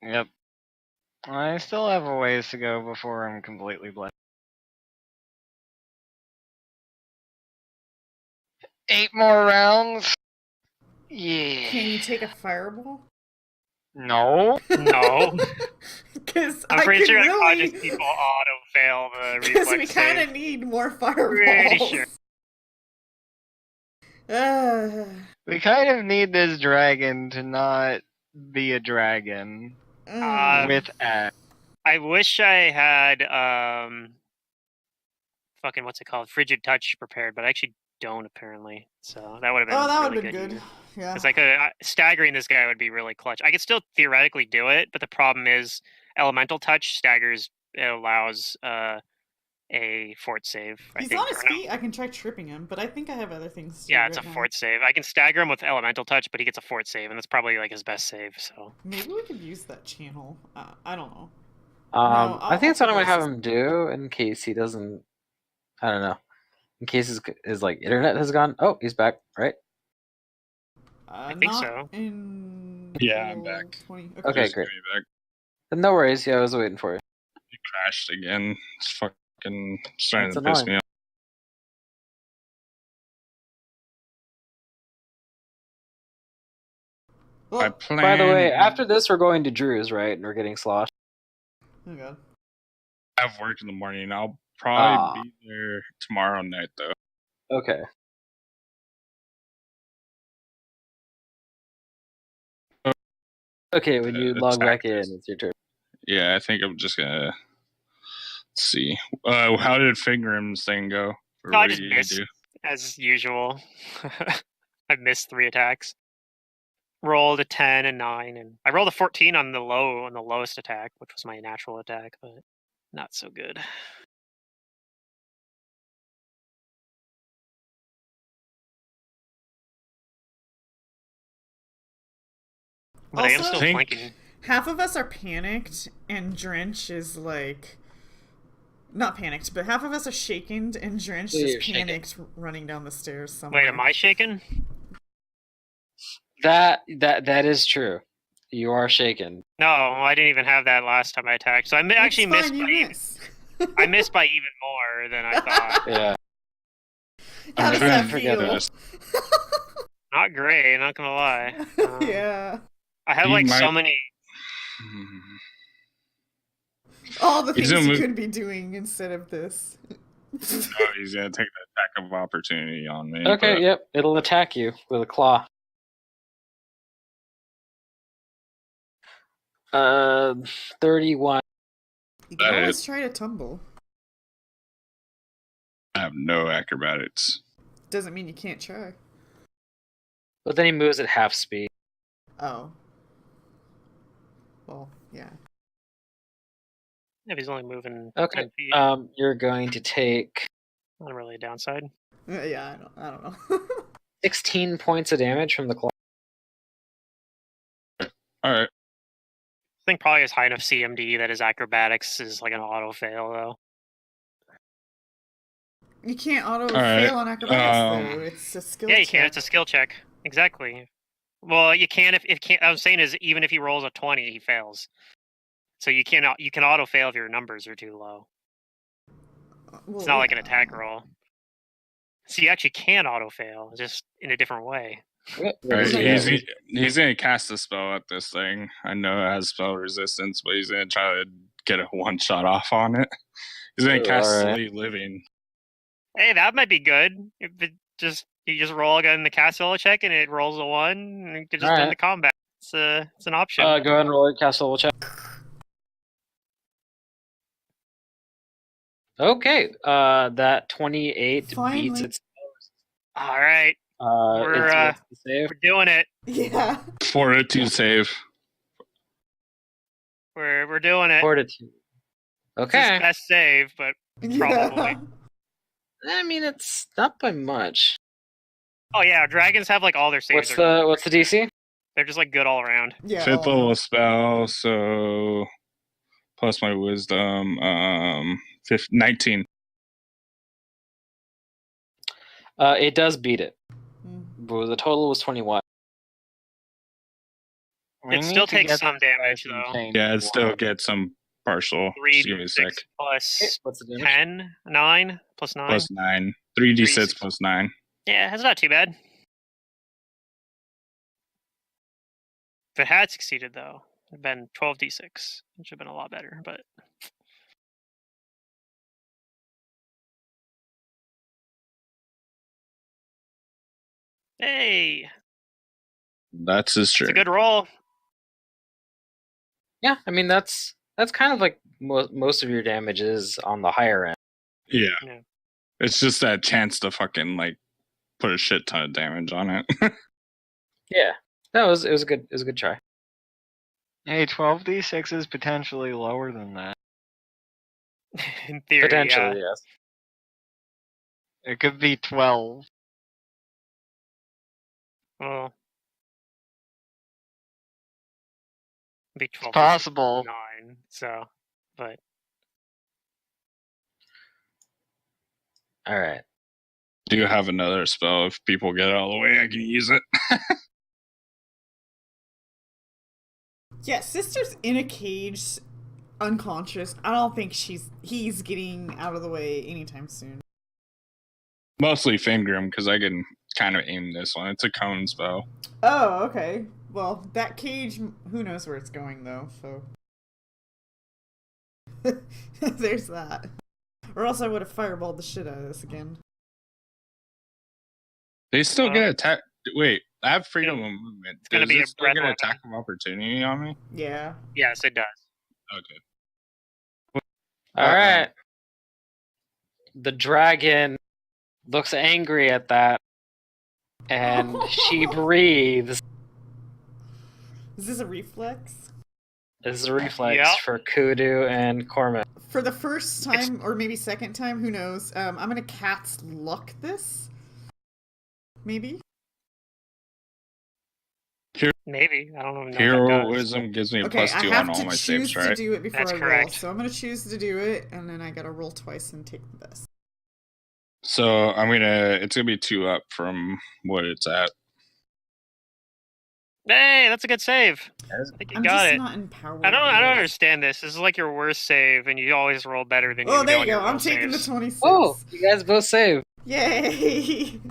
Yep. I still have a ways to go before I'm completely blessed. 8 more rounds? Yeah. Can you take a fireball? No. No. Because I'm pretty sure really... unconscious people auto-fail the Because reflex we kind save. of need more fireballs. Pretty sure. We kind of need this dragon to not be a dragon with axe. I wish I had fucking what's it called, frigid touch prepared, but I actually don't apparently. So that would have been that would really have been good. Yeah. Because I could staggering this guy would be really clutch. I could still theoretically do it, but the problem is elemental touch staggers. It allows a fort save. He's on his feet. I can try tripping him, but I think I have other things to do it's right a now. fort save. I can stagger him with elemental touch, but he gets a fort save, and that's probably his best save. So maybe we could use that channel. I don't know. I think that's what I'm gonna have him do in case he doesn't. I don't know. In case his internet has gone. Oh, he's back, right? I think not so. Yeah, I'm back. 20. Okay, Just great. give me back. No worries. Yeah, I was waiting for you. It crashed again. It's fucking starting That's to piss annoying. me off. Well, By the way, after this, we're going to Drew's, right? And we're getting sloshed. oh god. I have work in the morning. I'll probably be there tomorrow night, though. Okay. Okay, when you log back in, it's your turn. Yeah, I think I'm just gonna see. How did Fingrim's thing go? Or I what just did you missed do? as usual. I missed 3 attacks. Rolled a 10 and 9, and I rolled a 14 on the lowest attack, which was my natural attack, but not so good. But I am Also- still Think- flanking. Half of us are panicked, and Drench is like... Not panicked, but half of us are shaken, and Drench Yeah, is you're shaken. panicked running down the stairs somewhere. Wait, am I shaken? That is true. You are shaken. No, I didn't even have that last time I attacked. So I actually It's missed fine, by you even, miss. I missed by even more than I thought. Yeah. How I'm does trying that to forget feel? this. Not great, not gonna lie. Yeah. I have He like so might- many. All the He's things gonna you move- could be doing instead of this. Oh, he's gonna take the attack of opportunity on me. Okay, but- yep. It'll attack you with a claw. 31. You can That always hit. try to tumble. I have no acrobatics. Doesn't mean you can't try. But then he moves at half speed. Oh. Well, yeah. If he's only moving Okay. 10 feet, You're going to take not really a downside. Yeah, I don't know. 16 points of damage from the claw. All right. I think probably his high enough CMD that his acrobatics is like an auto fail though. You can't auto Alright, fail on acrobatics though. It's a skill Yeah, you check. can. It's a skill check. Exactly. Well, you can if can't. I was saying is even if he rolls a 20, he fails. So you can auto fail if your numbers are too low. Well, It's not like an yeah. attack roll. So you actually can auto fail, just in a different way. What All right. is Yeah. it? He's gonna cast a spell at this thing. I know it has spell resistance, but he's gonna try to get a one shot off on it. He's gonna Ooh, cast alright. Sleep Living. Hey, that might be good. If it you just roll again the cast spell check and it rolls a 1, and you can just end Alright. the combat. It's an option. Go ahead and roll your castle check. Okay, that 28 Finally. beats its. All right, What's the save? we're doing it. Yeah. Fortitude save. We're doing it. Fortitude. It's his Okay. best save, but Probably. I mean, it's not by much. oh yeah, dragons have like all their saves. What's the DC? They're just like good all around. Yeah. Fifth all level spell, so plus my wisdom, 19. It does beat it. Mm. But the total was 21. It still takes some damage though. Yeah, it still gets some partial. Just give me a sec. 3d6 plus What's the damage? 10, 9 plus 9. Plus 9. 3d6 3d6. plus 9. Yeah, that's not too bad. If it had succeeded though, it'd been 12d6, which would have been a lot better. But hey, That's his it's turn. a good roll. Yeah, I mean that's kind of like most of your damage is on the higher end. Yeah. Yeah. It's just that chance to fucking like put a shit ton of damage on it. Yeah, that was it was a good try. Hey, 12d6 is potentially lower than that. In theory, Potentially, yeah. yes. It could be 12. Well, it'd be 12 Possible. 9. So, but All right. Do you have another spell? If people get out of the way, I can use it. Yeah, sister's in a cage, unconscious. I don't think he's getting out of the way anytime soon. Mostly Fingrim, because I can kind of aim this one. It's a cone spell. Oh, okay. Well, that cage, who knows where it's going though, so. There's that. Or else I would have fireballed the shit out of this again. They still get attack. Wait, I have freedom of movement. gonna Does be it a still breath get weapon. attack of opportunity on me? Yeah. yes, it does. Okay. All right. The dragon looks angry at that, and she breathes. Is this a reflex? This is a reflex Yep. for Kudu and Corman. For the first time, or maybe second time, who knows? I'm gonna cat's luck this. Maybe? Maybe. I don't even know if that does. Heroism gives me Okay, I +2 have on all to my choose saves, to right? do it before That's I roll. correct. So I'm gonna choose to do it, and then I gotta roll twice and take the best. So it's gonna be 2 up from what it's at. Hey, that's a good save. I think you I'm got just it. not empowered. I don't yet. understand this. This is like your worst save, and you always roll better than Oh, you there do you on your go. I'm roll taking the saves. 26. Oh, you guys both save. Yay!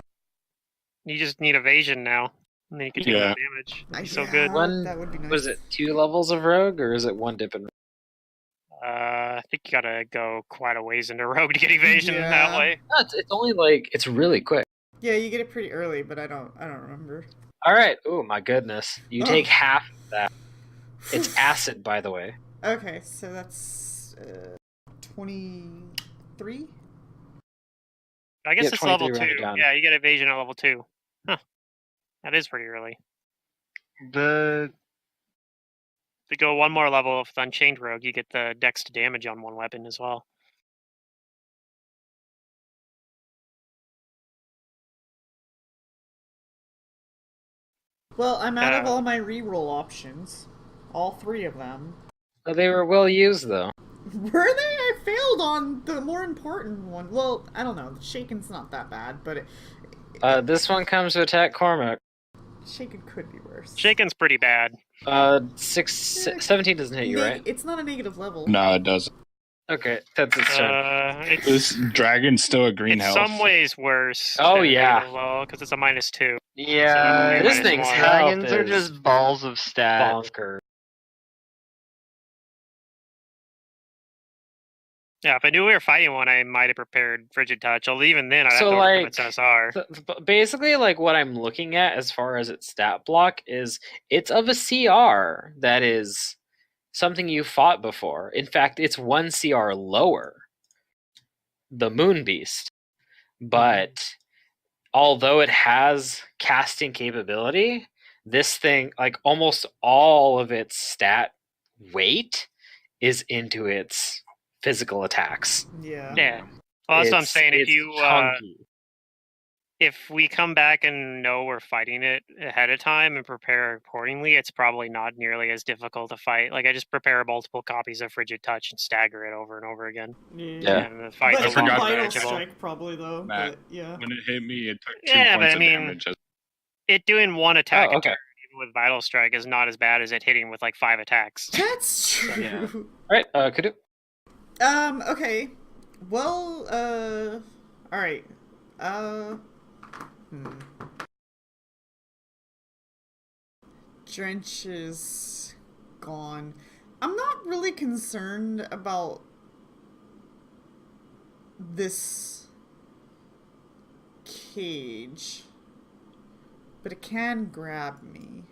You just need evasion now, and then you can take Yeah. more damage. That'd be so Yeah, good. One- that would be nice. Was it 2 levels of rogue, or is it 1 dip and I think you gotta go quite a ways into rogue to get evasion Yeah. that way. No, it's only like it's really quick. Yeah, you get it pretty early, but I don't remember. All right. Oh my goodness! You Oh. take half of that. It's acid, by the way. Okay, so that's 23. I guess Yeah, it's level 23 2. rounded down. Yeah, you get evasion at level 2. Huh. That is pretty early. The To go one more level with Unchained Rogue, you get the dex to damage on one weapon as well. Well, I'm out of all my reroll options. All 3 of them. Oh, they were well used though. Were they? I failed on the more important one. Well, I don't know. Shaken's not that bad, but This one comes to attack Cormac. Shaken could be worse. Shaken's pretty bad. 17 doesn't hit you, right? It's not a negative level. No, it doesn't. Okay, that's its turn. This dragon's still a green It's health. some ways worse. Oh, yeah. Because it's a -2. yeah, This minus thing's one. dragons health are is just balls of stats. Bonker. Yeah, if I knew we were fighting one, I might have prepared Frigid Touch. Although even then, I'd have So, to overcome like, its SR. Basically, like what I'm looking at as far as its stat block is it's of a CR that is something you fought before. In fact, it's 1 CR lower, the Moon Beast. But although it has casting capability, this thing, like almost all of its stat weight is into its physical attacks. Yeah. Yeah. Well, that's what I'm It's- saying. If it's you chunky. if we come back and know we're fighting it ahead of time and prepare accordingly, it's probably not nearly as difficult to fight. Like I just prepare multiple copies of Frigid Touch and stagger it over and over again. Yeah. And the fight's But a lot more Vital manageable. Strike probably though. Matt. But yeah. When it hit me, it took 2 Yeah, but points I of mean- damage. It doing one attack Oh, a okay. turn, even with Vital Strike, is not as bad as it hitting with like 5 attacks. That's true. Yeah. All right, Kudu. Okay. Well, all right. Drench is gone. I'm not really concerned about this cage, but it can grab me.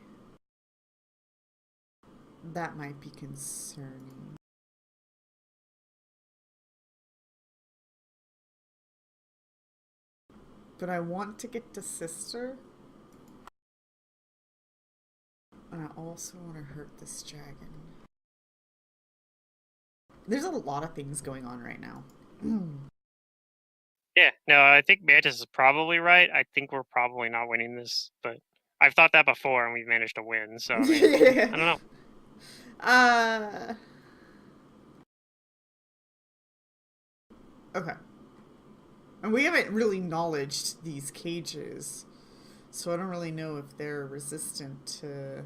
That might be concerning. But I want to get to Sister. And I also want to hurt this dragon. There's a lot of things going on right now. Yeah, no, I think Mantis is probably right. I think we're probably not winning this, but I've thought that before and we've managed to win, so I mean, Yeah. I don't know. Okay. And we haven't really knowledged these cages, so I don't really know if they're resistant to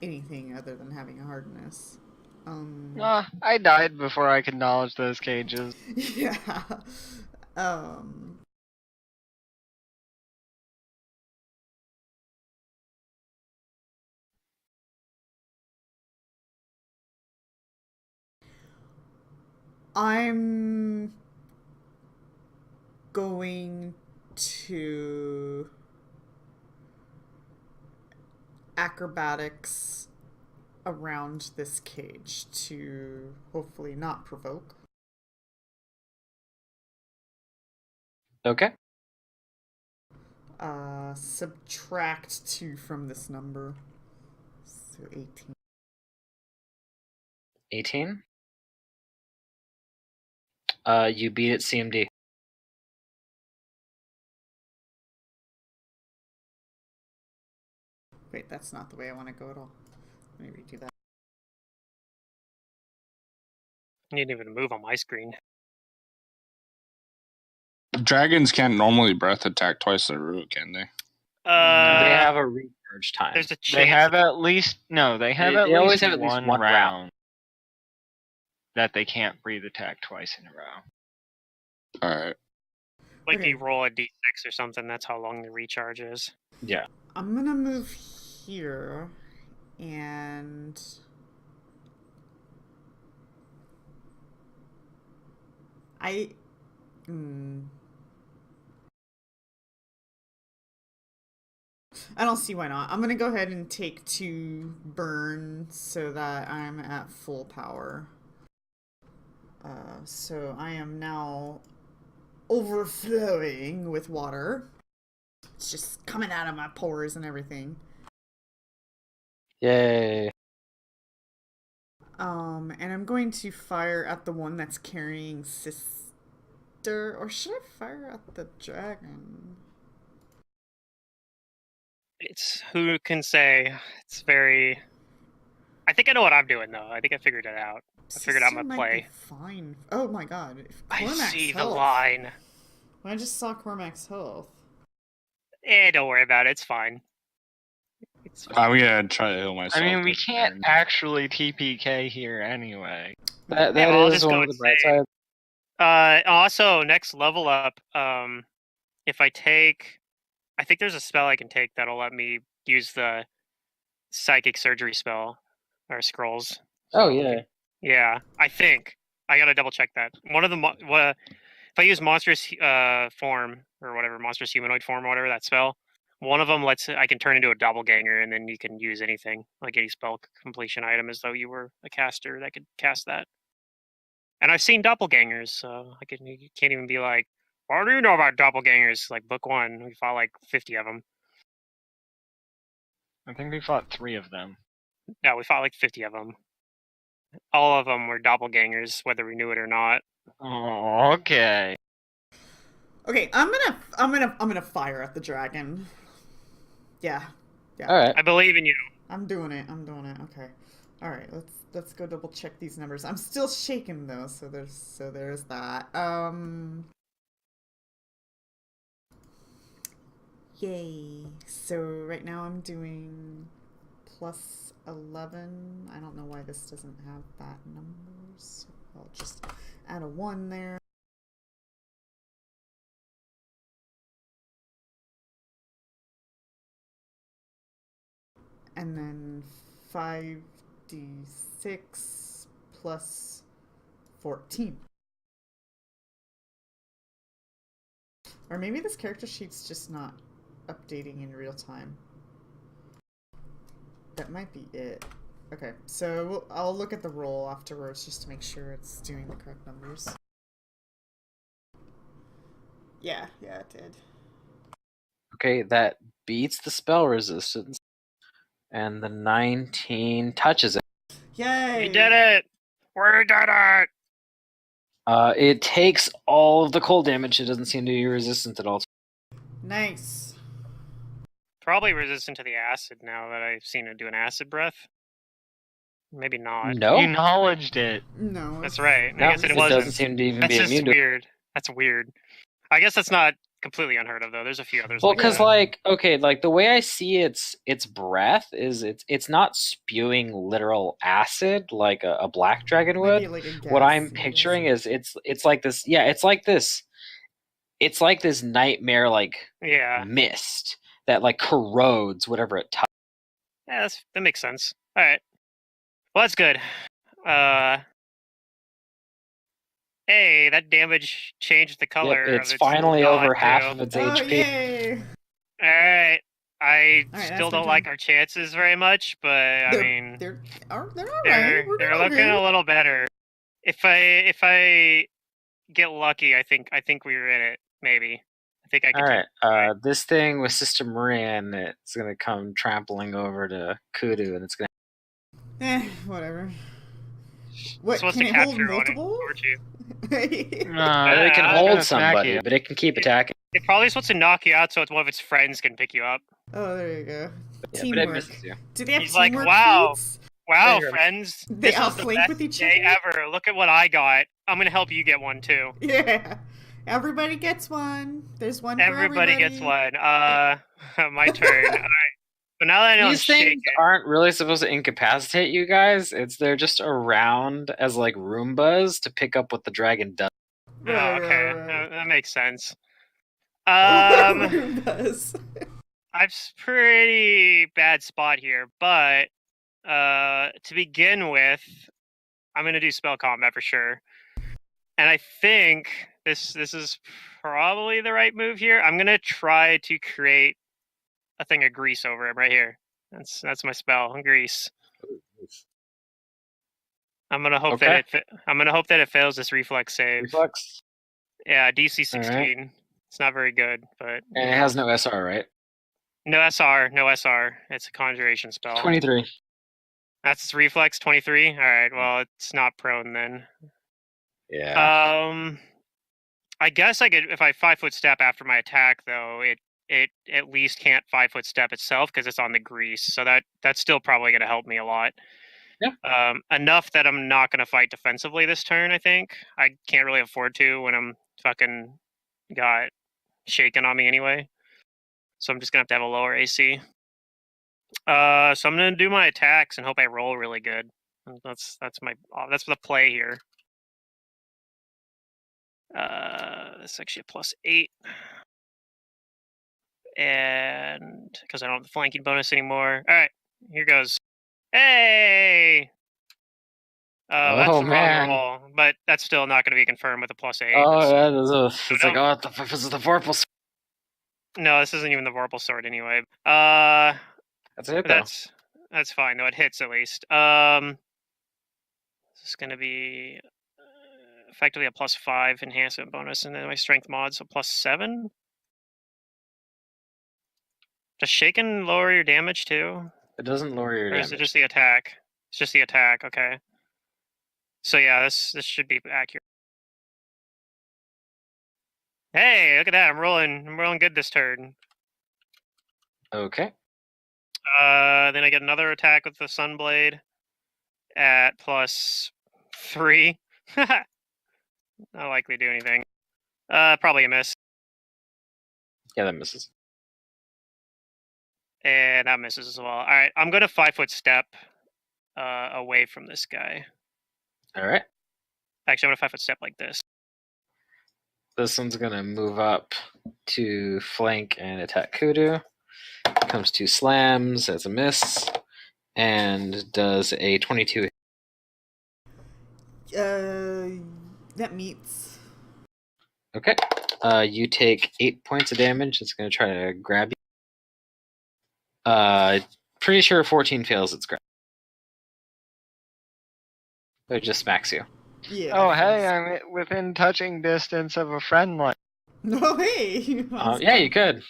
anything other than having a hardness. I died before I could acknowledge those cages. Yeah. I'm going to acrobatics around this cage to hopefully not provoke. Okay. Subtract 2 from this number. So 18. 18. You beat it CMD. Wait, that's not the way I want to go at all. Let me redo that. I didn't even move on my screen. Dragons can't normally breath attack twice in a row, can they? They have a recharge time. There's a chance. They have at least They always have at least one round that they can't breathe attack twice in a row. Alright. Like Okay. you roll a d6 or something. That's how long the recharge is. Yeah. I'm gonna move here, and I don't see why not. I'm gonna go ahead and take 2 burn so that I'm at full power. So I am now overflowing with water. It's just coming out of my pores and everything. Yay. And I'm going to fire at the one that's carrying Sister, or should I fire at the dragon? It's who can say. It's very. I think I know what I'm doing though. I think I figured it out. I figured out my Sister might play. be fine. Oh my god. If I Cormac's see the health. line. I just saw Cormac's health. Don't worry about it. It's fine. It's fine. I'm gonna try to heal myself. I mean, we this can't turn. actually TPK here anyway. That well, I'll is just one go of the bright sides. Also, next level up, if I take, I think there's a spell I can take that'll let me use the psychic surgery spell or scrolls. Oh, yeah. Yeah, I think I gotta double check that. One of the if I use monstrous form or whatever, monstrous humanoid form or whatever that spell, one of them I can turn into a doppelganger, and then you can use anything like any spell completion item as though you were a caster that could cast that. And I've seen doppelgangers, so you can't even be like, what do you know about doppelgangers? Like book 1, we fought like 50 of them. I think we fought 3 of them. No, we fought like 50 of them. All of them were doppelgangers, whether we knew it or not. Oh, okay. Okay, I'm gonna fire at the dragon. Yeah. All right. I believe in you. I'm doing it. Okay. All right. Let's go double check these numbers. I'm still shaking though, so there's that. Yay. So right now I'm doing plus 11. I don't know why this doesn't have that numbers. So I'll just add a 1 there. And then 5d6 plus 14. Or maybe this character sheet's just not updating in real time. That might be it. Okay, so I'll look at the roll afterwards just to make sure it's doing the correct numbers. Yeah, it did. Okay, that beats the spell resistance. And the 19 touches it. Yay! We did it! We did it! It takes all of the cold damage. It doesn't seem to be resistant at all. Nice. Probably resistant to the acid now that I've seen it do an acid breath. Maybe not. No? You acknowledged it. No. That's right. No, I guess it it wasn't. doesn't seem to even That's be just immune to it. weird. That's weird. I guess that's not completely unheard of though. There's a few others. Well, like because that. like the way I see its breath is it's not spewing literal acid like a black dragon would. Maybe like a What I'm gassy picturing acid. is it's like this. Yeah, it's like this nightmare like Yeah. mist that like corrodes whatever it touches. Yeah, that makes sense. All right. Well, that's good. Hey, that damage changed the color. Yep, it's of its finally dot, over half too. of its Oh, HP. yay! All right. I All right, still that's my don't like turn. our chances very much, but I mean, they're all right. they're We're doing looking okay. a little better. If I get lucky, I think we're in it. Maybe. I think I can. All right, this thing with Sister Moran, it's gonna come trampling over to Kudu, and it's gonna. Whatever. What, supposed can to it hold capture one multiple? towards you. It can I'm hold gonna smack somebody, you. but it can keep attacking. It's probably supposed to knock you out, so it's one of its friends can pick you up. Oh, there you go. Yeah, but it Teamwork. misses you. Do they have He's like, teamwork wow. feats? Wow, There you go. friends, They this is the outflank with best each day other? ever. Look at what I got. I'm gonna help you get one too. Yeah. Everybody gets one. There's one for Everybody gets one. My turn. All right. So now that I know I'm These things shaking. aren't really supposed to incapacitate you guys. They're just around as like Roombas to pick up what the dragon does. Oh, Right, okay, right. that makes sense. Roombas. I've pretty bad spot here, but to begin with, I'm gonna do spell combat for sure. And I think this is probably the right move here. I'm gonna try to create a thing of grease over him right here. That's my spell, grease. I'm gonna hope Okay. that it fails this reflex save. Reflex. Yeah, DC 16. Alright. It's not very good, but And it has no SR, right? no SR, no SR. It's a conjuration spell. 23. That's its reflex 23. All right, well, it's not prone then. Yeah. I guess I could if I 5-foot step after my attack though. It at least can't 5-foot step itself because it's on the grease. So that's still probably going to help me a lot. Yeah. Enough that I'm not going to fight defensively this turn. I think I can't really afford to when I'm fucking got shaken on me anyway. So I'm just gonna have to have a lower AC. So I'm gonna do my attacks and hope I roll really good. That's the play here. It's actually a +8, and because I don't have the flanking bonus anymore. All right, here goes. Hey. That's Oh, the man. wrong roll, but that's still not going to be confirmed with a +8. Oh, that is it's no. like, oh, what the fuck is the Vorpal? No, this isn't even the Vorpal sword anyway. That's a hit, though. That's fine though. It hits at least. This is going to be effectively a +5 enhancement bonus, and then my strength mod, so +7. Does shaken lower your damage too? It doesn't lower your Or damage. is it just the attack? It's just the attack. Okay. So yeah, this should be accurate. Hey, look at that! I'm rolling good this turn. Okay. Then I get another attack with the Sunblade at +3. Not likely to do anything. Probably a miss. Yeah, that misses. And that misses as well. All right, I'm going to 5-foot step away from this guy. All right. Actually, I'm going to 5-foot step like this. This one's going to move up to flank and attack Kudu. Comes to slams as a miss. And does a 22. That meets. Okay. You take 8 points of damage. It's going to try to grab you. Pretty sure 14 fails its grab. It just smacks you. Yeah. Oh, hey, I'm within touching distance of a friend line. No, hey. Yeah, you could.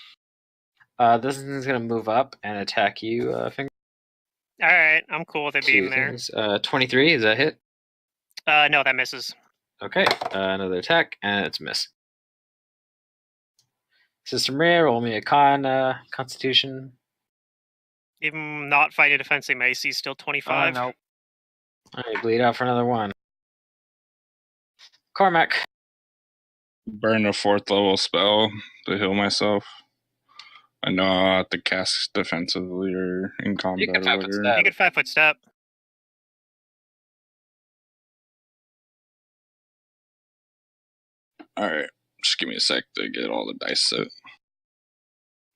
This is going to move up and attack you, Finger. All right, I'm cool with it being there. 23, is that hit? No, that misses. Okay, another attack, and it's a miss. Sister Maria, roll me a Constitution. Even not fighting defensively, my AC is still 25. Nope. Alright, bleed out for another one. Cormac. Burn a 4th level spell to heal myself. I know I have to cast defensively or in combat. You can 5-foot or step. You could 5-foot step. Alright, just give me a sec to get all the dice set.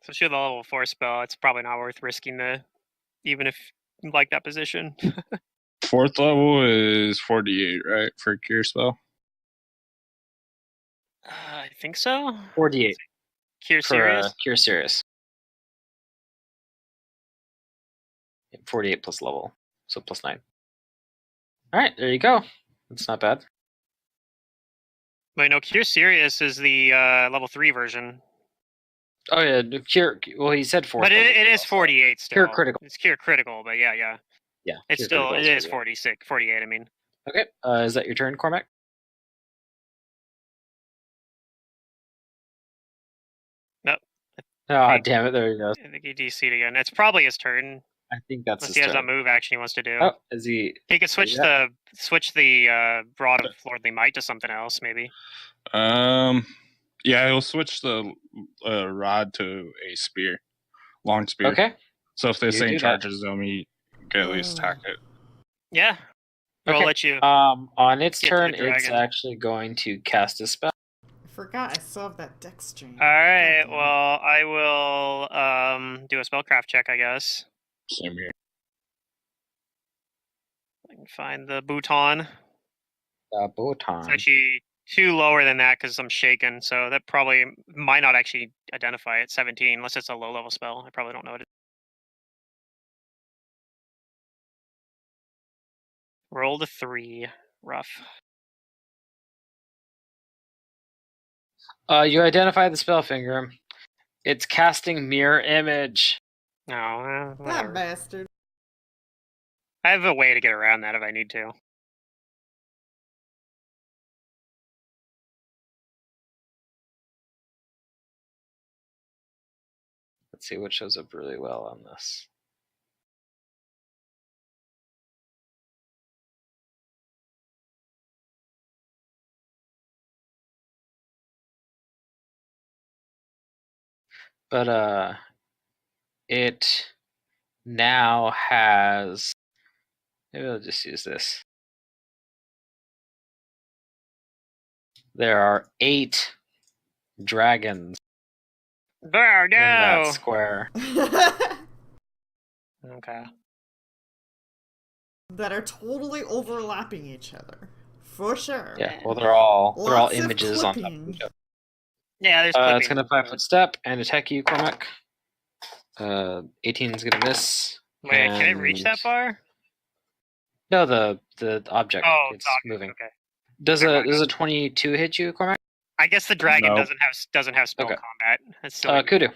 So she had the level 4 spell. It's probably not worth risking even if you like that position. 4th level is 48, right, for cure spell? I think so. 48 Cure for serious. Cure Serious. 48 plus level, so +9. Alright, there you go. That's not bad. Wait, no, Cure Serious is the level 3 version. Oh yeah, Cure. Well, he said 4. But it is 48 still. Cure Critical. It's Cure Critical, but yeah. Yeah, It's Cure still Critical it is 48. 48. I mean. Okay. Is that your turn, Cormac? Nope. Oh, damn it. There you go. I think he DC'd again. It's probably his turn. I think that's Unless his he has a turn. move action he wants to do. Oh, is he? He could switch Yeah. the Rod of Lordly Might to something else, maybe. Yeah, he'll switch the rod to a spear, long spear. Okay. So if this You thing do that. charges them, he can at least attack it. Yeah. Okay. I'll let you. On its Get to the turn, it's dragon. actually going to cast a spell. I forgot I still have that dex string. All right. Goddamn. Well, I will do a spellcraft check, I guess. Same here. I can find the bouton. It's Botan. actually 2 lower than that because I'm shaken, so that probably might not actually identify it. 17, unless it's a low-level spell. I probably don't know what it is. Rolled a 3. Rough. You identify the spell, Finger. It's casting Mirror Image. No, That whatever. bastard. I have a way to get around that if I need to. Let's see what shows up really well on this. But it now has. Maybe I'll just use this. There are 8 dragons There, in that no. square. Okay. That are totally overlapping each other. For sure. Yeah, well, they're all Lots of images on top of clipping. each other. Yeah, there's It's clipping. gonna 5-foot step and attack you, Cormac. 18 is gonna miss. Wait, can it reach that and- far? No, the object. Oh, it's object, moving. Okay. Does Never a mind. does a 22 hit you, Cormac? I guess the dragon No. doesn't have spell Okay. combat. That's still Kudu.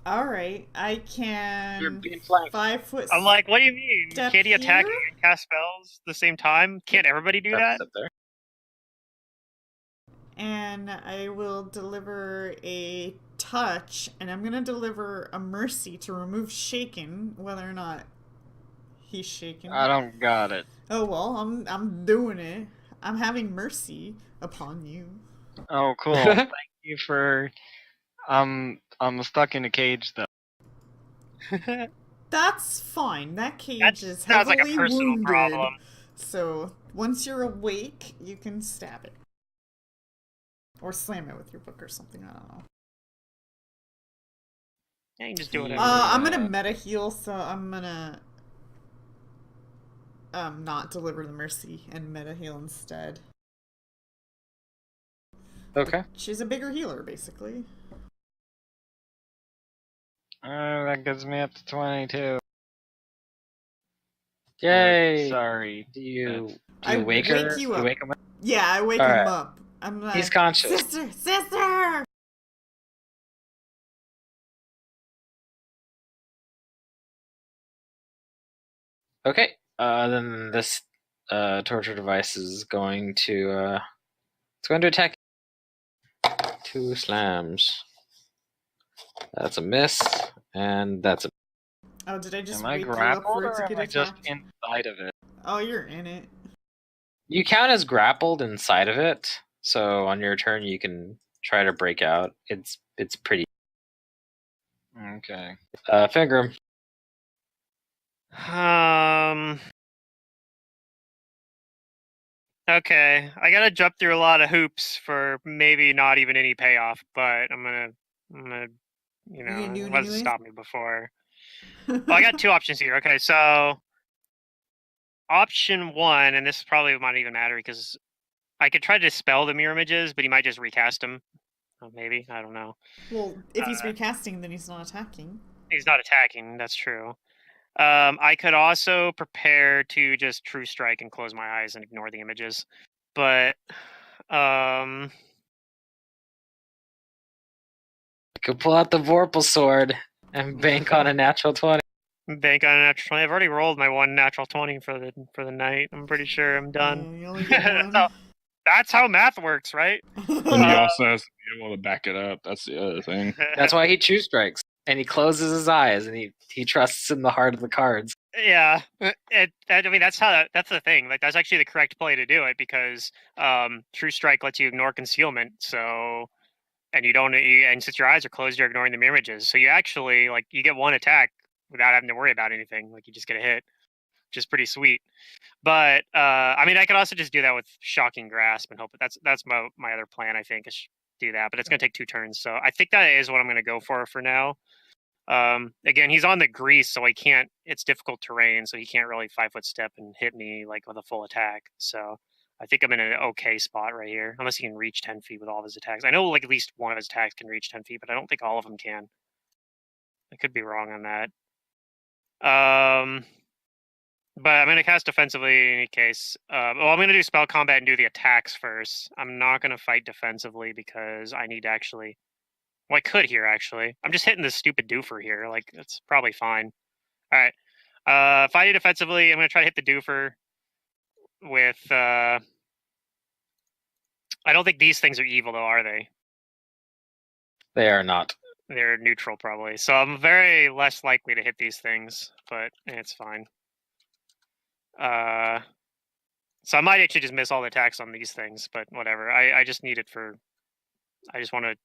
Alright, I You're can being flanked. 5 foot. I'm like, what do you mean? Step Can't he attack here? and cast spells at the same time? Can't everybody do that? That's up there. And I will deliver a touch, and I'm gonna deliver a mercy to remove shaken, whether or not he's shaken. I don't got it. Oh well, I'm doing it. I'm having mercy upon you. Oh, cool. Thank you for. I'm stuck in a cage though. That's fine. That cage That is sounds like a heavily personal wounded. problem. So once you're awake, you can stab it. Or slam it with your book or something, I don't know. Yeah, you can just do whatever. I'm gonna meta heal, so I'm gonna not deliver the mercy and meta heal instead. Okay. She's a bigger healer, basically. That gets me up to 22. Yay! Sorry. Do you I wake wake her? you Do up. you wake him up? Yeah, I wake Alright. him up. I'm like, He's conscious. Sister! Okay. Then this torture device is going to attack. 2 slams. That's a miss, and that's a. Oh, did I just Am I wake you up grappled for it or to am get I just attacked? inside of it? Oh, you're in it. You count as grappled inside of it, so on your turn you can try to break out. It's pretty. Okay. Finger. Okay, I gotta jump through a lot of hoops for maybe not even any payoff, but I'm gonna, You gonna do it let's anyways? stop me before. Well, I got 2 options here. Okay, so option 1, and this probably might even matter because I could try to dispel the mirror images, but he might just recast them. Maybe, I don't know. Well, if he's recasting, then he's not attacking. He's not attacking. That's true. I could also prepare to just true strike and close my eyes and ignore the images, but You could pull out the Vorpal sword and bank on a natural 20. Bank on a natural 20. I've already rolled my one natural 20 for the night. I'm pretty sure I'm done. You only get one. So, that's how math works, right? And he also has to be able to back it up. That's the other thing. That's why he true strikes. And he closes his eyes and he trusts in the heart of the cards. Yeah, I mean that's the thing. Like that's actually the correct play to do it because True Strike lets you ignore concealment. So, and and since your eyes are closed, you're ignoring the mirror images. So you actually you get one attack without having to worry about anything. Like you just get a hit, which is pretty sweet. But I mean, I could also just do that with Shocking Grasp and hope. That's my other plan. I think is do that, but it's gonna take 2 turns. So I think that is what I'm gonna go for now. Again, he's on the grease, so he can't. It's difficult terrain, so he can't really 5-foot step and hit me with a full attack. So I think I'm in an okay spot right here, unless he can reach 10 feet with all of his attacks. I know at least one of his attacks can reach 10 feet, but I don't think all of them can. I could be wrong on that. But I'm going to cast defensively in any case. I'm going to do spell combat and do the attacks first. I'm not going to fight defensively because I need to actually. Well, I could here, actually. I'm just hitting this stupid doofer here. It's probably fine. All right. Fighting defensively, I'm going to try to hit the doofer with... I don't think these things are evil, though, are they? They are not. They're neutral, probably. So I'm very less likely to hit these things, but it's fine. So I might actually just miss all the attacks on these things, but whatever. I just need it for... I just want to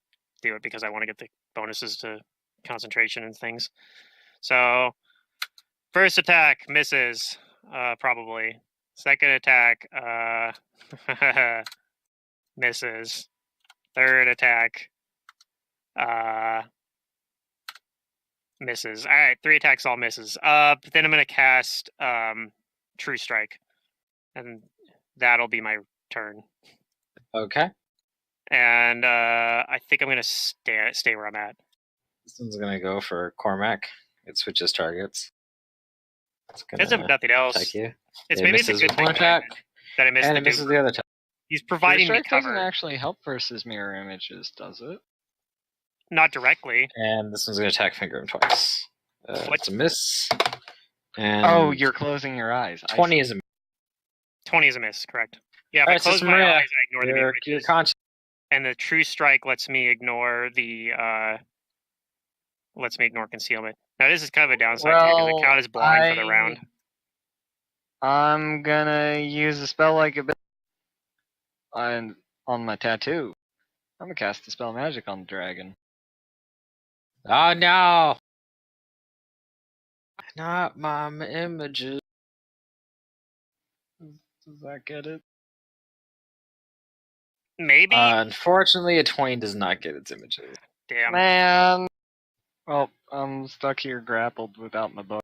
do it because I want to get the bonuses to concentration and things. So first attack misses, probably. Second attack misses. Third attack misses. All right, 3 attacks all misses. But then I'm gonna cast True Strike, and that'll be my turn. Okay. And I think I'm gonna stay where I'm at. This one's gonna go for Cormac. It switches targets. It's if nothing else. Attack you. Maybe it's a good thing attack, that I missed and the it misses the other attack. He's providing me Strike cover. doesn't actually help versus mirror images, does it? Not directly. And this one's gonna attack Finger him twice. It's a miss. And Oh, you're closing your eyes. 20 is a miss. 20 is a miss, correct. Yeah, if All I right, so close my Maria, eyes, I ignore the mirror You're images. conscious. And the True Strike lets me ignore concealment. Now this is kind of a downside too, because it counts as blind for the round. I'm gonna use a spell like a bit on my tattoo. I'm gonna cast the spell magic on the dragon. Oh no! Not my images. Does that get it? Maybe. Unfortunately, a 20 does not get its images. Damn. Man. Well, I'm stuck here grappled without my bow.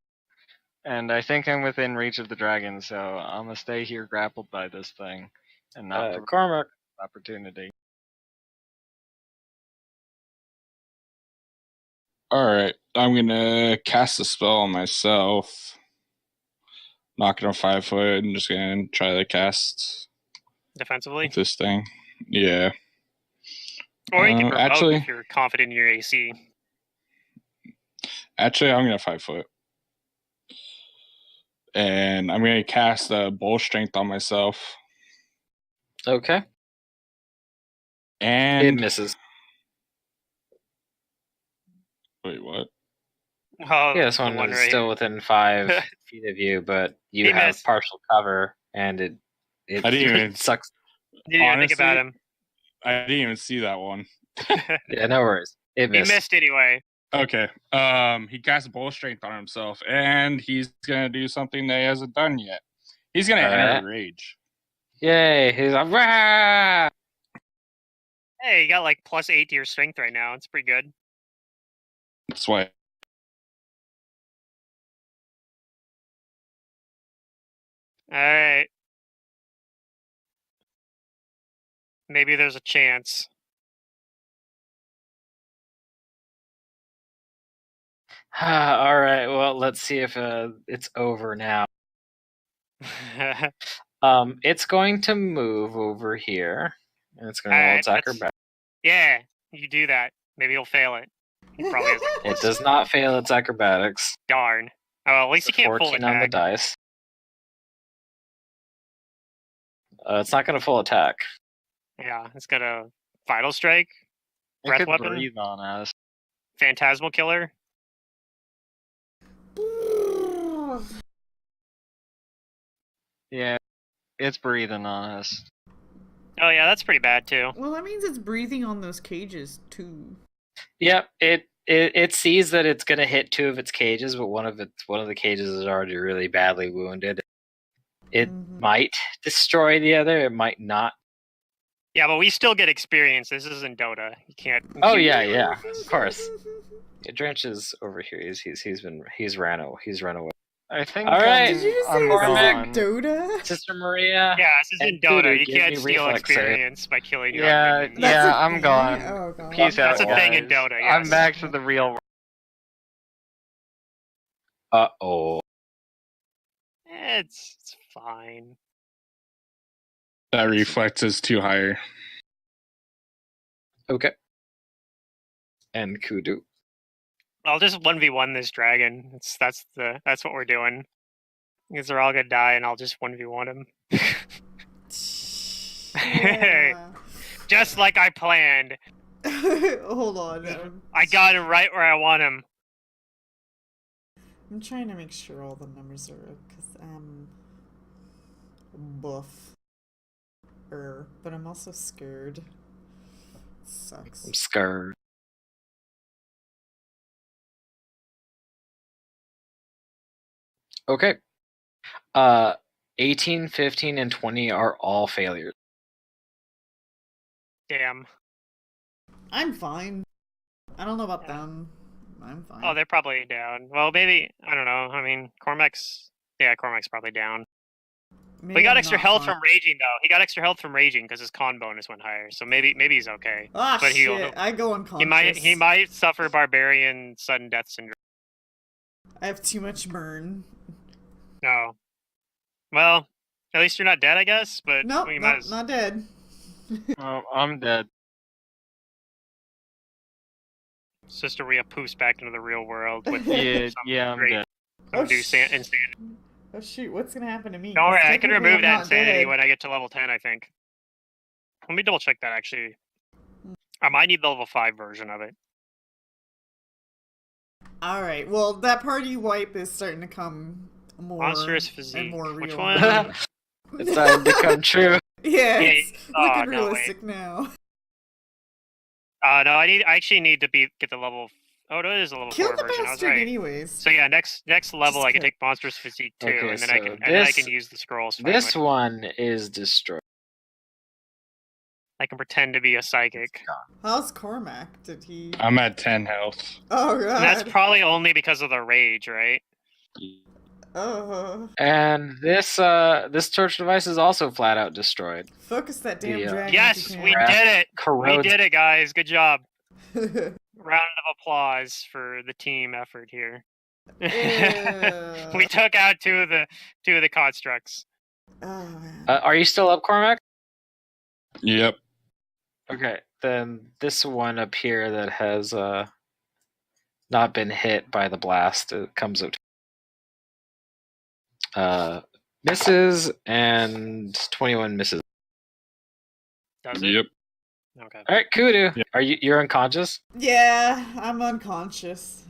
And I think I'm within reach of the dragon, so I'm gonna stay here grappled by this thing and not provide Cormac. opportunity. Alright, I'm gonna cast a spell on myself. Not gonna 5 foot, I'm just gonna try to cast Defensively? this thing. Yeah. Or you can provoke actually- if you're confident in your AC. Actually, I'm gonna 5 foot. And I'm gonna cast Bull Strength on myself. Okay. And It misses. wait, what? Oh, Yeah, this one the is right still here. within 5 feet of you, but you He have missed. partial cover, and it I didn't even sucks. You didn't even think about him. I didn't even see that one. Yeah, no worries. It He missed. missed anyway. Okay. He casts Bull Strength on himself, and he's gonna do something that he hasn't done yet. He's gonna enter Alright. rage. Yay! He's like, rah! Hey, you got +8 to your strength right now. It's pretty good. That's why. Alright. Maybe there's a chance. All right. Well, let's see if it's over now. It's going to move over here, and it's going to roll Alright, its attacker that's- back. Yeah, you do that. Maybe he'll fail it. He probably has It does not fail its acrobatics. darn. Oh, well, at least he can't full 14 on the attack. dice. It's not going to full attack. Yeah, it's got a Vital Strike, It Breath could Weapon, breathe on us. Phantasmal Killer. Yeah, it's breathing on us. Oh yeah, that's pretty bad too. Well, that means it's breathing on those cages too. Yep, it sees that it's going to hit two of its cages, but one of the cages is already really badly wounded. It might destroy the other. It might not. Yeah, but we still get experience. This isn't Dota. You can't. Oh yeah, of course. Drench is over here. He's ran away. I think. All right. Did you just say I'm this gone. isn't Dota? Sister Maria. Yeah, this isn't And Kudu, Dota. You give can't me steal reflex save. experience by killing your Yeah, minions. That's a I'm thing? gone. Oh, God. Peace out, That's a thing in guys. Dota, I'm yes. back to the real world. Uh-oh. It's fine. That reflex is too high. Okay. And Kudu. I'll just 1v1 this dragon. That's what we're doing. Because they're all gonna die, and I'll just 1v1 him. Yeah. Just like I planned. Hold on. I got him right where I want him. I'm trying to make sure all the numbers are because buff. But I'm also scared. Sucks. I'm scared. Okay. 18, 15, and 20 are all failures. Damn. I'm fine. I don't know about Yeah. them. I'm fine. Oh, they're probably down. Well, maybe I don't know. I mean, Cormac's probably down. Maybe But he got I'm extra not health fine. from raging though. He got extra health from raging because his con bonus went higher. So maybe he's okay. Ah, but shit. I go unconscious. He might suffer barbarian sudden death syndrome. I have too much burn. No. Well, at least you're not dead, I guess. But Nope, we might not dead. Oh, I'm dead. Sister Rhea poofs back into the real world with Yeah, I'm great dead. Oh, insanity. Oh shoot, what's gonna happen to me? Don't worry, 'Cause I can technically remove I'm that not insanity dead. when I get to level 10, I think. Let me double check that, actually. I might need the level 5 version of it. Alright, well, that party wipe is starting to come more Monstrous and Physique. more Which real. one? It's starting to come true. Yeah, Yeah, it's oh, looking no, realistic now. No, I actually need to get the level... Oh, no, it is a level Kill 4 the version, I was bastard right. anyways. So yeah, next level Just I can kill. take Monstrous Physique too, Okay, and then so I can use the scrolls finally. This one is destroyed. I can pretend to be a psychic. How's Cormac? Did he... I'm at 10 health. Oh god. And that's probably only because of the rage, right? Oh. And this torch device is also flat out destroyed. Focus that damn The, dragon. Yes, if you we can. did it! We Corrodes. did it, guys. Good job. Round of applause for the team effort here. Yeah. We took out two of the constructs. Oh man. Are you still up, Cormac? Yep. Okay, then this one up here that has not been hit by the blast, it comes up. Misses and 21 misses. Does it? Yep. Okay. All right, Kudu, Yeah. you're unconscious? Yeah, I'm unconscious.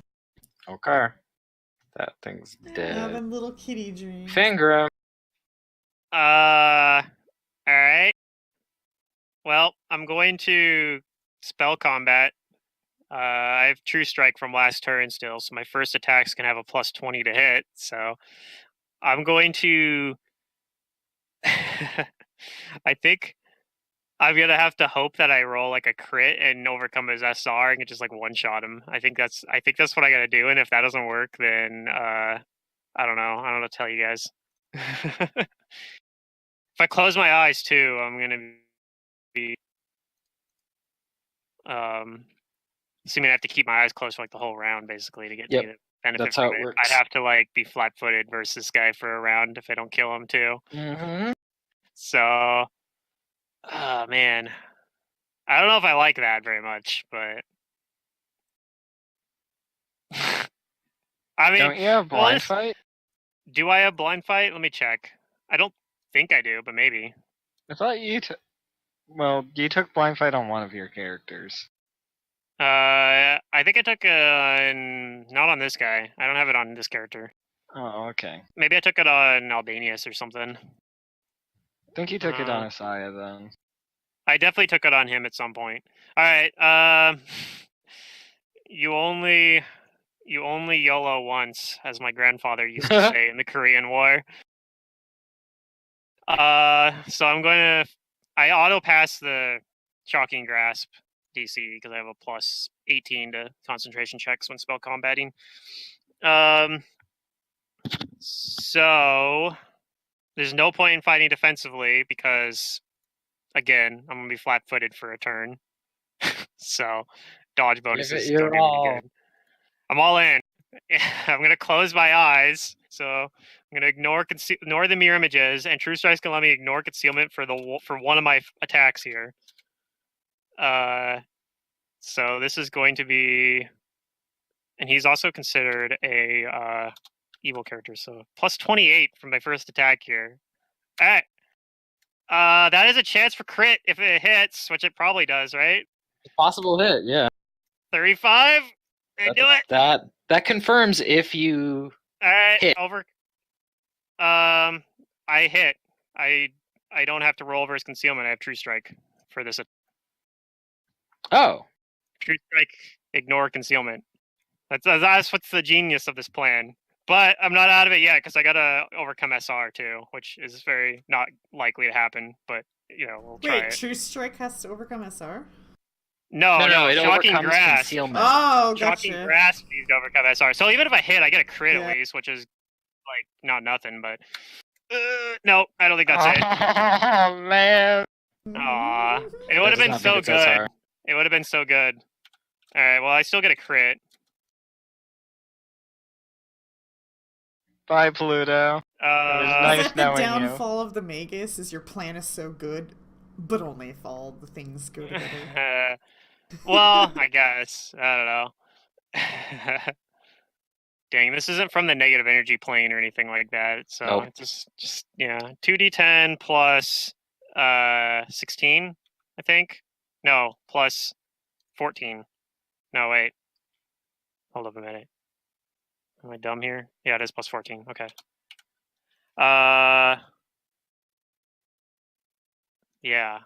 Okay, that thing's Having dead. little kitty dreams. Finger him. Alright. Well, I'm going to spell combat. I have True Strike from last turn still, so my first attacks can have a plus 20 to hit. So I'm going to. I think I'm gonna have to hope that I roll like a crit and overcome his SR and get just like one shot him. I think that's what I gotta do. And if that doesn't work, then I don't know. I don't know what to tell you guys. If I close my eyes too, I'm gonna be assuming I have to keep my eyes closed for like the whole round basically to get Yep, the benefit that's from how it it. works. I'd have to like be flat-footed versus this guy for a round if I don't kill him too. Mm-hmm. So, oh man, I don't know if I like that very much, but I mean, Don't you have well, blind this- fight? do I have blind fight? Let me check. I don't think I do, but maybe. I thought you took. Well, you took blind fight on one of your characters. I think I took not on this guy. I don't have it on this character. Oh, okay. Maybe I took it on Albanius or something. I think you took it on Asaya then. I definitely took it on him at some point. All right. You only YOLO once, as my grandfather used to say in the Korean War. So I auto pass the Shocking Grasp DC because I have a plus 18 to concentration checks when spell combating. So there's no point in fighting defensively because, again, I'm gonna be flat-footed for a turn. So dodge bonuses don't do any good. I'm all in. I'm gonna close my eyes. So I'm gonna ignore the mirror images, and True Strike's gonna let me ignore concealment for one of my attacks here. So this is going to be, and he's also considered a evil character. So plus 28 from my first attack here. All right. That is a chance for crit if it hits, which it probably does, right? Possible hit, yeah. 35. I do it. That confirms if you All right, hit. over. I hit. I don't have to roll over his concealment. I have True Strike for this. Oh. True Strike, ignore concealment. That's what's the genius of this plan. But I'm not out of it yet because I gotta overcome SR too, which is very not likely to happen. But we'll try Wait, it. True Strike has to overcome SR? No, it Shocking overcomes Grasp. concealment. Oh, Shocking gotcha. Grasp needs to overcome SR. So even if I hit, I get a crit Yeah. at least, which is like not nothing. But no, I don't think that's it. Oh man. Aw, it would have been so good. It would have been so good. All right, well, I still get a crit. Bye, Pluto. Is nice that the knowing you. downfall of the Magus? Is your plan is so good, but only if all the things go together? Well, I guess. I don't know. Dang, this isn't from the negative energy plane or anything like that. So Nope. just 2d10 plus 16, I think. No, plus 14. No, wait. Hold up a minute. Am I dumb here? Yeah, it is plus 14. Okay. Yeah.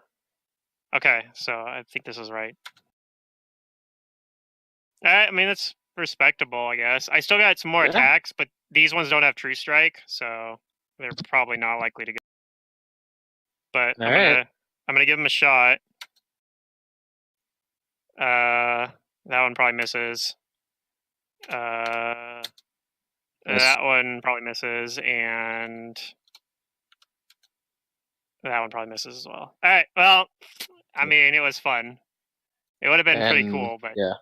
Okay, so I think this is right. I mean, it's respectable, I guess. I still got some more attacks, but these ones don't have True Strike, so they're probably not likely to go. But I'm gonna give him a shot. That one probably misses. That one probably misses, and that one probably misses as well. All right. Well, I mean, it was fun. It would have been pretty cool, but yeah,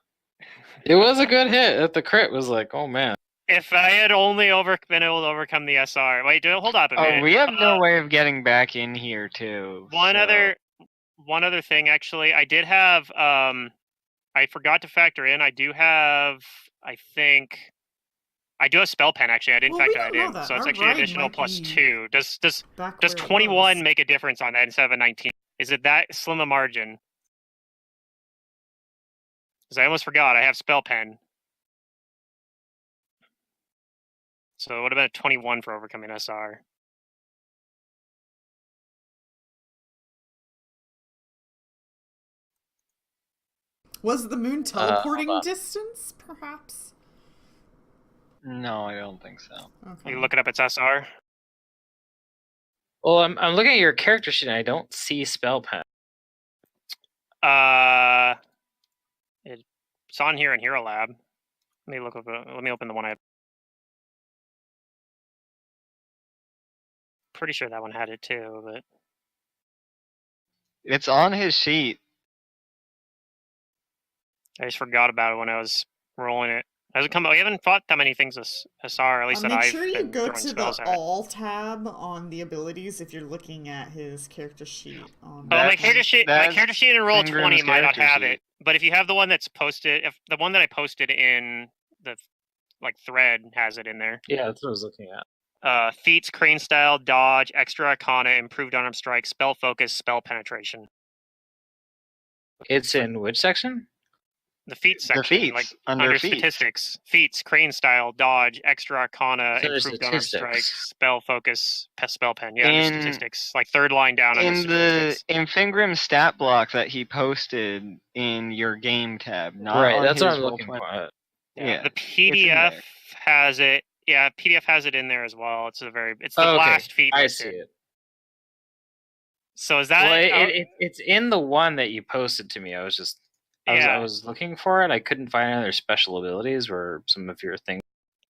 it was a good hit. The crit was like, oh man. If I had only been able to overcome the SR. Wait, hold up a minute. Oh, we have no way of getting back in here too. One other thing, actually, I did have. I forgot to factor in. I do have. I think. I do have spell pen. Actually, I didn't factor that in, so it's actually additional plus 2. Does 21 make a difference on that instead of a 19? Is it that slim a margin? Because I almost forgot. I have spell pen. So it would have been a 21 for overcoming SR. Was the moon teleporting distance, perhaps? No, I don't think so. Okay. You looking up its SR? Well, I'm looking at your character sheet and I don't see spell pen. It's on here in Hero Lab. Let me open the one I have. Pretty sure that one had it too, but It's on his sheet. I just forgot about it when I was rolling it. We haven't fought that many things with SR, at least that I've Make sure you been go throwing to spells the at. All tab on the abilities if you're looking at his character sheet. My character sheet in roll 20 might not have sheet. it, but if you have the one that's posted, if the one that I posted in the like thread has it in there. Yeah, that's what I was looking at. Feats, crane style, dodge, extra arcana, improved unarmed strike, spell focus, spell penetration. It's in which section? The feats The section, feats, like under feats. statistics, feats, crane style, dodge, extra arcana, So there's improved unarmed strike, statistics. spell focus, spell pen. Yeah, under In- statistics, like third line down under statistics. In Fingrim's stat block that he posted in your game tab, not Right, on that's what his I'm roll looking 20. for. Yeah, The it's in PDF there. has it. Yeah, PDF has it in there as well. It's the Oh, okay. last feat I listed. see it. So is that? Well, it's in the one that you posted to me. I was looking for it. I couldn't find any other special abilities or some of your things.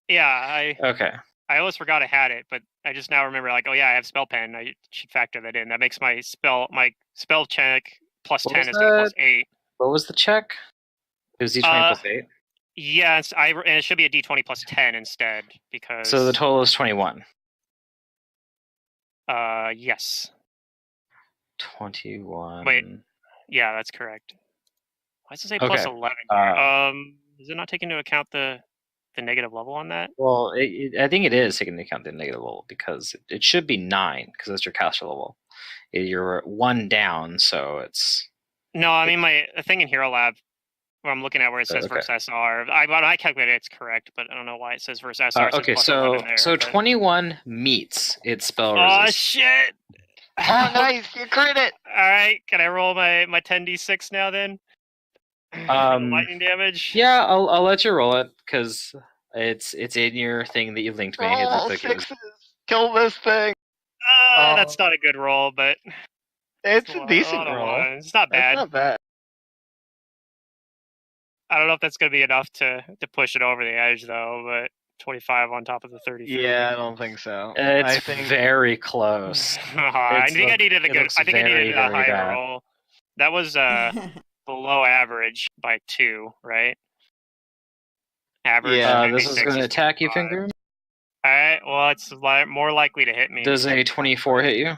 Yeah, Okay. I always forgot I had it, but I just now remember. Like, oh yeah, I have spell pen. I should factor that in. That makes my spell check plus What 10 was instead of plus that? 8. What was the check? It was D20 plus 8. Yes, and it should be a D20 plus 10 instead because. So the total is 21. Yes. 21. Wait. Yeah, that's correct. Why does it say Okay. plus 11? Does it not take into account the negative level on that? Well, I think it is taking into account the negative level because it should be 9 because that's your caster level. You're 1 down, so it's. No, I mean the thing in Hero Lab where I'm looking at where it says Okay. versus SR. I calculated it's correct, but I don't know why it says versus SR. Okay, plus so 11 there, but... 21 meets its spell Oh resist. shit! Oh, nice! You crit it! Alright, can I roll my 10d6 now then? For the lightning damage? Yeah, I'll let you roll it because it's in your thing that you linked me. It Roll looked like it was. sixes! Kill this thing! That's not a good roll, but It's a a decent lot of roll. ones. It's not bad. That's not bad. I don't know if that's going to be enough to push it over the edge, though, but 25 on top of the 33. Yeah, I don't think so. It's I think very close. I think I needed a good. I think I needed a higher bad. roll. That was below average by 2, right? Average. Yeah. This is going to attack you, Finger. All right. Well, it's more likely to hit me. Does a 24 hit you?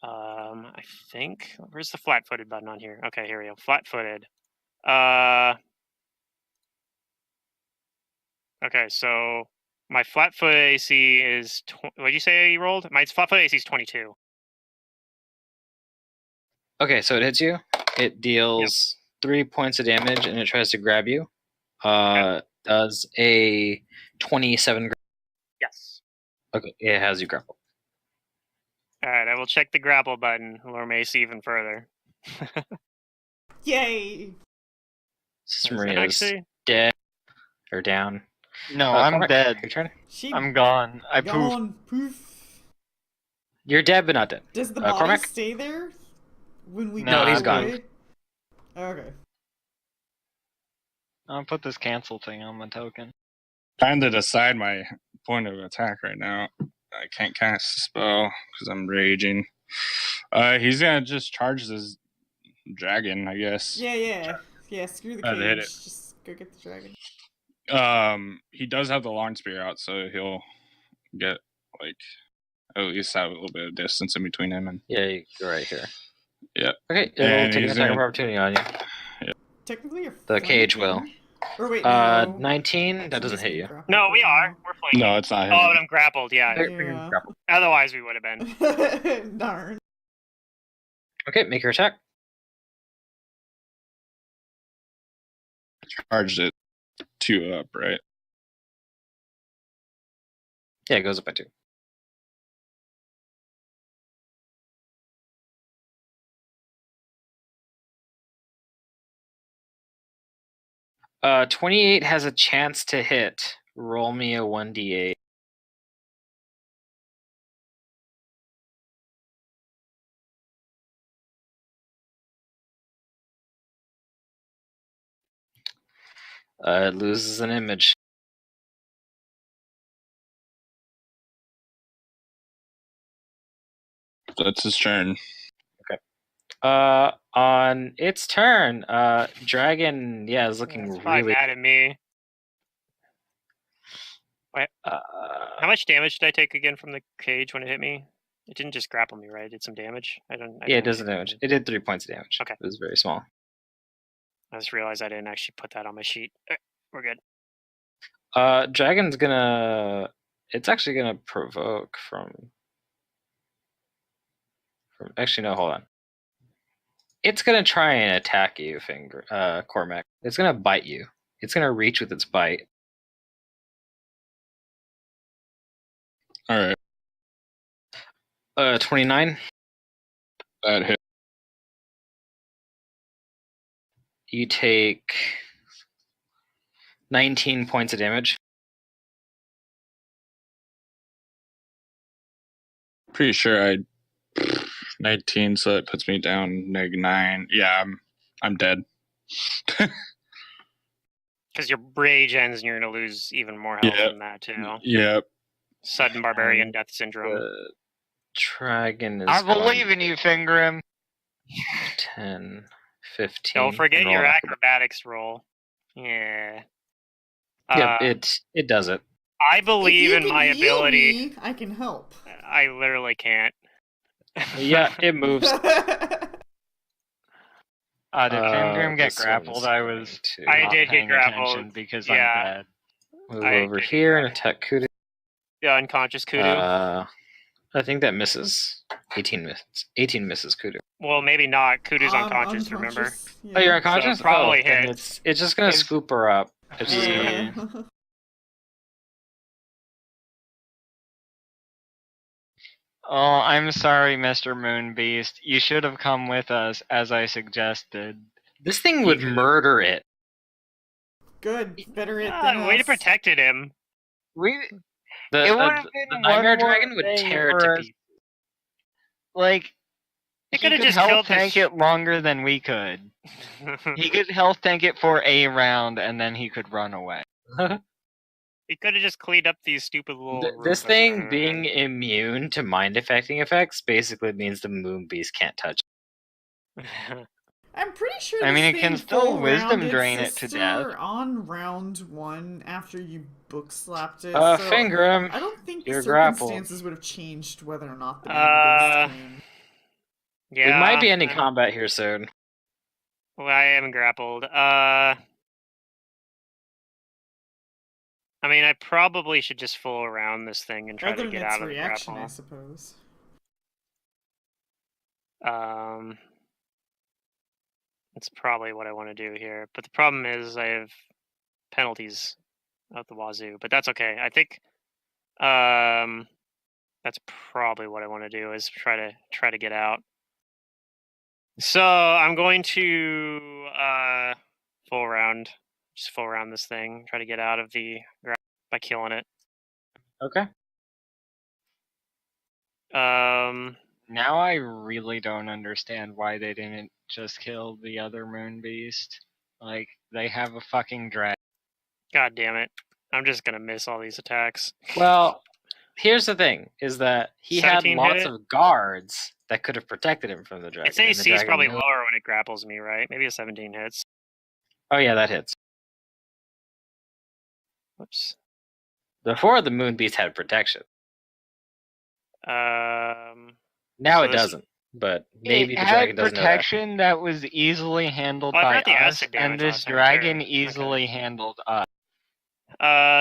I think. Where's the flat-footed button on here? Okay, here we go. Flat-footed. Okay, so my flat-footed AC is. What did you say you rolled? My flat-footed AC is 22. Okay, so it hits you. It deals 3 points of damage, and it tries to grab you. Does a 27. Yes. Okay, it has you grappled. All right, I will check the grapple button. Lower my AC even further. Yay! Sister Maria's dead or down. no, I'm Cormac, dead. your turn. I'm gone. I poofed. Gone. Poof. You're dead, but not dead. Does the body Cormac? stay there when we No, go he's gone. away? Okay. I'll put this cancel thing on my token. Trying to decide my point of attack right now. I can't cast a spell because I'm raging. He's gonna just charge this dragon, I guess. Yeah. Screw the Try to hit cage. it. Just go get the dragon. He does have the long spear out, so he'll get like at least have a little bit of distance in between him and. Yeah, you're right here. Yeah. Okay, it'll And take an he's attack of gonna- opportunity on you. Technically, you're The cage will. flanking. Or wait, no. 19. That doesn't hit you. No, we are. We're flanking. No, it's not him. Oh, but I'm grappled. Yeah. Yeah. Otherwise, we would have been. Darn. Okay, make your attack. Charged it 2 up, right? Yeah, it goes up by 2. Uh, 28 has a chance to hit. Roll me a 1d8. It loses an image. That's his turn. On its turn, dragon, is looking It's probably really. mad at me. How much damage did I take again from the cage when it hit me? It didn't just grapple me, right? It did some damage. Yeah, it does damage. It did 3 points of damage. Okay. It was very small. I just realized I didn't actually put that on my sheet. We're good. Dragon's gonna. It's actually gonna provoke from. Actually, no. Hold on. It's gonna try and attack you, Cormac. It's gonna bite you. It's gonna reach with its bite. All right, 29. that hit. You take 19 points of damage. Pretty sure I 19, so that puts me down -9. Yeah, I'm dead. Because your rage ends and you're going to lose even more health Yep. from that, too. Yep. Sudden barbarian death syndrome. The dragon is I believe going in you, Fingram. 10, 15. Don't forget and your roll. acrobatics roll. Yeah. Yep, it does it. I believe if in you my can heal ability. me, I can help. I literally can't. Yeah, it moves. Did Fingram get This grappled? one's I was going to I not did get paying grappled. attention because Yeah. I'm dead. move I over did here and grappled. attack Kudu. The unconscious Kudu. I think that misses. 18 misses. 18 misses Kudu. Well, maybe not. Kudu's I'm unconscious, remember? Yeah. Oh, you're unconscious? So probably then hits. it's just gonna Is- scoop her up. It's just gonna. Yeah. Oh, I'm sorry, Mr. Moonbeast. You should have come with us, as I suggested. This thing would murder it. Good. Better it than Way to us. protected him. We The, It would have been the one nightmare more dragon would thing tear it for to us. pieces. like He he could have could just health killed tank this. it longer than we could. He could health tank it for a round, and then he could run away. He could have just cleaned up these stupid little. This thing being immune to mind affecting effects basically means the moon beast can't touch it. I'm pretty sure. I mean, this it can thing still full wisdom rounded drain it to sister death. on round 1 after you book slapped it. Fingram, I don't think the you're grappled. circumstances would have changed whether or not the moon beast came. Yeah. We might be ending combat here soon. Well, I am grappled. I mean, I probably should just fool around this thing and try Other to than get its out of the reaction, I grapple. suppose. That's probably what I want to do here. But the problem is I have penalties out the wazoo. But that's okay. I think that's probably what I want to do is try to get out. So I'm going to full round this thing, try to get out of the grapple by killing it. Okay. Now I really don't understand why they didn't just kill the other moon beast. Like, they have a fucking dragon. God damn it. I'm just gonna miss all these attacks. Well, here's the thing: is that he had 17 hit lots it? of guards that could have protected him from the dragon. Its and the AC is dragon probably knew- lower when it grapples me, right? Maybe a 17 hits. Oh yeah, that hits. Whoops. Before the moon beast had protection. Now So it this- doesn't. But maybe It the had dragon doesn't know that. protection that was easily handled Well, I by forgot the us, acid damage and this last time, dragon too. easily handled us.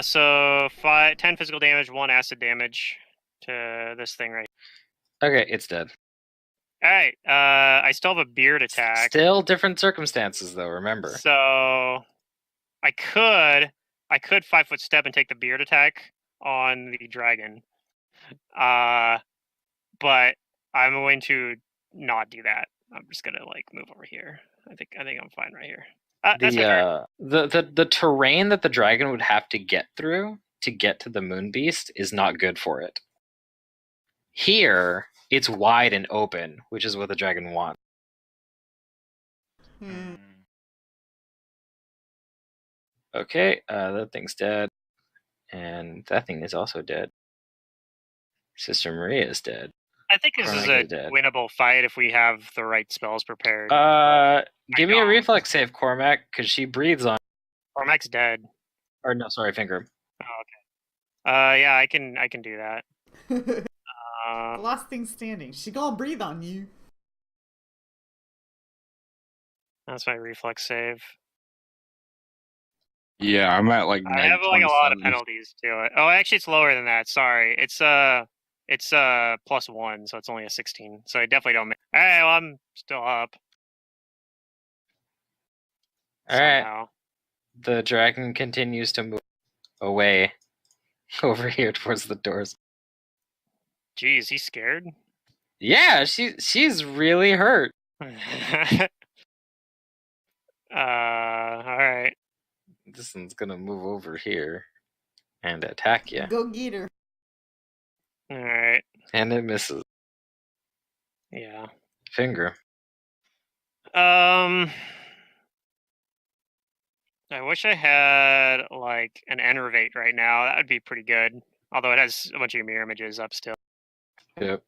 So 10 physical damage, 1 acid damage to this thing right here. Okay, it's dead. Alright, I still have a beard attack. Still different circumstances, though. Remember. So I could 5-foot step and take the beard attack on the dragon. But I'm going to not do that. I'm just gonna move over here. I think I'm fine right here. That's my turn. The terrain that the dragon would have to get through to get to the moon beast is not good for it. Here, it's wide and open, which is what the dragon wants. Okay, that thing's dead. And that thing is also dead. Sister Maria is dead. I think this is Cormac a is dead. winnable fight if we have the right spells prepared. Give me a reflex save, Cormac, because she breathes on. Cormac's dead. Or no, sorry, Finger. Oh, okay. Yeah, I can do that. The last thing standing. She gonna breathe on you. That's my reflex save. Yeah, I'm at like I have neg like a lot of 27. penalties to it. Oh, actually, it's lower than that. Sorry, it's +1, so it's only a 16. So I definitely don't. All right, well, I'm still up. All right. Somehow. The dragon continues to move away over here towards the doors. Jeez, he's scared. Yeah, she's really hurt. All right. This one's gonna move over here and attack you, Go get her. All right. and it misses. Yeah. Finger. I wish I had like an enervate right now. That would be pretty good. Although it has a bunch of your mirror images up still. Yep.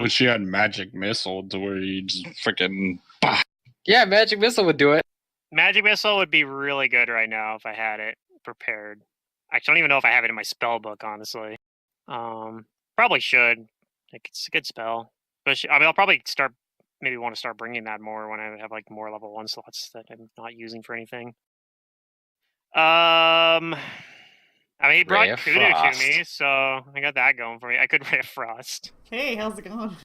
Wish she had magic missile to where you just freaking. Yeah, magic missile would do it. Magic missile would be really good right now if I had it prepared. I don't even know if I have it in my spell book, honestly. Probably should. Like, it's a good spell. But I mean, I'll probably maybe want to start bringing that more when I have like more level 1 slots that I'm not using for anything. I mean, he brought Ray of Kudu to Frost. me, so I got that going for me. I could Ray of Frost. Hey, how's it going?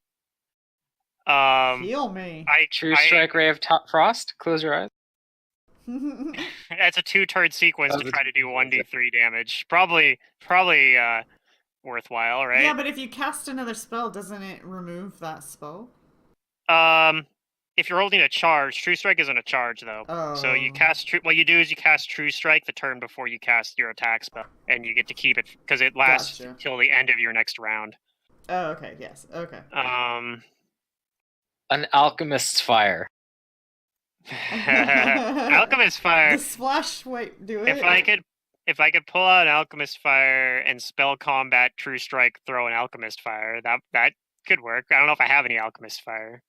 Um, Heal me. True Strike, Ray of Frost. Close your eyes. It's a 2-turn sequence Oh, to the- try to do 1d3 damage. Probably worthwhile, right? Yeah, but if you cast another spell, doesn't it remove that spell? If you're holding a charge, True Strike isn't a charge though. Oh. So you cast what you do is you cast True Strike the turn before you cast your attack spell, and you get to keep it because it lasts Gotcha. till the end of your next round. Oh, okay. Yes. Okay. An alchemist's fire. Alchemist Fire. The splash. Wait, do it. If I could pull out an Alchemist Fire and spell combat True Strike, throw an Alchemist Fire, that could work. I don't know if I have any Alchemist Fire.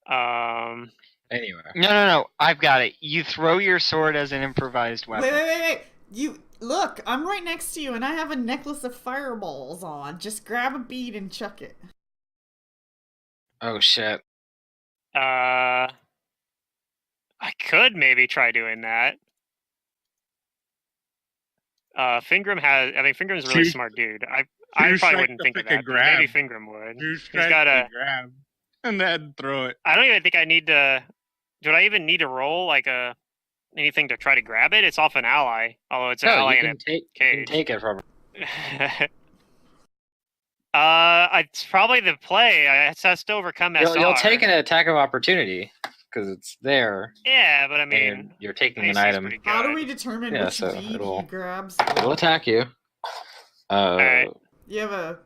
Anyway. No. I've got it. You throw your sword as an improvised weapon. Wait. You look. I'm right next to you, and I have a necklace of fireballs on. Just grab a bead and chuck it. Oh shit. I could maybe try doing that. Fingram's a really smart dude. I probably wouldn't think of that. But maybe Fingram would. He's got a grab and then throw it. I don't even think I need to. Do I even need to roll like anything to try to grab it? It's off an ally, although it's an ally you in can a take, cage. You can take it from her. It's probably the play. It has to overcome SR. You'll take an attack of opportunity because it's there. Yeah, but I mean, And you're taking AC an is item. pretty How do good. we determine Yeah, which so bead it'll- he grabs? It'll attack you. Alright. You have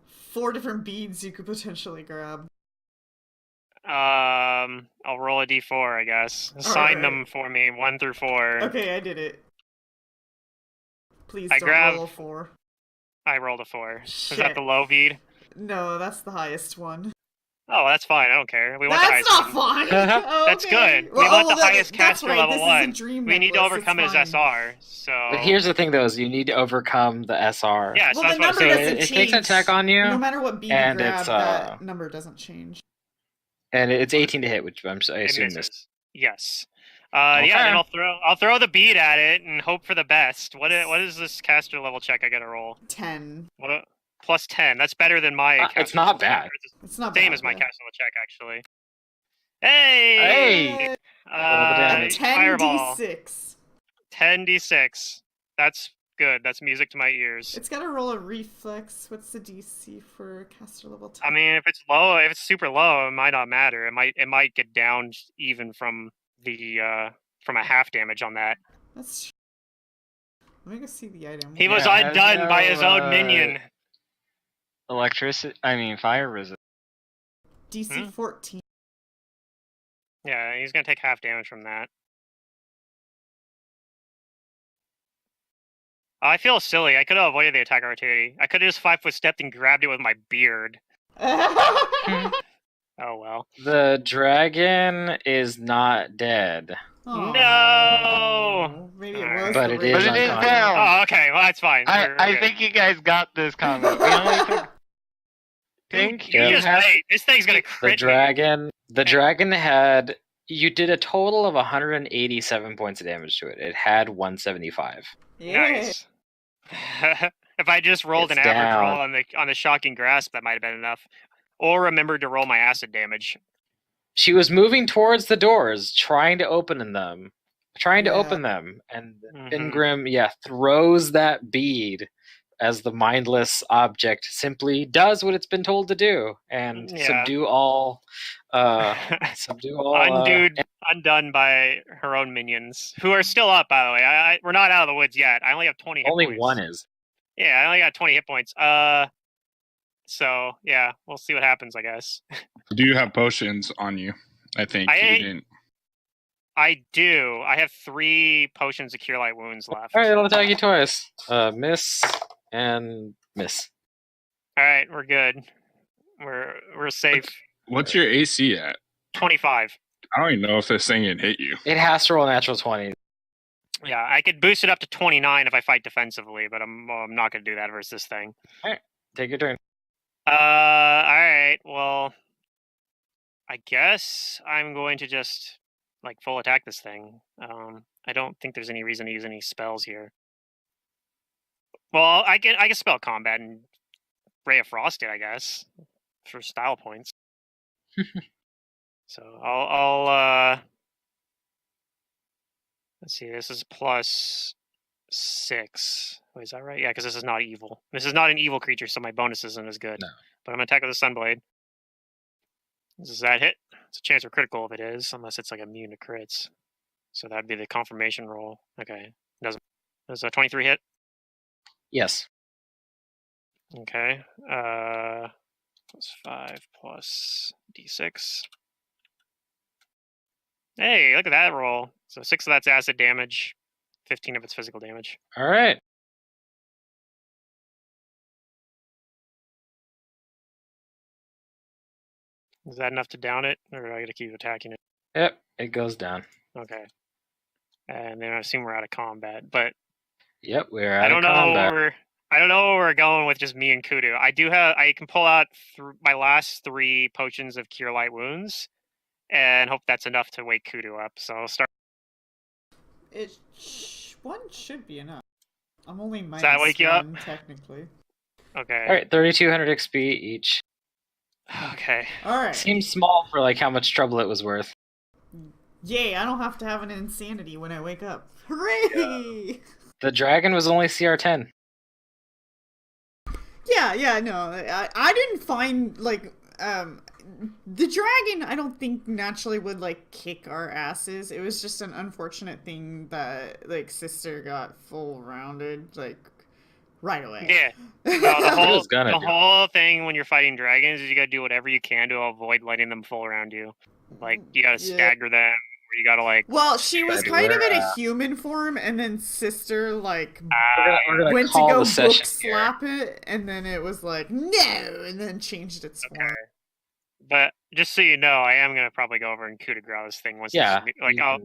4 different beads you could potentially grab. I'll roll a d4, I guess. Assign Alright. them for me, 1 through 4. Okay, I did it. Please I don't grab- roll a 4. I rolled a 4. Is Shit. that the low bead? No, that's the highest one. Oh, that's fine. I don't care. We want the That's highest not one. fine. That's Okay. good. We want the highest that's caster right, level this 1. Is a dream We need to necklace, overcome it's his fine. SR. So But here's the thing, though, is you need to overcome the SR. yeah, so Well, that's the what I'm number saying. So doesn't it takes an change. attack on you, No matter what bead you and grab, it's, that number doesn't change. and it's 18 to hit, which I It assume this. misses. Yes. Okay. Yeah, then I'll throw the bead at it and hope for the best. What is this caster level check I gotta roll? 10. Plus 10. That's better than my caster it's not level check. bad. It's It's not the same bad, as my yeah. caster level check, actually. Hey! Roll the damage. Fireball. 10d6. 10d6. That's good. That's music to my ears. It's gotta roll a reflex. What's the DC for caster level 10? I mean, if it's low, if it's super low, it might not matter. It might get down even from a half damage on that. That's true. Let me go see the item. He was Yeah, it has undone by his no, own minion. Fire resist. DC 14. Yeah, he's gonna take half damage from that. I feel silly. I could have avoided the attack opportunity. I could have just 5-foot stepped and grabbed it with my beard. Oh well. The dragon is not dead. Aw. No! Maybe it Alright. was But the it raven. is But it is unconscious. down. Oh, okay. Well, that's fine. I think you guys got this comment. We only took. Think You Yeah. just wait. This thing's gonna The crit me. dragon had You did a total of 187 points of damage to it. It had 175. Yeah. Nice. If I just rolled It's an average down. roll on the shocking grasp, that might have been enough. Or remembered to roll my acid damage. She was moving towards the doors, trying to open them, and Mhm. Ingrim, throws that bead as the mindless object simply does what it's been told to do and Yeah. subdue all. Undone by her own minions, who are still up, by the way. We're not out of the woods yet. I only have 20 hit Only points. one is. Yeah, I only got 20 hit points. So yeah, we'll see what happens, I guess. Do you have potions on you? I think you didn't. I do. I have 3 potions of Cure Light Wounds left. All right, I'll attack you twice. Miss and miss. All right, we're good. We're safe. What's your AC at? 25. I don't even know if this thing can hit you. It has to roll a natural 20. Yeah, I could boost it up to 29 if I fight defensively, but I'm not going to do that versus this thing. Take your turn. All right. Well, I guess I'm going to just full attack this thing. I don't think there's any reason to use any spells here. Well, I can spell combat and Ray of Frost it, I guess, for style points. So I'll let's see. This is plus 6. Wait, is that right? Yeah, because this is not evil. This is not an evil creature, so my bonus isn't as good. No. But I'm gonna attack with the Sunblade. Does that hit? It's a chance for critical if it is, unless it's immune to crits. So that'd be the confirmation roll. Okay. Does a 23 hit? Yes. Okay. Plus 5 plus d6. Hey, look at that roll. So 6 of that's acid damage, 15 of it's physical damage. All right. Is that enough to down it, or do I got to keep attacking it? Yep, it goes down. Okay. And then I assume we're out of combat, but Yep, we're out of combat. I don't know where we're going with just me and Kudu. I can pull out my last 3 potions of Cure Light Wounds, and hope that's enough to wake Kudu up. So I'll start. One should be enough. I'm only minus that wake you up? Technically. Okay. All right, 3,200 XP each. Okay. All right. Seems small for how much trouble it was worth. Yay! I don't have to have an insanity when I wake up. Hooray! Yeah. The dragon was only CR 10. Yeah, no. I didn't find the dragon. I don't think naturally would kick our asses. It was just an unfortunate thing that sister got full rounded right away. Yeah. No, the whole thing when you're fighting dragons is you gotta do whatever you can to avoid letting them fall around you. You gotta stagger them, or you gotta Well, she was kind of in a human form, and then sister we're gonna went to go book slap it, and then it was no, and then changed its form. But just so you know, I am gonna probably go over and coup de grace this thing once. Yeah.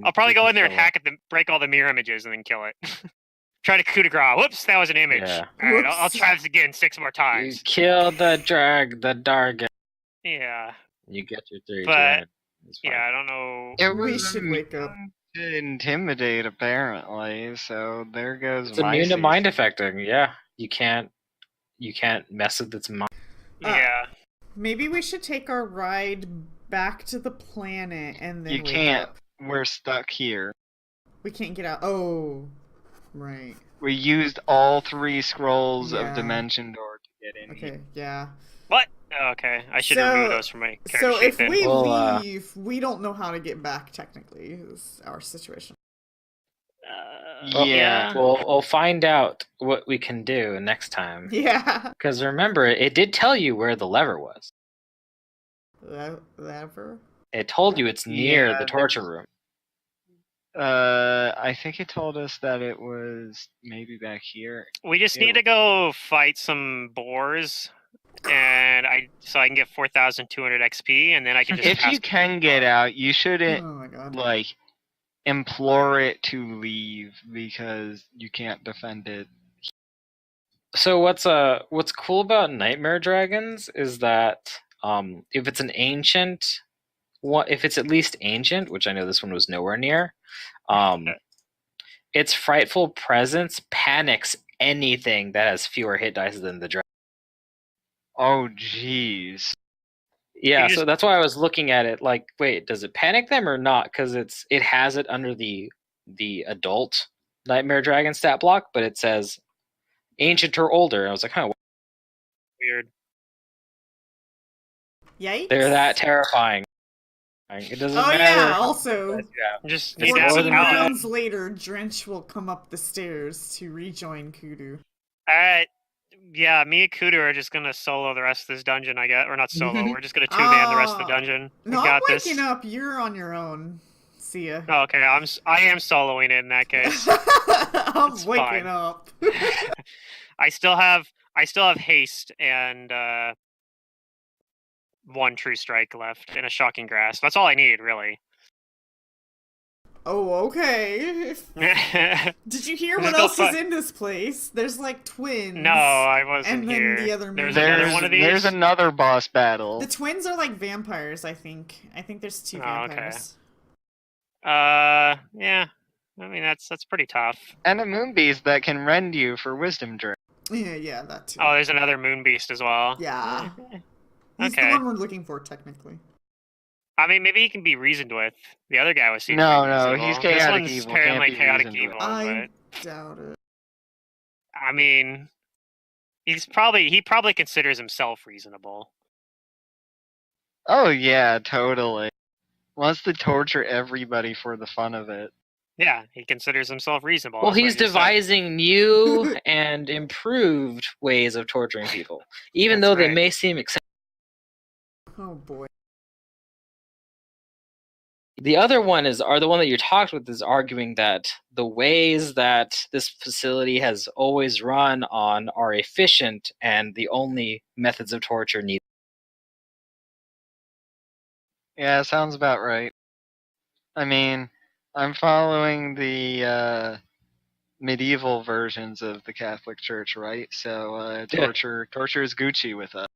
I'll probably go in there and hack at them, break all the mirror images, and then kill it. Try to coup de grace. Whoops, that was an image. Yeah. All right, I'll try this again 6 more times. You killed the dragon. Yeah. You get your 3. But yeah, I don't know. We should wake up. To intimidate, apparently. So there goes. It's immune to mind affecting. Yeah, you can't mess with its mind. Yeah. Maybe we should take our ride back to the planet and then. You can't. We're stuck here. We can't get out. Oh, right. We used all 3 scrolls of Dimension Door to get in. Okay. Yeah. What? Okay, I should remove those from my character So sheet if then. we leave, we don't know how to get back. Technically, is our situation. Yeah. We'll find out what we can do next time. Yeah. Because remember, it did tell you where the lever was. Lever? It told you it's near the torture room. I think it told us that it was maybe back here. We just need to go fight some boars, and I can get 4,200 XP, and then I can just. If you can get out, you shouldn't Oh my God. implore it to leave because you can't defend it. So what's cool about nightmare dragons is that if it's an ancient if it's at least ancient, which I know this one was nowhere near, its frightful presence panics anything that has fewer hit dice than the dragon. Oh, jeez. Yeah, You so just- that's why I was looking at it like, wait, does it panic them or not? Because it has it under the adult Nightmare Dragon stat block, but it says ancient or older. And I was like, huh, Weird. Yikes. they're that terrifying. It doesn't Oh matter. yeah, how also, much you have. You just It's need to have more a 14 than paladin. rounds later, Drench will come up the stairs to rejoin Kudu. Alright. Yeah, me and Kudu are just gonna solo the rest of this dungeon, I guess. Or not solo, we're just gonna two-man the rest of the dungeon. No, We got I'm this. waking up. You're on your own. See ya. Oh, okay, I am soloing it in that case. I'm It's waking fine. up. I still have haste and one true strike left and a shocking grasp. That's all I need, really. Oh, okay. No, Did you hear Let's what go else is fi- in this place? There's like twins. I wasn't And then here. the other There's moon- another one of these. There's another boss battle. The twins are like vampires, I think. I think there's two Oh, okay. vampires. Yeah. I mean, that's pretty tough. And a moon beast that can rend you for wisdom drink. Yeah, that too. Oh, there's another moon beast as well. Yeah. He's Okay. the one we're looking for, technically. I mean, maybe he can be reasoned with. The other guy was super No, reasonable. he's This chaotic one's evil, apparently can't be chaotic reasoned with. evil, I but doubt it. I mean, he probably considers himself reasonable. Oh yeah, totally. Wants to torture everybody for the fun of it. Yeah, he considers himself reasonable. Well, that's what he's I just said. devising new and improved ways of torturing people, even That's though they right. may seem acceptable. Oh boy. The other one are the one that you talked with is arguing that the ways that this facility has always run on are efficient and the only methods of torture need. Yeah, sounds about right. I mean, I'm following the medieval versions of the Catholic Church, right? So Yeah. torture is Gucci with us.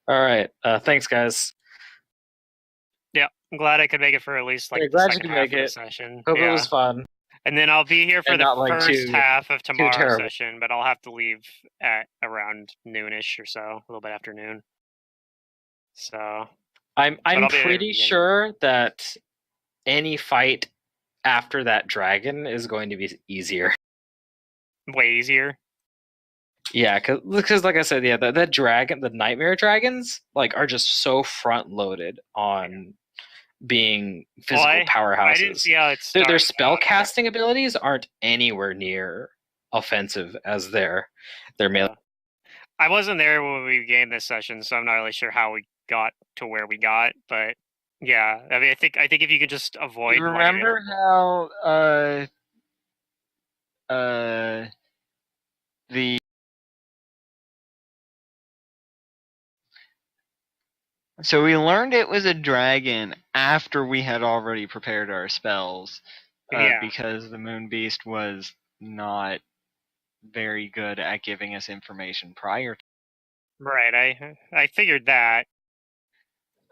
All right, thanks, guys. Yeah, I'm glad I could make it for at least like Yeah, the glad you second could half make of the it. session. Hope Yeah. it was fun. And then I'll be here for And the not, like, first too half of tomorrow's terrible. session, but I'll have to leave at around noonish or so, a little bit after noon. So I'm I'll be there pretty again. sure that any fight after that dragon is going to be easier. way easier. Yeah, because like I said, yeah, that dragon, the nightmare dragons, like are just so front loaded on being physical I powerhouses. didn't see how it's Their spell casting abilities aren't anywhere near offensive as their melee. I wasn't there when we began this session, so I'm not really sure how we got to where we got. But yeah, I mean, I think if you could just avoid. You remember how the so we learned it was a dragon after we had already prepared our spells, Yeah. because the moon beast was not very good at giving us information prior to. Right, I figured that.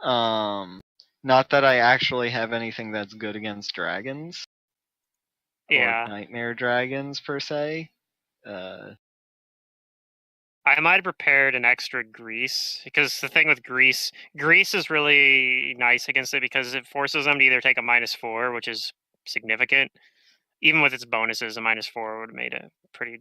Not that I actually have anything that's good against dragons. Yeah. Or nightmare dragons per se. I might have prepared an extra grease because the thing with grease is really nice against it because it forces them to either take a -4, which is significant. Even with its bonuses, a -4 would have made a pretty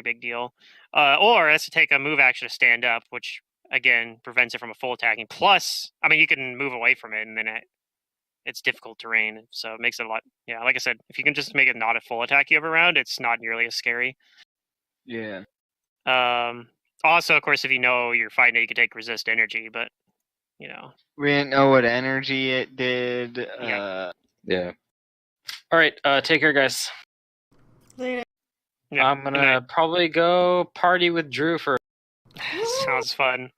big deal. Or it has to take a move action to stand up, which again prevents it from a full attacking. Plus, I mean, you can move away from it, and then it's difficult terrain, so it makes it a lot. Yeah, like I said, if you can just make it not a full attack you have around, it's not nearly as scary. Yeah. Also, of course, if you know you're fighting it, you can take resist energy, but you know. We didn't know what energy it did. Yeah. All right, take care, guys. Later. Yeah, I'm gonna probably go party with Drew for. Sounds fun.